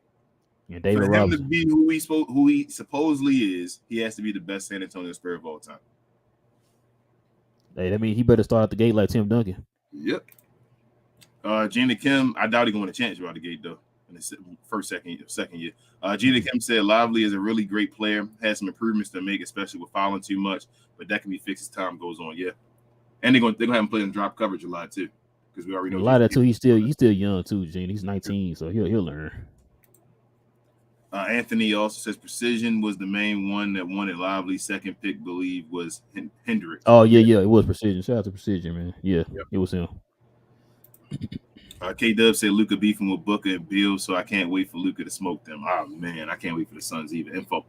Yeah, David For Robinson. him to be who he supposedly is, he has to be the best San Antonio Spur of all time. Hey, that means he better start out the gate like Tim Duncan. Yep. Gina Kim, I doubt he's going to chance you out the gate though in the second year. Gina Kim said Lively is a really great player, has some improvements to make, especially with fouling too much, but that can be fixed as time goes on. Yeah, and they're gonna have him play in drop coverage a lot too, because we already know a lot of that too. He's still young too, Gene. He's 19, so he'll learn. Anthony also says Precision was the main one that wanted Lively. Second pick, believe, was Hendricks. Oh yeah, it was Precision. Shout out to Precision, man. Yeah, It was him. K-Dub said Luka beefing with Booker and Bill, so I can't wait for Luka to smoke them. Oh man, I can't wait for the Suns either. Info.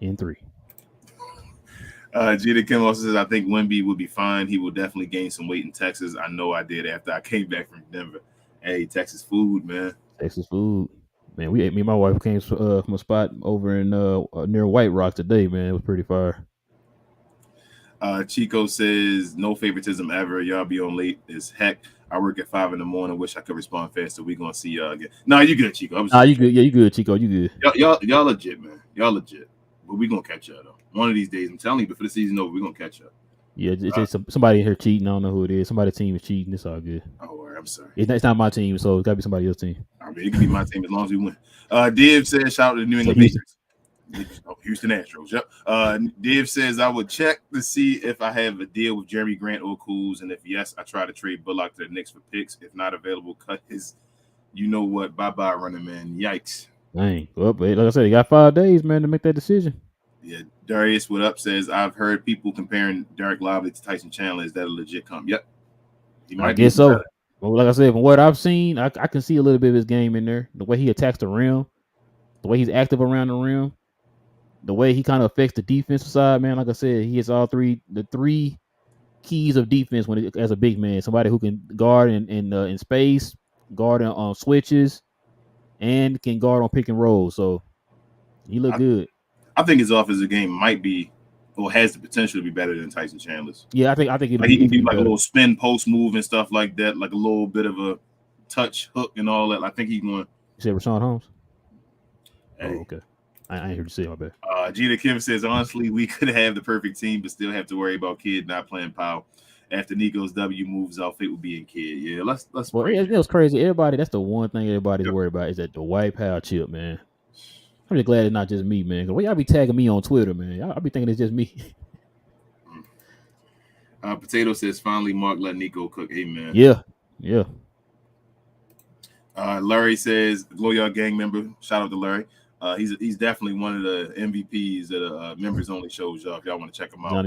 In 3. Gina Kim also says I think Wemby will be fine. He will definitely gain some weight in Texas. I know I did after I came back from Denver. Hey, Texas food, man. Texas food. Man, me and my wife came from a spot over in near White Rock today, man. It was pretty fire. Chico says no favoritism ever. Y'all be on late as heck. I work at 5 a.m. Wish I could respond faster. We gonna see y'all again. No, you good, Chico. You good. Yeah, you good, Chico. You good. Y'all legit, man. Y'all legit. But we gonna catch y'all though. One of these days, I'm telling you, before the season over, we gonna catch y'all. Yeah, it's somebody in here cheating. I don't know who it is. Somebody's team is cheating. It's all good. Oh, I'm sorry. It's not my team, so it's gotta be somebody else's team. I mean, it can be my team as long as we win. Div says, shout out to the New England Patriots. Houston Astros. Yep. Div says, I would check to see if I have a deal with Jeremy Grant or Cools, and if yes, I try to trade Bullock to the Knicks for picks. If not available, cut his, you know what, bye-bye running man. Yikes. Dang. Well, like I said, you got 5 days, man, to make that decision. Yeah. Darius, what up, says, I've heard people comparing Derek Lively to Tyson Chandler. Is that a legit comp? Yep. He might I guess so. Well, like I said, from what I've seen, I can see a little bit of his game in there. The way he attacks the rim, the way he's active around the rim. the way he kind of affects the defensive side, man. Like I said, he has the three keys of defense as a big man. Somebody who can guard in space, guard on switches, and can guard on pick and roll. So he looked good. I think his offensive game might be, or has the potential to be better than Tyson Chandler's. Yeah, I think he can do like a little spin post move and stuff like that, like a little bit of a touch hook and all that. I think he's going. You said Richaun Holmes? Hey. Oh, okay. I ain't heard you say my bad. Gina Kim says, honestly, we could have the perfect team, but still have to worry about Kid not playing Powell. After Nico's W moves off, it will be in Kid. Yeah, let's. Well, it was crazy. Everybody, that's the one thing everybody's worried about is that Dwight Powell chip, man. I'm just glad it's not just me, man. Cause y'all be tagging me on Twitter, man. I'll be thinking it's just me. Potato says, finally, Mark let Nico cook. Amen. Yeah. Larry says, Glow Y'all gang member. Shout out to Larry. He's definitely one of the MVPs that members only shows y'all. If y'all want to check him out,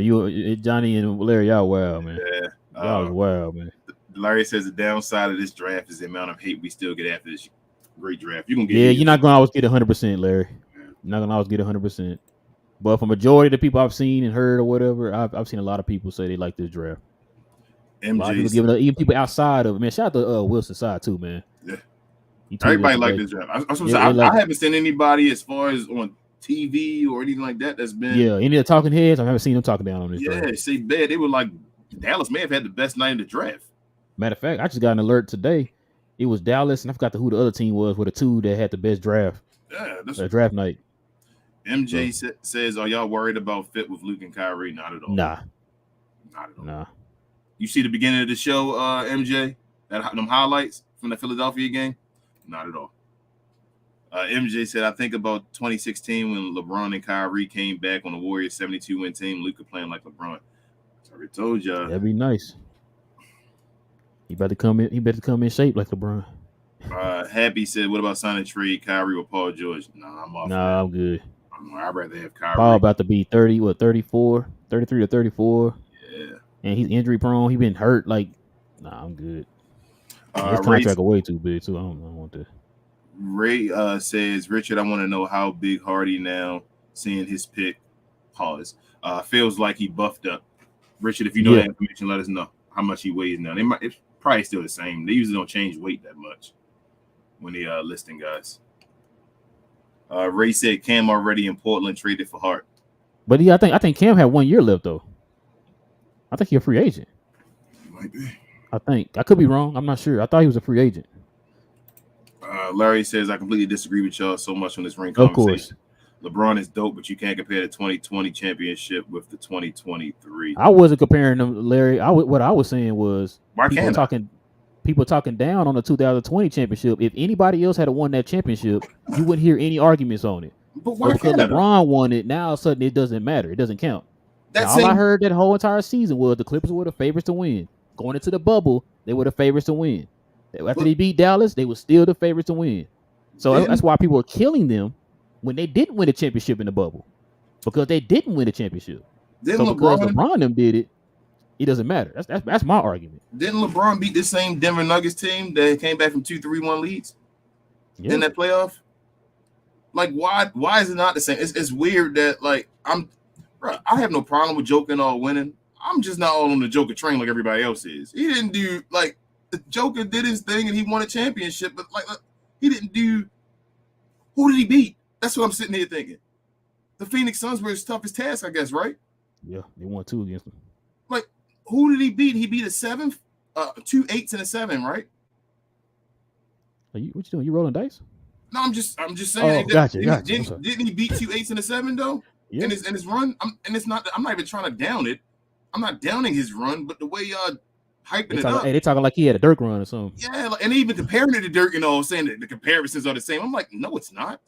Johnny and Larry, y'all wild, man. Yeah, y'all was wild, man. Larry says the downside of this draft is the amount of hate we still get after this great draft. You're not gonna always get 100%, Larry. You're not gonna always get 100%. But for majority of the people I've seen and heard or whatever, I've seen a lot of people say they like this draft. A lot of people giving up, even people outside of it, man. Shout out to Wilson's side too, man. Yeah. Everybody like this draft. I haven't seen anybody as far as on TV or anything like that that's been. Yeah, any of the talking heads, I haven't seen them talking down on this draft. Yeah, say bad. They were like, Dallas may have had the best night in the draft. Matter of fact, I just got an alert today. It was Dallas, and I forgot who the other team was, were the two that had the best draft. Yeah, that's draft night. MJ says, are y'all worried about fit with Luke and Kyrie? Not at all. Nah. Not at all. Nah. You see the beginning of the show, MJ? Them highlights from the Philadelphia game? Not at all. MJ said, I think about 2016 when LeBron and Kyrie came back on the Warriors 72-win team. Luka playing like LeBron. I already told y'all. That'd be nice. He better come in shape like LeBron. Happy said, what about signing trade Kyrie or Paul George? Nah, I'm off. Nah, I'm good. I'd rather have Kyrie. Paul about to be 33 to 34. Yeah. And he's injury prone. He been hurt. Like, nah, I'm good. His contract way too big, too. I don't want that. Ray says, Richard, I want to know how big Hardy now, seeing his pick, pause, feels like he buffed up. Richard, if you know that information, let us know how much he weighs now. It's probably still the same. They usually don't change weight that much when they listing guys. Ray said Cam already in Portland traded for Hart. But yeah, I think Cam had 1 year left though. I think he's a free agent. Might be. I think. I could be wrong. I'm not sure. I thought he was a free agent. Larry says, I completely disagree with y'all so much on this ring conversation. Of course. LeBron is dope, but you can't compare the 2020 championship with the 2023. I wasn't comparing them, Larry. What I was saying was people talking down on the 2020 championship. If anybody else had won that championship, you wouldn't hear any arguments on it. But why because LeBron won it, now all of a sudden it doesn't matter. It doesn't count. All I heard that whole entire season was the Clippers were the favorites to win. Going into the bubble, they were the favorites to win. After they beat Dallas, they were still the favorites to win. So that's why people were killing them when they didn't win a championship in the bubble. Because they didn't win a championship. Because LeBron them did it, it doesn't matter. That's my argument. Didn't LeBron beat the same Denver Nuggets team that came back from 2-3-1 leads in that playoff? Like, why is it not the same? It's weird that, like, I have no problem with joking or winning. I'm just not all on the Joker train like everybody else is. He didn't do, like, the Joker did his thing and he won a championship, but like he didn't do. Who did he beat? That's what I'm sitting here thinking. The Phoenix Suns were his toughest task, I guess, right? Yeah, they won 2 against them. Like, who did he beat? He beat a 7, 2 8s and a 7, right? What you doing? You rolling dice? No, I'm just saying. Oh, gotcha. Didn't he beat 2 8s and a 7 though? Yeah. In his run, I'm not even trying to down it. I'm not downing his run, but the way y'all hyping it up. Hey, they talking like he had a Dirk run or something. Yeah, and even comparing it to Dirk, saying that the comparisons are the same. I'm like, no, it's not.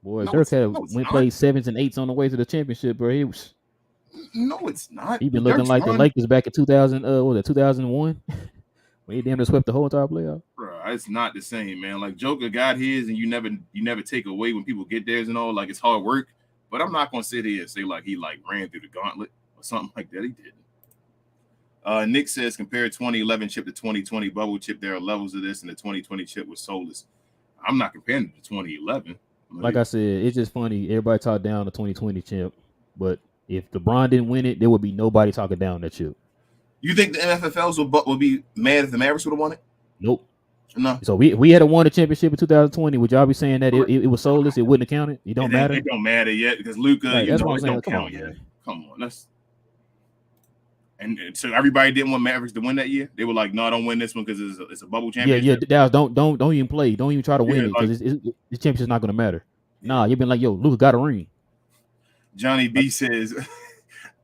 Boy, Dirk played 7s and 8s on the way to the championship, bro. No, it's not. He been looking like the Lakers back in 2001? When he damn near swept the whole entire playoff. Bro, it's not the same, man. Like, Joker got his, and you never take away when people get theirs and all. Like, it's hard work. But I'm not gonna sit here and say like he like ran through the gauntlet or something like that. He didn't. Nick says compare 2011 chip to 2020 bubble chip. There are levels of this, and the 2020 chip was soulless. I'm not comparing it to 2011. like I said, it's just funny. Everybody talked down the 2020 champ, but if LeBron didn't win it, there would be nobody talking down that chip. You think the MFFLs would be mad if the Mavericks would have won it? Nope. No. So we had won the championship in 2020. Would y'all be saying that it was soulless? It wouldn't have counted. It don't matter. It don't matter yet because Luka, right, that's what I'm saying. Don't count yet. Come on, and so everybody didn't want Mavericks to win that year. They were like, "No, don't win this one because it's a bubble championship." Yeah. Dallas, don't even play. Don't even try to win it because the championship's not going to matter. Nah, you've been like, yo, Luka got a ring. Johnny B says,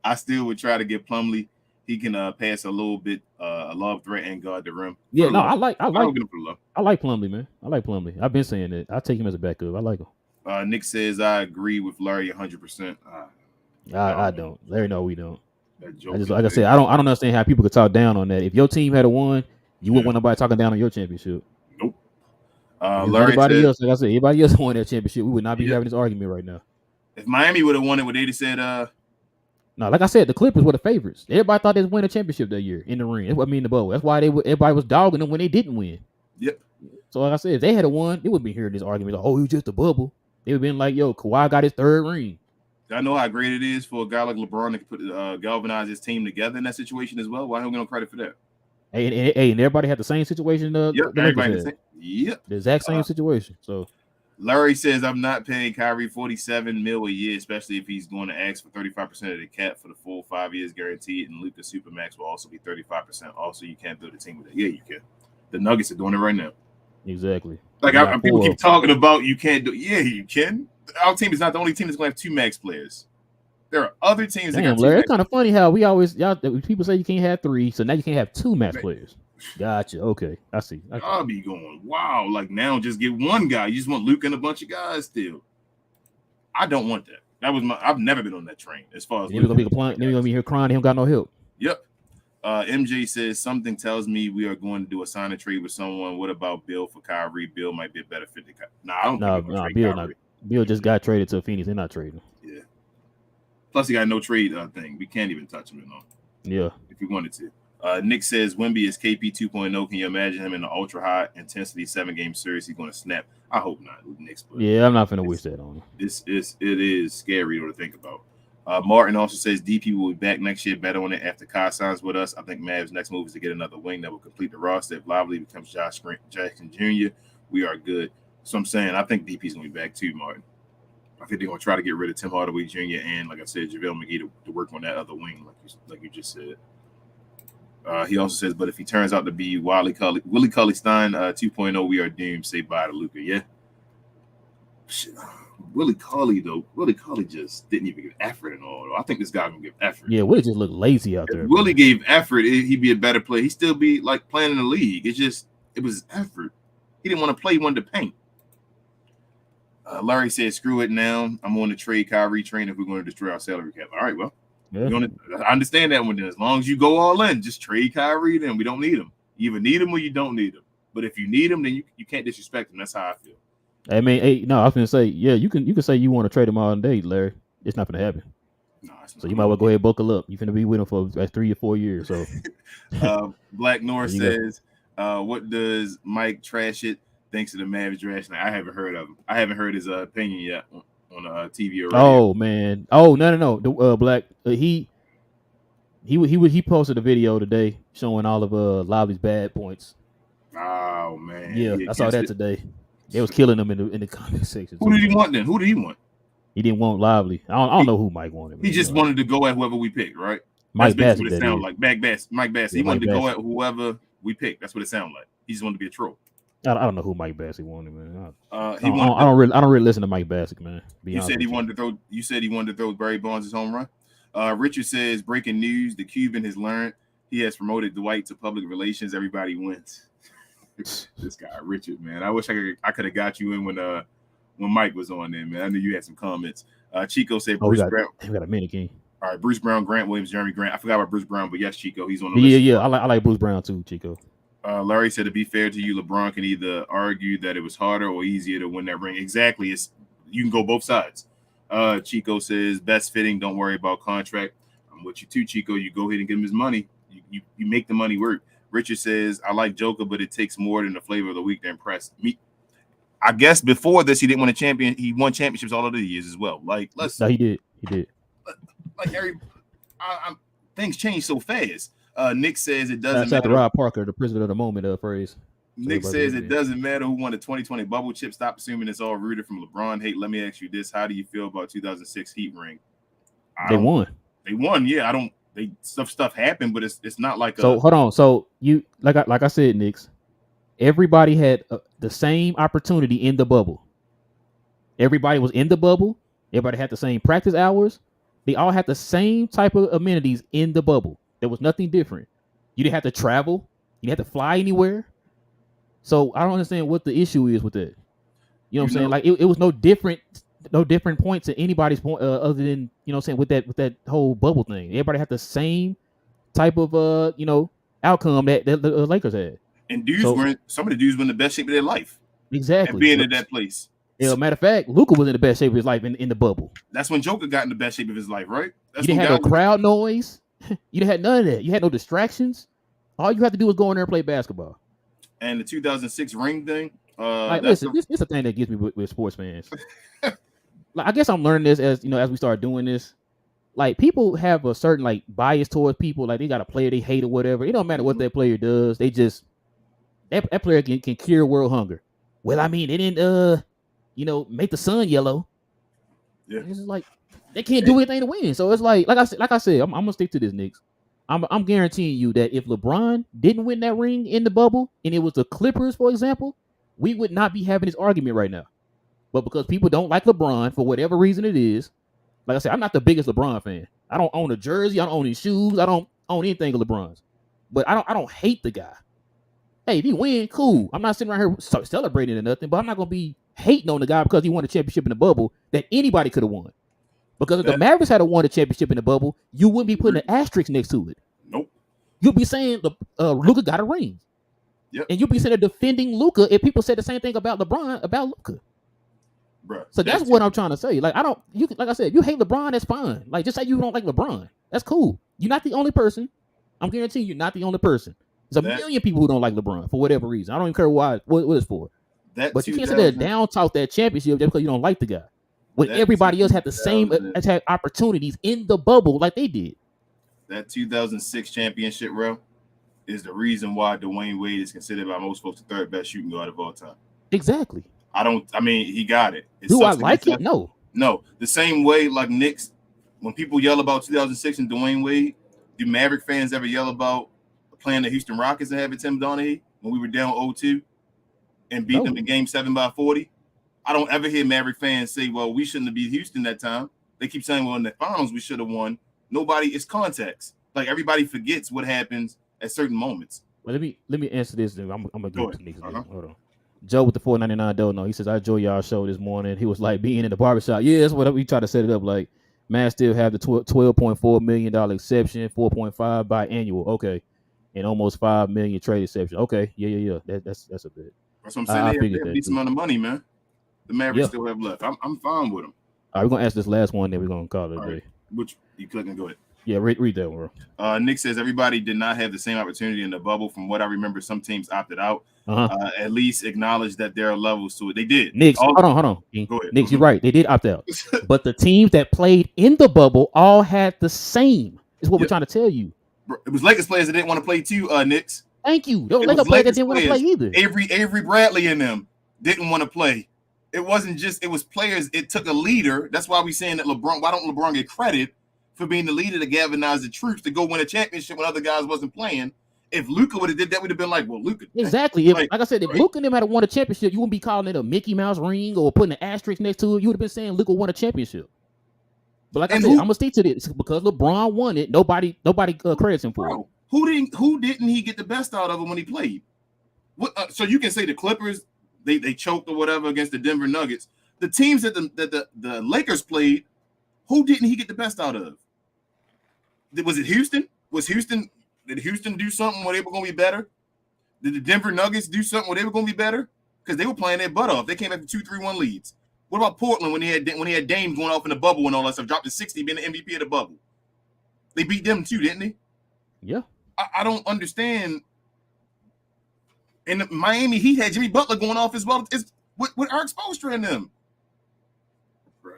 "I still would try to get Plumlee. He can pass a little bit, a lob threat and guard the rim." Yeah, no, I like Plumlee, man. I like Plumlee. I've been saying it. I take him as a backup. I like him. Nick says, "I agree with Larry 100%." I don't. Larry, no, we don't. I just like I said, I don't understand how people could talk down on that. If your team had won, you wouldn't want nobody talking down on your championship. Nope. Everybody else, like I said, everybody else won that championship. We would not be having this argument right now. If Miami would have won it, would they have said, No, like I said, the Clippers were the favorites. Everybody thought they'd win a championship that year in the ring. I mean, the bubble. That's why everybody was dogging them when they didn't win. Yep. So, like I said, if they had won, they wouldn't be hearing this argument. Like, oh, it was just a bubble. They would have been like, yo, Kawhi got his third ring. I know how great it is for a guy like LeBron to put galvanize his team together in that situation as well. Why don't we get no credit for that? Hey, and everybody had the same situation. Everybody the exact same situation. So Larry says, "I'm not paying Kyrie $47 million a year, especially if he's going to ask for 35% of the cap for the full 5 years guaranteed, and Luka Supermax will also be 35%. Also, you can't build a team with that." Yeah, you can. The Nuggets are doing it right now. Exactly. Like people keep talking about you can't do. Yeah, you can. Our team is not the only team that's going to have two max players. There are other teams. Damn, Larry, it's kind of funny how people say you can't have three, so now you can't have two max players. Gotcha. Okay, I see. I'll be going, wow. Like now, just get one guy. You just want Luka and a bunch of guys still. I don't want that. I've never been on that train as far as. You're gonna be complaining. You're gonna be here crying. He don't got no help. Yep. MJ says something tells me we are going to do a sign and trade with someone. What about Bill for Kyrie? Bill might be a better fit. I don't think Bill just got traded to Phoenix. They're not trading. Yeah. Plus, he got no trade thing. We can't even touch him, Yeah. If we wanted to. Nick says Wemby is KP 2.0. Can you imagine him in an ultra high intensity 7-game series? He's going to snap. I hope not with Knicks. Yeah, I'm not going to wish that on him. It is scary to think about. Martin also says DP will be back next year, better on it after Kai signs with us. I think Mavs' next move is to get another wing that will complete the roster. If Lively becomes Jackson Jr., we are good. So I'm saying I think DP's going to be back too, Martin. I think they're going to try to get rid of Tim Hardaway Jr. and, like I said, JaVale McGee to work on that other wing, like you just said. He also says, but if he turns out to be Willie Cauley-Stein 2.0, we are doomed. Say bye to Luka. Yeah. Shit. Willie Cauley just didn't even give effort and all. I think this guy gonna give effort. Yeah, Willie just looked lazy out there. If Willie gave effort, he'd be a better player. He'd still be like playing in the league. It was effort. He didn't want to play. He wanted to paint. Larry said, screw it now. I'm on the trade Kyrie train if we're going to destroy our salary cap. All right, well, I understand that one. Then as long as you go all in, just trade Kyrie. Then we don't need him. You either need him or you don't need him. But if you need him, then you can't disrespect him. That's how I feel. I mean, no, I was gonna say, yeah, you can say you want to trade him all day, Larry. It's not gonna happen. No, so you might well go ahead and buckle up. You're gonna be with him for like 3 or 4 years. So Black North says, what does Mike trash it? Thanks to the Mavs draft. I haven't heard of him. I haven't heard his opinion yet on TV or radio. Oh man. Oh no. The Black he posted a video today showing all of Lively's bad points. Oh man. Yeah, I saw that today. They was killing him in the comment section. Who did he want then? Who did he want? He didn't want Lively. I don't know who Mike wanted. He just wanted to go at whoever we picked, right? Mike That's Bassett. what it sounded like. Mike Bassett. He wanted to go at whoever we picked. That's what it sounded like. He just wanted to be a troll. I don't know who Mike Bassett wanted, man. I don't really listen to Mike Bassett, man. You said he wanted to throw Barry Bonds' home run. Richard says, breaking news: the Cuban has learned. He has promoted Dwight to public relations. Everybody wins. This guy, Richard, man. I wish I could have got you in when Mike was on there, man. I knew you had some comments. Chico said Bruce Brown. We got a minute, King. All right, Bruce Brown, Grant Williams, Jeremy Grant. I forgot about Bruce Brown, but yes, Chico, he's on the list. Yeah. I like Bruce Brown too, Chico. Larry said, to be fair to you, LeBron can either argue that it was harder or easier to win that ring. Exactly. You can go both sides. Chico says, best fitting, don't worry about contract. I'm with you too, Chico. You go ahead and give him his money. You make the money work. Richard says, I like Joker, but it takes more than the flavor of the week to impress me. I guess before this, he didn't win a champion. He won championships all of the years as well. Like, No, he did. He did. Like things change so fast. Nick says it doesn't Shout out to matter. Rob Parker, the president of the moment phrase. Nick says it doesn't matter who won the 2020 bubble chip. Stop assuming it's all rooted from LeBron. Hey, let me ask you this: how do you feel about 2006 Heat ring? They won. They won. Yeah, I don't. Stuff happened, but it's not like. So hold on. So you like I said, Knicks. Everybody had the same opportunity in the bubble. Everybody was in the bubble. Everybody had the same practice hours. They all had the same type of amenities in the bubble. There was nothing different. You didn't have to travel. You didn't have to fly anywhere. So I don't understand what the issue is with that. You know what I'm saying? Like it was no different points at anybody's point other than, you know what I'm saying, with that whole bubble thing. Everybody had the same type of outcome that the Lakers had. And some of the dudes were in the best shape of their life. Exactly. And being in that place. Matter of fact, Luka was in the best shape of his life in the bubble. That's when Joker got in the best shape of his life, right? You didn't have no crowd noise. You didn't have none of that. You had no distractions. All you had to do was go in there and play basketball. And the 2006 ring thing. Listen, this is a thing that gets me with sports fans. Like, I guess I'm learning this as we start doing this. Like, people have a certain like bias towards people. Like, they got a player they hate or whatever. It don't matter what that player does. They just that player can cure world hunger. Well, I mean, they didn't make the sun yellow. Yeah, it's just like they can't do anything to win. So it's like I said, I'm gonna stick to this, Knicks. I'm guaranteeing you that if LeBron didn't win that ring in the bubble and it was the Clippers, for example, we would not be having this argument right now. But because people don't like LeBron for whatever reason it is, like I said, I'm not the biggest LeBron fan. I don't own a jersey. I don't own his shoes. I don't own anything of LeBron's. But I don't hate the guy. Hey, if he win, cool. I'm not sitting around here celebrating or nothing, but I'm not gonna be hating on the guy because he won a championship in the bubble that anybody could have won. Because if the Mavericks had won a championship in the bubble, you wouldn't be putting an asterisk next to it. Nope. You'd be saying Luka got a ring. Yep. And you'd be sitting there defending Luka if people said the same thing about LeBron, about Luka. Bruh, so that's what I'm trying to say. Like, like I said, you hate LeBron, that's fine. Like, just say you don't like LeBron. That's cool. You're not the only person. I'm guaranteeing you're not the only person. There's a million people who don't like LeBron for whatever reason. I don't even care what it's for. But you can't sit there and down talk that championship just because you don't like the guy. When everybody else had the same attack opportunities in the bubble like they did. That 2006 championship, bro, is the reason why Dwayne Wade is considered by most folks the third best shooting guard of all time. Exactly. He got it. Do I like it? No. No. The same way, like Knicks, when people yell about 2006 and Dwayne Wade, do Maverick fans ever yell about playing the Houston Rockets and having Tim Donaghy when we were down 0-2 and beat them in game 7 by 40? I don't ever hear Maverick fans say, well, we shouldn't have beat Houston that time. They keep saying, well, in the finals, we should have won. It's context. Like, everybody forgets what happens at certain moments. Well, let me answer this. I'm going to go to Knicks. Hold on. Joe with the $4.99 don't know. He says, I enjoyed y'all show this morning. He was like, being in the barbershop. Yeah, that's what we try to set it up. Like, man still have the $12.4 million exception, 4.5 biannual. Okay. And almost $5 million trade exception. Okay. Yeah. That's a bit. That's what I'm saying. They have a decent amount of money, man. The Mavericks still have left. I'm fine with them. All right, we're gonna ask this last one, then we're gonna call it a day. Right. Which you clicking? Go ahead. Yeah, read that one, bro. Nick says everybody did not have the same opportunity in the bubble. From what I remember, some teams opted out. At least acknowledge that there are levels to it. They did. Knicks, hold on. Go ahead. Knicks, you're right. They did opt out. But the teams that played in the bubble all had the same. Is what we're trying to tell you. It was Lakers players that didn't want to play too, Knicks. Thank you. Those Lakers players that didn't want to play either. Avery Bradley and them didn't want to play. It wasn't just, it was players. It took a leader. That's why we're saying that why don't LeBron get credit for being the leader to galvanize the troops to go win a championship when other guys wasn't playing? If Luka would have did that, we'd have been like, well, Luka. Exactly. Like I said, if Luka and them had won a championship, you wouldn't be calling it a Mickey Mouse ring or putting an asterisk next to it. You would have been saying Luka won a championship. But like I said, I'm gonna stick to this because LeBron won it. Nobody credits him for it. Who didn't he get the best out of him when he played? So you can say the Clippers, they choked or whatever against the Denver Nuggets. The teams that the Lakers played, who didn't he get the best out of? Was it Houston? Did Houston do something where they were going to be better? Did the Denver Nuggets do something where they were going to be better? Because they were playing their butt off. They came after 2-3-1 leads. What about Portland when he had Dame going off in the bubble and all that stuff, dropped to 60, being the MVP of the bubble? They beat them too, didn't they? Yeah. I don't understand. And Miami Heat had Jimmy Butler going off as well. with Eric Spoelstra and them. Bro,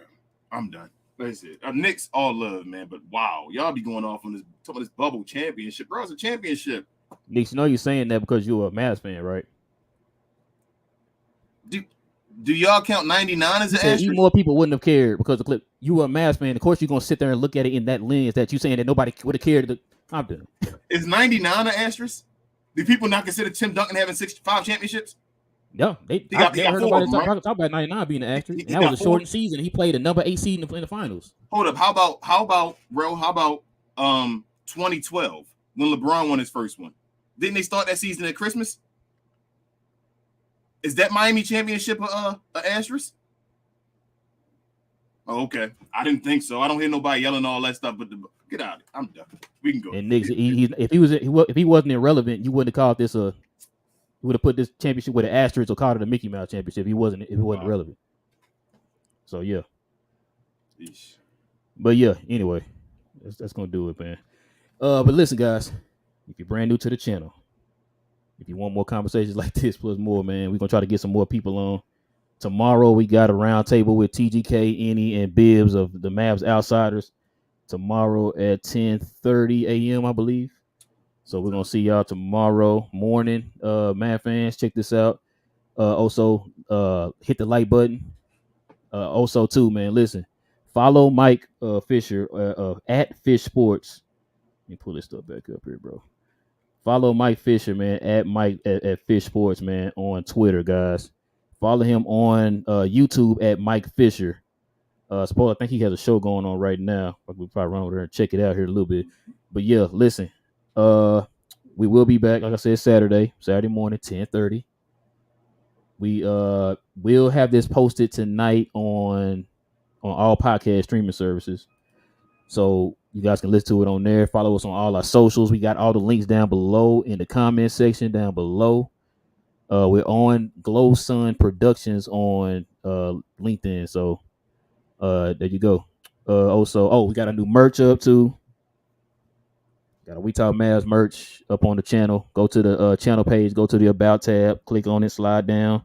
I'm done. That's it. Knicks all love, man, but wow, y'all be going off on this talking about this bubble championship, bro. It's a championship. Knicks, you know you're saying that because you're a Mavs fan, right? Do y'all count 99 as an asterisk? Even more people wouldn't have cared because the clip. You were a Mavs fan. Of course, you're gonna sit there and look at it in that lens that you saying that nobody would have cared. I'm done. Is 99 an asterisk? Do people not consider Tim Duncan having 65 championships? No, I've never heard nobody talk about 99 being an asterisk. And that was a shortened season. He played a number 8 seed in the finals. Hold up. How about 2012 when LeBron won his first one? Didn't they start that season at Christmas? Is that Miami championship an asterisk? Oh, okay. I didn't think so. I don't hear nobody yelling all that stuff. But get out of it. I'm done. We can go. And Knicks, if he wasn't irrelevant, you wouldn't have called this a. You would have put this championship with an asterisk or called it a Mickey Mouse championship. If he wasn't relevant. So yeah. Yeesh. But yeah. Anyway, that's gonna do it, man. But listen, guys, if you're brand new to the channel, if you want more conversations like this plus more, man, we're gonna try to get some more people on. Tomorrow we got a round table with TGK, Annie, and Bibbs of the Mavs Outsiders. Tomorrow at 10:30 a.m., I believe. So we're gonna see y'all tomorrow morning. Mav fans, check this out. Also, hit the like button. Also, too, man, listen. Follow Mike Fisher at Fish Sports. Let me pull this stuff back up here, bro. Follow Mike Fisher, man, at Mike at Fish Sports, man, on Twitter, guys. Follow him on YouTube at Mike Fisher. I think he has a show going on right now. We'll probably run over there and check it out here a little bit. But yeah, listen. We will be back, like I said, Saturday morning, 10:30. We will have this posted tonight on all podcast streaming services. So you guys can listen to it on there. Follow us on all our socials. We got all the links down below in the comment section down below. We're on Glow Sun Productions on LinkedIn. So there you go. Also, we got a new merch up too. Got a We Talk Mavs merch up on the channel. Go to the channel page. Go to the About tab. Click on it. Slide down.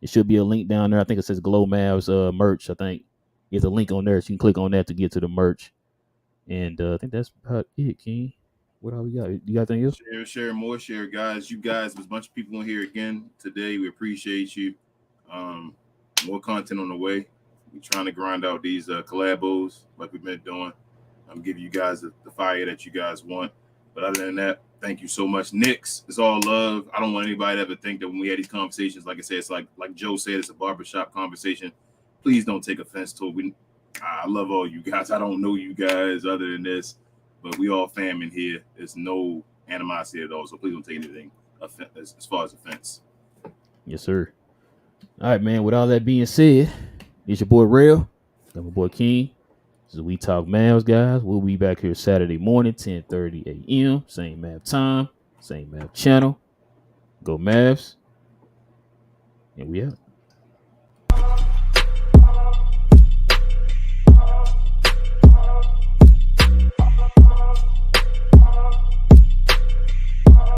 It should be a link down there. I think it says Glow Mavs merch. I think there's a link on there, so you can click on that to get to the merch. And I think that's about it, King. What all we got? You got anything else? Share more, guys. You guys, there's a bunch of people in here again today. We appreciate you. More content on the way. We're trying to grind out these collabos like we've been doing. I'm giving you guys the fire that you guys want. But other than that, thank you so much. Knicks, it's all love. I don't want anybody to ever think that when we had these conversations, like I said, it's like Joe said, it's a barbershop conversation. Please don't take offense to it. I love all you guys. I don't know you guys other than this, but we all fam in here. There's no animosity at all, so please don't take anything as far as offense. Yes, sir. All right, man. With all that being said, it's your boy Rail. I'm my boy King. This is We Talk Mavs, guys. We'll be back here Saturday morning, 10:30 a.m. Same Mav time, same Mav channel. Go Mavs. And we out.